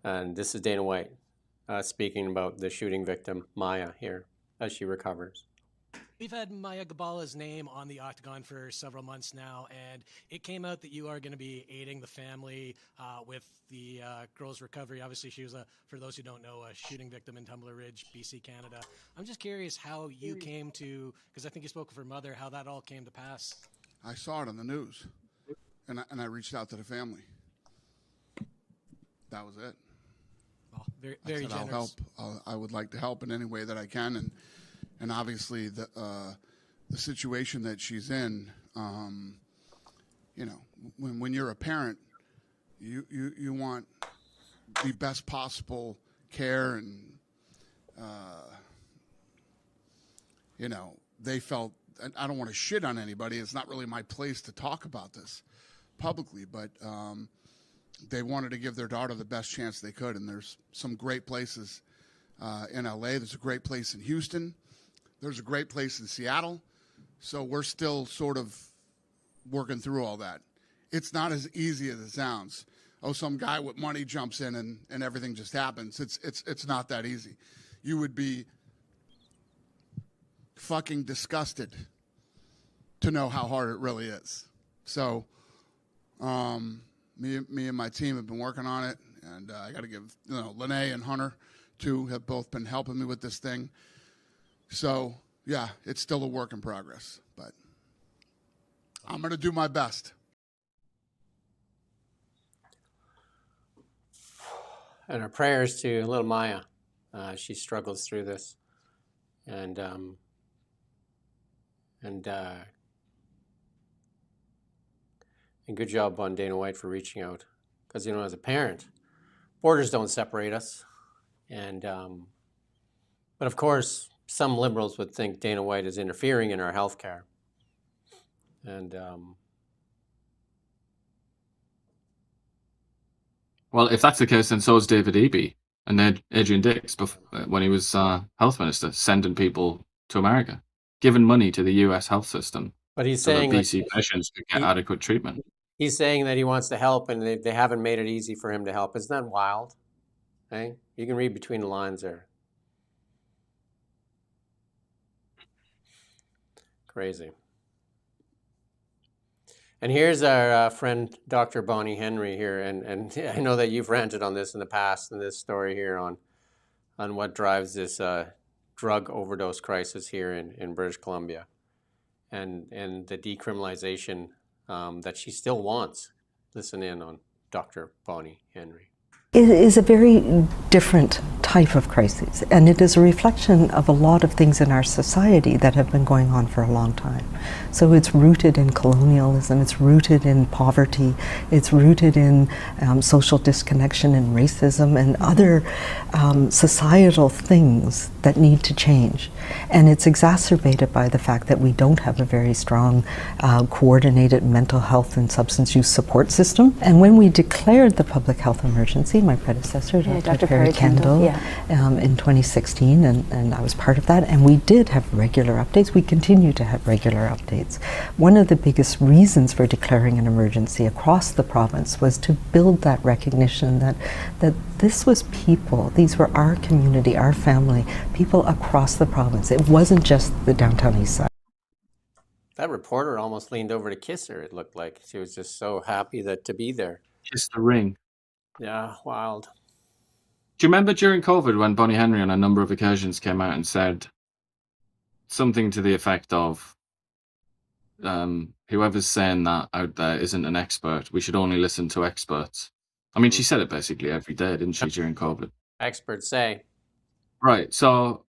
Speaker 2: and this is Dana White speaking about the shooting victim Maya here as she recovers.
Speaker 20: We've had Maya Gabala's name on the Octagon for several months now, and it came out that you are going to be aiding the family with the girl's recovery. Obviously, she was, for those who don't know, a shooting victim in Tumbler Ridge, BC, Canada. I'm just curious how you came to, because I think you spoke with her mother, how that all came to pass.
Speaker 21: I saw it on the news, and I reached out to the family. That was it.
Speaker 20: Well, very
Speaker 21: I said,
Speaker 20: generous.
Speaker 21: I'll help. I would like to help in any way that I can, and obviously the situation that she's in, when you're a parent, you want the best possible care, and they felt. I don't want to shit on anybody. It's not really my place to talk about this publicly, but they wanted to give their daughter the best chance they could, and there's some great places in LA. There's a great place in Houston. There's a great place in Seattle. So we're still sort of working through all that. It's not as easy as it sounds. Oh, some guy with money jumps in and everything just happens. It's not that easy. You would be fucking disgusted to know how hard it really is. So me and my team have been working on it, and I got to give Lene and Hunter too have both been helping me with this thing. So yeah, it's still a work in progress, but I'm going to do my best.
Speaker 2: And our prayers to little Maya. She struggles through this, and good job on Dana White for reaching out, because as a parent, borders don't separate us, and but of course some liberals would think Dana White is interfering in our health care, and
Speaker 3: well, if that's the case, then so is David Eby and Adrian Dix when he was health minister, sending people to America, giving money to the U.S. health system.
Speaker 2: But he's
Speaker 3: so
Speaker 2: saying
Speaker 3: that BC patients could get adequate treatment.
Speaker 2: He's saying that he wants to help, and they haven't made it easy for him to help. Isn't that wild? Hey, you can read between the lines there. Crazy. And here's our friend Dr. Bonnie Henry here, and I know that you've ranted on this in the past, in this story here on what drives this drug overdose crisis here in British Columbia, and the decriminalization that she still wants. Listen in on Dr. Bonnie Henry.
Speaker 22: It is a very different type of crisis, and it is a reflection of a lot of things in our society that have been going on for a long time. So it's rooted in colonialism, it's rooted in poverty, it's rooted in social disconnection and racism and other societal things that need to change. And it's exacerbated by the fact that we don't have a very strong coordinated mental health and substance use support system. And when we declared the public health emergency, my predecessor, Dr. Perry Kendall, in 2016, and I was part of that, and we did have regular updates. We continue to have regular updates. One of the biggest reasons for declaring an emergency across the province was to build that recognition that this was people, these were our community, our family, people across the province. It wasn't just the downtown east side.
Speaker 2: That reporter almost leaned over to kiss her, it looked like. She was just so happy to be there.
Speaker 3: Kiss the ring.
Speaker 2: Yeah, wild.
Speaker 3: Do you remember during COVID when Bonnie Henry on a number of occasions came out and said something to the effect of, whoever's saying that out there isn't an expert. We should only listen to experts. I mean, she said it basically every day, didn't she, during COVID?
Speaker 2: Experts say.
Speaker 3: Right. So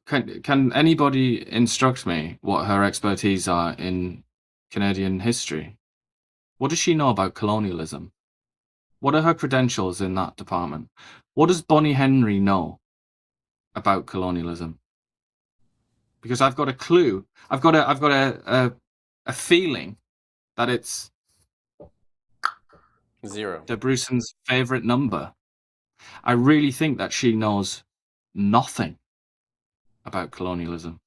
Speaker 3: Can anybody instruct me what her expertise are in Canadian history? What does she know about colonialism? What are her credentials in that department? What does Bonnie Henry know about colonialism? Because I've got a clue. I've got a feeling that it's
Speaker 2: 0.
Speaker 3: de Brusen's favorite number. I really think that she knows nothing about colonialism.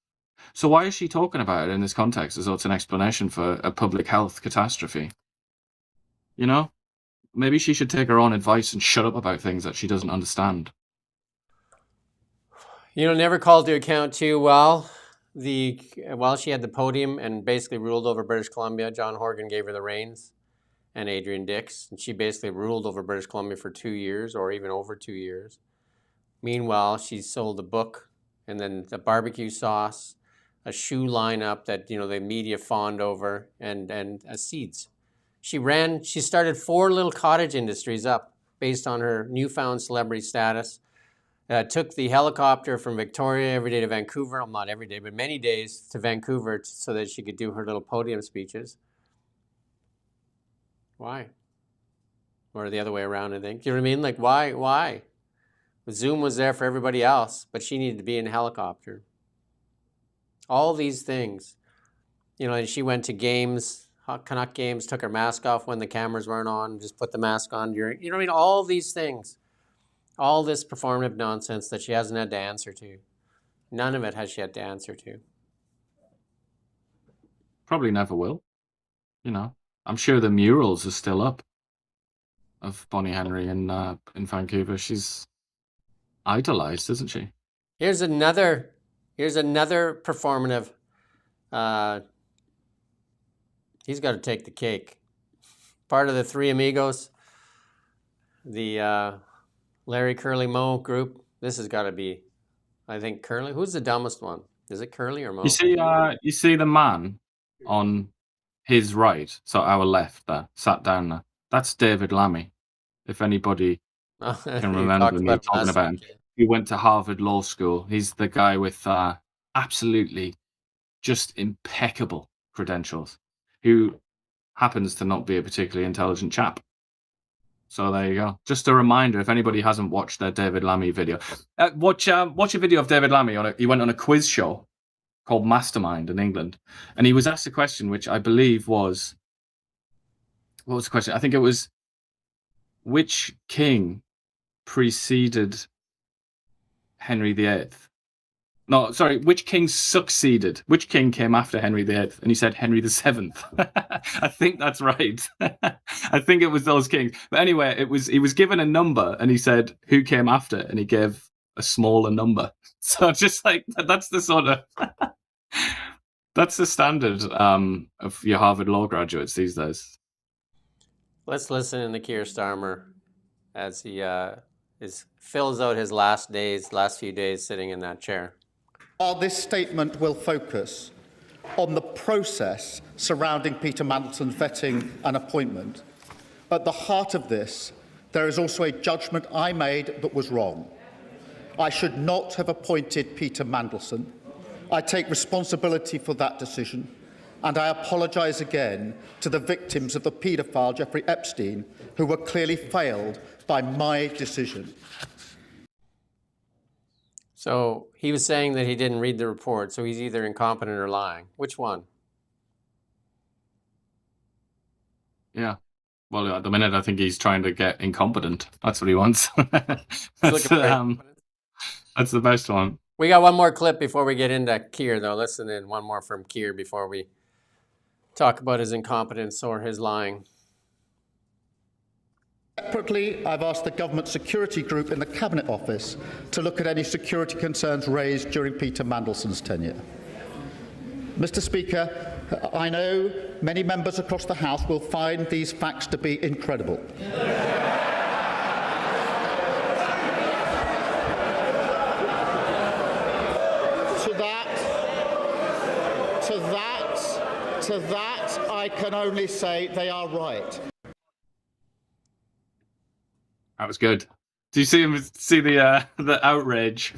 Speaker 3: So why is she talking about it in this context as though it's an explanation for a public health catastrophe? You know? Maybe she should take her own advice and shut up about things that she doesn't understand.
Speaker 2: Never called to account too well. While she had the podium and basically ruled over British Columbia, John Horgan gave her the reins, and Adrian Dix, and she basically ruled over British Columbia for 2 years or even over 2 years. Meanwhile, she sold a book and then the barbecue sauce, a shoe lineup that the media fawned over, and seeds. She started 4 little cottage industries up based on her newfound celebrity status. Took the helicopter from Victoria every day to Vancouver, well, not every day, but many days to Vancouver so that she could do her little podium speeches. Why? Or the other way around, I think. You know what I mean? Like, why? Zoom was there for everybody else, but she needed to be in a helicopter. All these things. And she went to games, Canuck games, took her mask off when the cameras weren't on, just put the mask on during, you know what I mean? All these things. All this performative nonsense that she hasn't had to answer to. None of it has she had to answer to.
Speaker 3: Probably never will. I'm sure the murals are still up of Bonnie Henry in Vancouver. She's idolized, isn't she?
Speaker 2: Here's another performative. He's got to take the cake. Part of the Three Amigos, the Larry Curly Moe group. This has got to be, I think, Curly. Who's the dumbest one? Is it Curly or Moe?
Speaker 3: You see the man on his right, so our left there, sat down there. That's David Lammy. If anybody can remember me talking about him. He went to Harvard Law School. He's the guy with absolutely just impeccable credentials, who happens to not be a particularly intelligent chap. So there you go. Just a reminder, if anybody hasn't watched their David Lammy video, watch a video of David Lammy he went on a quiz show called Mastermind in England, and he was asked a question which I believe was, what was the question? I think it was, which king preceded Henry VIII? No, sorry, which king succeeded? Which king came after Henry VIII? And he said Henry VII. I think that's right. I think it was those kings. But anyway, he was given a number and he said who came after, and he gave a smaller number. So just like that's the sort of that's the standard of your Harvard Law graduates these days.
Speaker 2: Let's listen in to Keir Starmer as he fills out his last few days sitting in that chair.
Speaker 1: This statement will focus on the process surrounding Peter Mandelson's vetting and appointment. At the heart of this, there is also a judgment I made that was wrong. I should not have appointed Peter Mandelson. I take responsibility for that decision, and I apologise again to the victims of the paedophile Jeffrey Epstein, who were clearly failed by my decision.
Speaker 2: So he was saying that he didn't read the report, so he's either incompetent or lying. Which one?
Speaker 3: Yeah. Well, at the minute, I think he's trying to get incompetent. That's what he wants. That's the best one.
Speaker 2: We got one more clip before we get into Keir, though. Listen in, one more from Keir before we talk about his incompetence or his lying.
Speaker 1: Separately, I've asked the Government Security Group in the Cabinet Office to look at any security concerns raised during Peter Mandelson's tenure. Mr. Speaker, I know many members across the House will find these facts to be incredible. To that, I can only say they are right.
Speaker 3: That was good. Do you see the outrage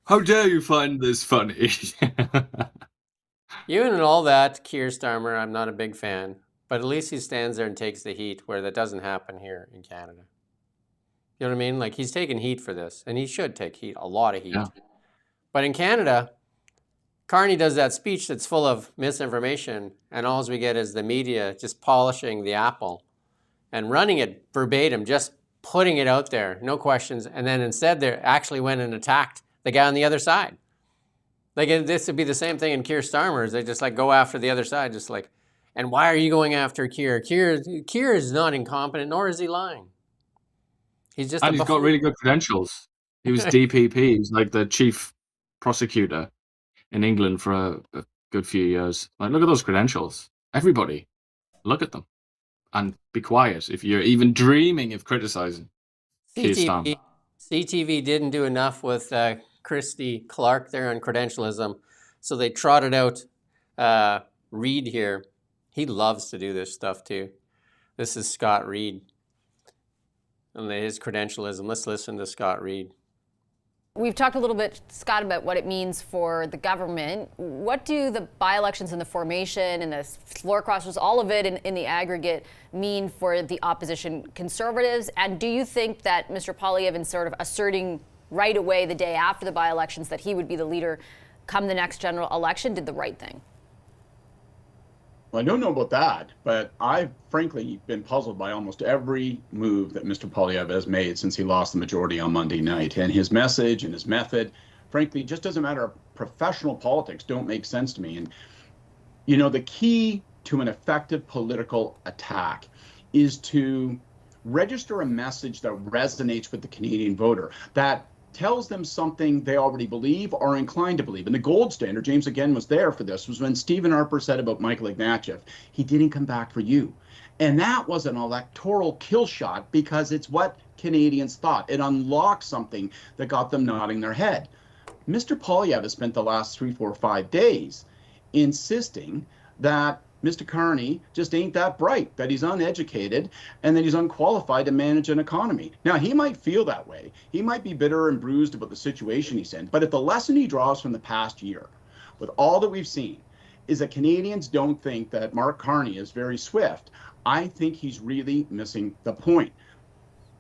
Speaker 3: How dare you find this funny?
Speaker 2: Even in all that, Keir Starmer, I'm not a big fan, but at least he stands there and takes the heat where that doesn't happen here in Canada. You know what I mean? Like, he's taking heat for this, and he should take heat, a lot of heat.
Speaker 3: Yeah.
Speaker 2: But in Canada, Carney does that speech that's full of misinformation, and all we get is the media just polishing the apple and running it verbatim, just putting it out there, no questions. And then instead, they actually went and attacked the guy on the other side. Like, this would be the same thing in Keir Starmer's. They just like go after the other side, just like, and why are you going after Keir? Keir is not incompetent, nor is he lying. He's just
Speaker 3: and he's got really good credentials. He was DPP. He was like the chief prosecutor in England for a good few years. Like, look at those credentials. Everybody, look at them. And be quiet if you're even dreaming of criticizing Keir Starmer.
Speaker 2: CTV didn't do enough with Christy Clark there on credentialism, so they trotted out Reid here. He loves to do this stuff too. This is Scott Reid and his credentialism. Let's listen to Scott Reid.
Speaker 4: We've talked a little bit, Scott, about what it means for the government. What do the by-elections and the formation and the floor crossers, all of it in the aggregate, mean for the opposition Conservatives? And do you think that Mr. Poilievre, in sort of asserting right away the day after the by-elections that he would be the leader come the next general election, did the right thing?
Speaker 5: Well, I don't know about that, but I've frankly been puzzled by almost every move that Mr. Poilievre has made since he lost the majority on Monday night. And his message and his method, frankly, just as a matter of professional politics, don't make sense to me. And, you know, the key to an effective political attack is to register a message that resonates with the Canadian voter, that tells them something they already believe or are inclined to believe. And the gold standard, James again was there for this, was when Stephen Harper said about Michael Ignatieff, he didn't come back for you. And that was an electoral kill shot because it's what Canadians thought. It unlocked something that got them nodding their head. Mr. Poilievre has spent the last 3, 4, 5 days insisting that Mr. Carney just ain't that bright, that he's uneducated, and that he's unqualified to manage an economy. Now, he might feel that way. He might be bitter and bruised about the situation he's in. But if the lesson he draws from the past year, with all that we've seen, is that Canadians don't think that Mark Carney is very swift, I think he's really missing the point.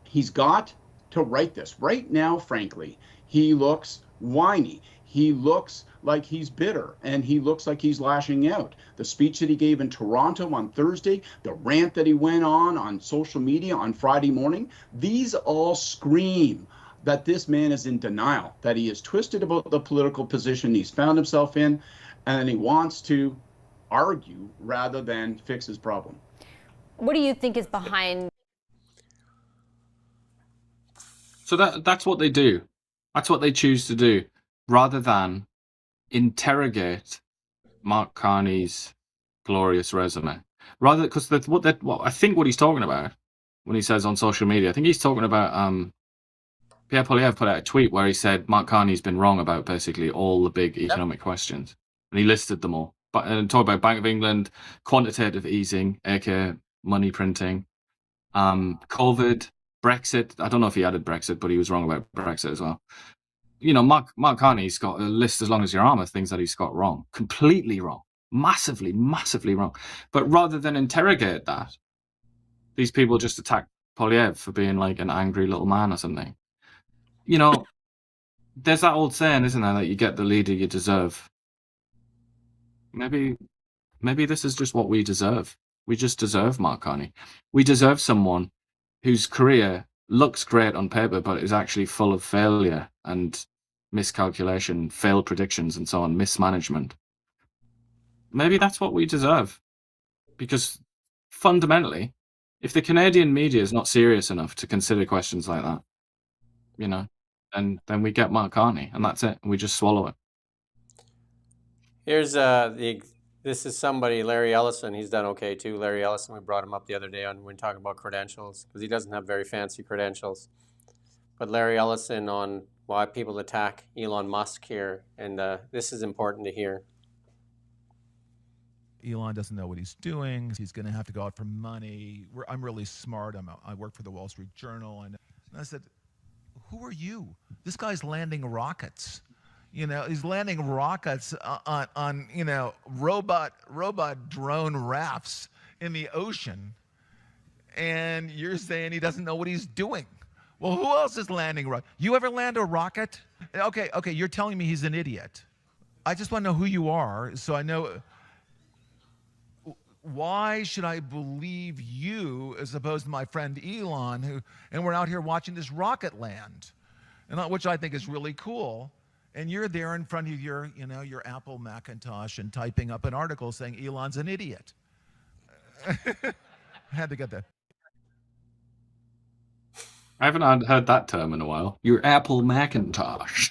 Speaker 5: He's got to right this. Right now, frankly, he looks whiny. He looks like he's bitter, and he looks like he's lashing out. The speech that he gave in Toronto on Thursday, the rant that he went on social media on Friday morning, these all scream that this man is in denial, that he is twisted about the political position he's found himself in, and he wants to argue rather than fix his problem.
Speaker 4: What do you think is behind?
Speaker 3: So that's what they do. That's what they choose to do, rather than interrogate Mark Carney's glorious resume. Rather, because what I think what he's talking about when he says on social media, I think he's talking about Pierre Poilievre put out a tweet where he said Mark Carney's been wrong about basically all the big economic questions, and he listed them all. But and talk about Bank of England, quantitative easing, aka money printing, COVID, Brexit. I don't know if he added Brexit, but he was wrong about Brexit as well. You know, Mark Carney's got a list as long as your arm of things that he's got wrong, completely wrong, massively wrong. But rather than interrogate that, these people just attack Poilievre for being like an angry little man or something. You know, there's that old saying, isn't there, that you get the leader you deserve. Maybe this is just what we deserve. We just deserve Mark Carney. We deserve someone whose career looks great on paper, but is actually full of failure and miscalculation, failed predictions, and so on, mismanagement. Maybe that's what we deserve. Because fundamentally, if the Canadian media is not serious enough to consider questions like that, you know, and then we get Mark Carney, and that's it. We just swallow it.
Speaker 2: Here's this is somebody, Larry Ellison. He's done okay too. Larry Ellison, we brought him up the other day when talking about credentials, because he doesn't have very fancy credentials. But Larry Ellison on why people attack Elon Musk here, and this is important to hear.
Speaker 23: Elon doesn't know what he's doing. He's going to have to go out for money. I'm really smart. I work for the Wall Street Journal. And I said, who are you? This guy's landing rockets. He's landing rockets on robot drone rafts in the ocean, and you're saying he doesn't know what he's doing. Well, who else is landing rockets? You ever land a rocket? Okay, you're telling me he's an idiot. I just want to know who you are, so I know. Why should I believe you as opposed to my friend Elon, and we're out here watching this rocket land, which I think is really cool. And you're there in front of your Apple Macintosh and typing up an article saying Elon's an idiot. I had to get that.
Speaker 3: I haven't heard that term in a while. Your Apple Macintosh.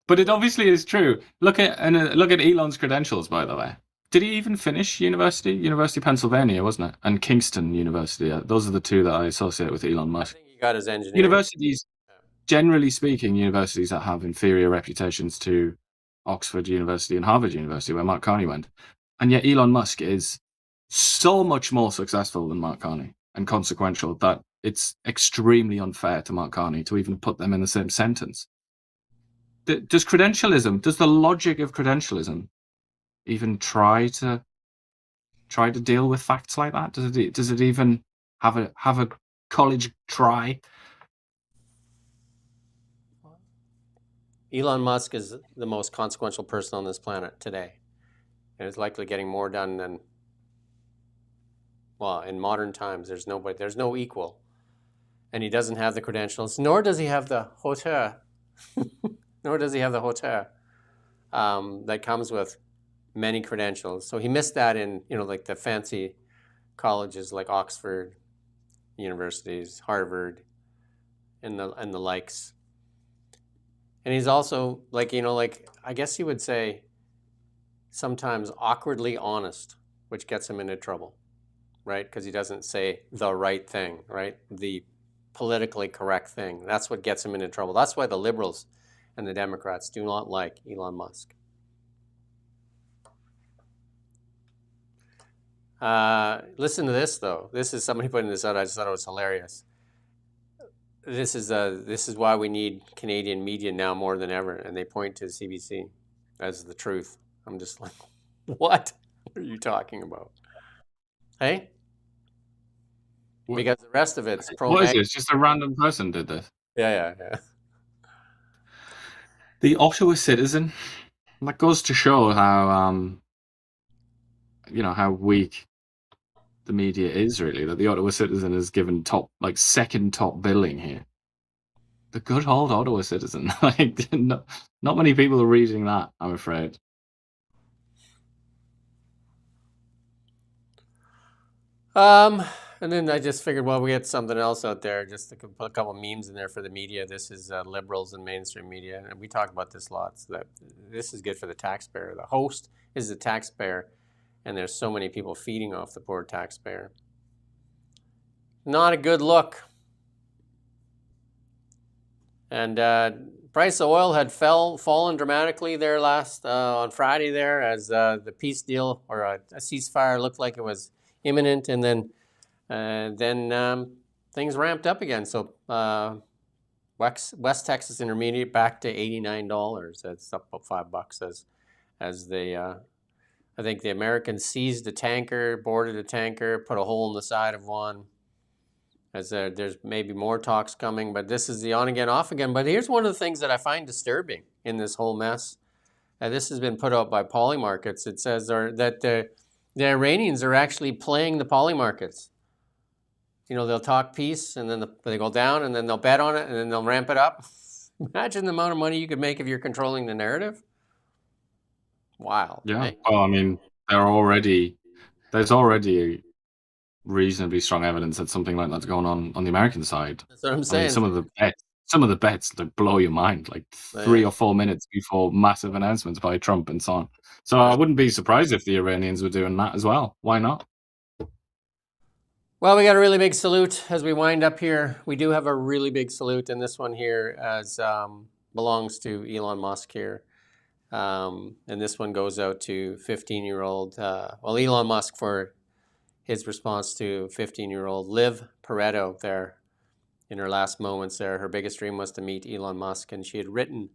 Speaker 3: But it obviously is true. Look at Elon's credentials, by the way. Did he even finish university? University of Pennsylvania, wasn't it? And Kingston University. Those are the two that I associate with Elon Musk.
Speaker 2: I think he got his engineering.
Speaker 3: Universities, generally speaking, universities that have inferior reputations to Oxford University and Harvard University, where Mark Carney went. And yet Elon Musk is so much more successful than Mark Carney and consequential that it's extremely unfair to Mark Carney to even put them in the same sentence. Does the logic of credentialism even try to deal with facts like that? Does it even have a college try?
Speaker 2: Elon Musk is the most consequential person on this planet today, and is likely getting more done than, well, in modern times. There's no equal, and he doesn't have the credentials, nor does he have the hauteur, that comes with many credentials. So he missed that in like the fancy colleges like Oxford universities, Harvard, and the likes. And he's also I guess you would say sometimes awkwardly honest, which gets him into trouble, right? Because he doesn't say the right thing, right? The politically correct thing. That's what gets him into trouble. That's why the liberals and the Democrats do not like Elon Musk. Listen to this, though. This is somebody putting this out. I just thought it was hilarious. This is why we need Canadian media now more than ever, and they point to CBC as the truth. I'm just like, what are you talking about? Hey? Because the rest of it's pro.
Speaker 3: What is it? Just a random person did this.
Speaker 2: Yeah.
Speaker 3: The Ottawa Citizen. That goes to show how how weak the media is, really. That the Ottawa Citizen is given second top billing here. The good old Ottawa Citizen. Not many people are reading that, I'm afraid.
Speaker 2: And then I just figured, well, we had something else out there, just to put a couple memes in there for the media. This is liberals and mainstream media, and we talk about this lots. That this is good for the taxpayer. The host is the taxpayer, and there's so many people feeding off the poor taxpayer. Not a good look. And price of oil had fallen dramatically there on Friday there as the peace deal or a ceasefire looked like it was imminent, and then things ramped up again. So West Texas Intermediate back to $89. That's up about $5 as they I think the Americans seized a tanker, boarded a tanker, put a hole in the side of one. As there's maybe more talks coming, but this is the on again, off again. But here's one of the things that I find disturbing in this whole mess. This has been put out by Polymarkets. It says that the Iranians are actually playing the Polymarkets. They'll talk peace, and then they go down, and then they'll bet on it, and then they'll ramp it up. Imagine the amount of money you could make if you're controlling the narrative. Wow.
Speaker 3: Yeah.
Speaker 2: Hey.
Speaker 3: Well, I mean, there's already reasonably strong evidence that something like that's going on the American side.
Speaker 2: That's what I'm saying.
Speaker 3: I mean, some of the bets that blow your mind, like 3 or 4 minutes before massive announcements by Trump and so on. So I wouldn't be surprised if the Iranians were doing that as well. Why not?
Speaker 2: Well, we got a really big salute as we wind up here. We do have a really big salute, and this one here belongs to Elon Musk here. And this one goes out to 15-year-old, Elon Musk for his response to 15-year-old Liv Pareto there in her last moments there. Her biggest dream was to meet Elon Musk, and she had written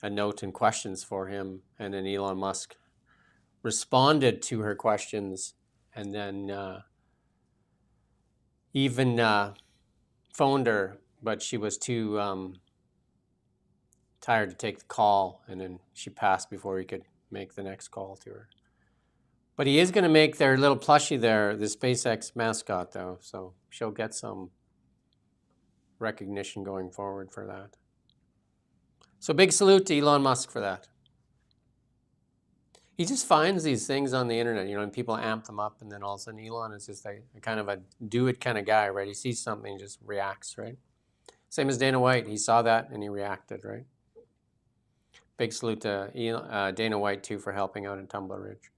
Speaker 2: a note and questions for him, and then Elon Musk responded to her questions, and then even phoned her, but she was too tired to take the call, and then she passed before he could make the next call to her. But he is going to make their little plushie there the SpaceX mascot, though, so she'll get some recognition going forward for that. So big salute to Elon Musk for that. He just finds these things on the internet, you know, and people amp them up, and then all of a sudden Elon is just a kind of a do-it kind of guy, right? He sees something and just reacts, right? Same as Dana White. He saw that and he reacted, right? Big salute to Dana White, too, for helping out in Tumbler Ridge.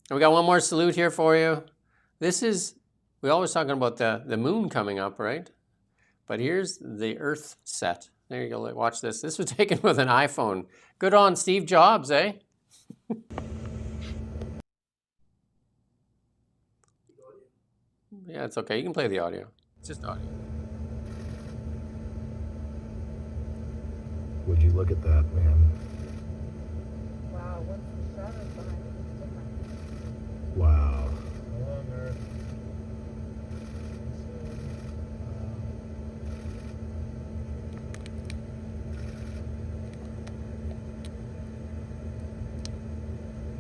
Speaker 2: And we got one more salute here for you. This is, we're always talking about the moon coming up, right? But here's the Earth set. There you go, watch this. This was taken with an iPhone. Good on Steve Jobs, eh? Yeah, it's okay. You can play the audio. It's just audio.
Speaker 6: Would you look at that, man?
Speaker 19: Wow, what's the shadow behind it?
Speaker 6: Wow.
Speaker 19: Hello, Earth.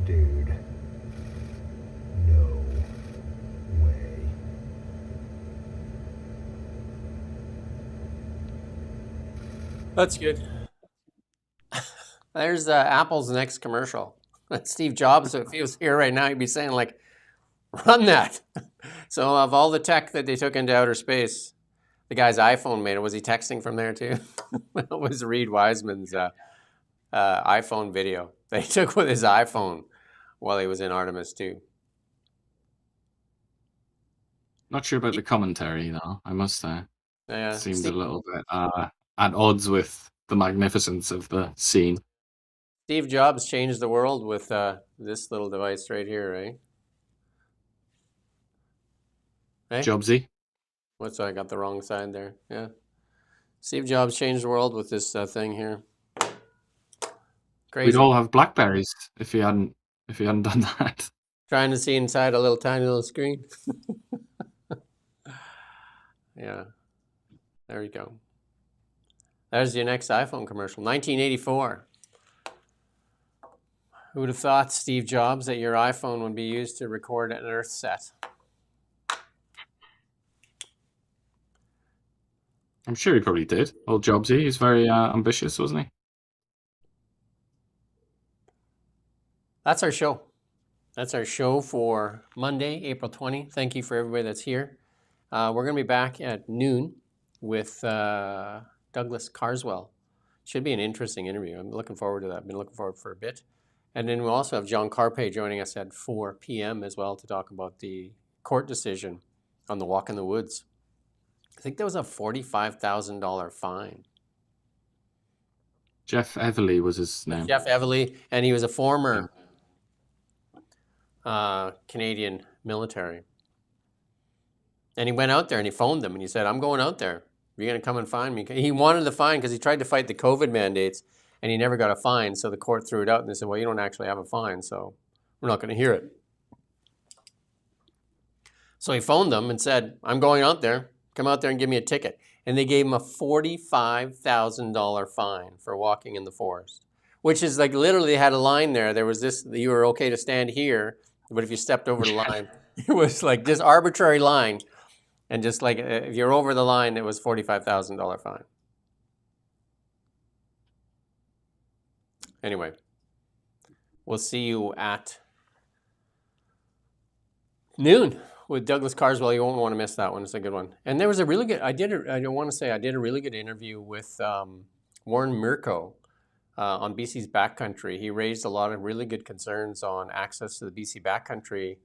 Speaker 6: Dude. No way.
Speaker 2: That's good. There's Apple's next commercial. Steve Jobs, if he was here right now, he'd be saying, like, run that. So of all the tech that they took into outer space, the guy's iPhone made it. Was he texting from there too? It was Reed Wiseman's iPhone video that he took with his iPhone while he was in Artemis 2.
Speaker 3: Not sure about the commentary, though, I must say.
Speaker 2: Yeah,
Speaker 3: Seemed a little bit at odds with the magnificence of the scene.
Speaker 2: Steve Jobs changed the world with this little device right here, right? Hey?
Speaker 3: Jobsy.
Speaker 2: What's I got the wrong side there? Yeah. Steve Jobs changed the world with this thing here. Crazy.
Speaker 3: We'd all have Blackberries if he hadn't done that.
Speaker 2: Trying to see inside a little tiny little screen. Yeah. There you go. There's your next iPhone commercial. 1984. Who would have thought, Steve Jobs, that your iPhone would be used to record an Earth set?
Speaker 3: I'm sure he probably did. Old Jobsy, he's very ambitious, wasn't he?
Speaker 2: That's our show. That's our show for Monday, April 20. Thank you for everybody that's here. We're going to be back at noon with Douglas Carswell. Should be an interesting interview. I'm looking forward to that. I've been looking forward for a bit. And then we'll also have John Carpe joining us at 4 p.m. as well to talk about the court decision on the walk in the woods. I think there was a $45,000 fine.
Speaker 3: Jeff Everly was his name.
Speaker 2: Jeff Everly, and he was a former Canadian military. And he went out there and he phoned them and he said, I'm going out there. You're going to come and find me. He wanted the fine because he tried to fight the COVID mandates and he never got a fine. So the court threw it out and they said, well, you don't actually have a fine, so we're not going to hear it. So he phoned them and said, I'm going out there. Come out there and give me a ticket. And they gave him a $45,000 fine for walking in the forest, which is like literally they had a line there. There was this, you were okay to stand here, but if you stepped over the line, it was like this arbitrary line. And just like if you're over the line, it was $45,000 fine. Anyway, we'll see you at noon with Douglas Carswell. You won't want to miss that one. It's a good one. And there was a really good, I did a really good interview with Warren Mirko on BC's backcountry. He raised a lot of really good concerns on access to the BC backcountry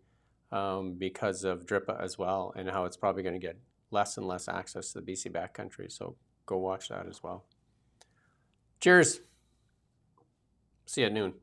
Speaker 2: because of DRIPA as well, and how it's probably going to get less and less access to the BC backcountry. So go watch that as well. Cheers. See you at noon.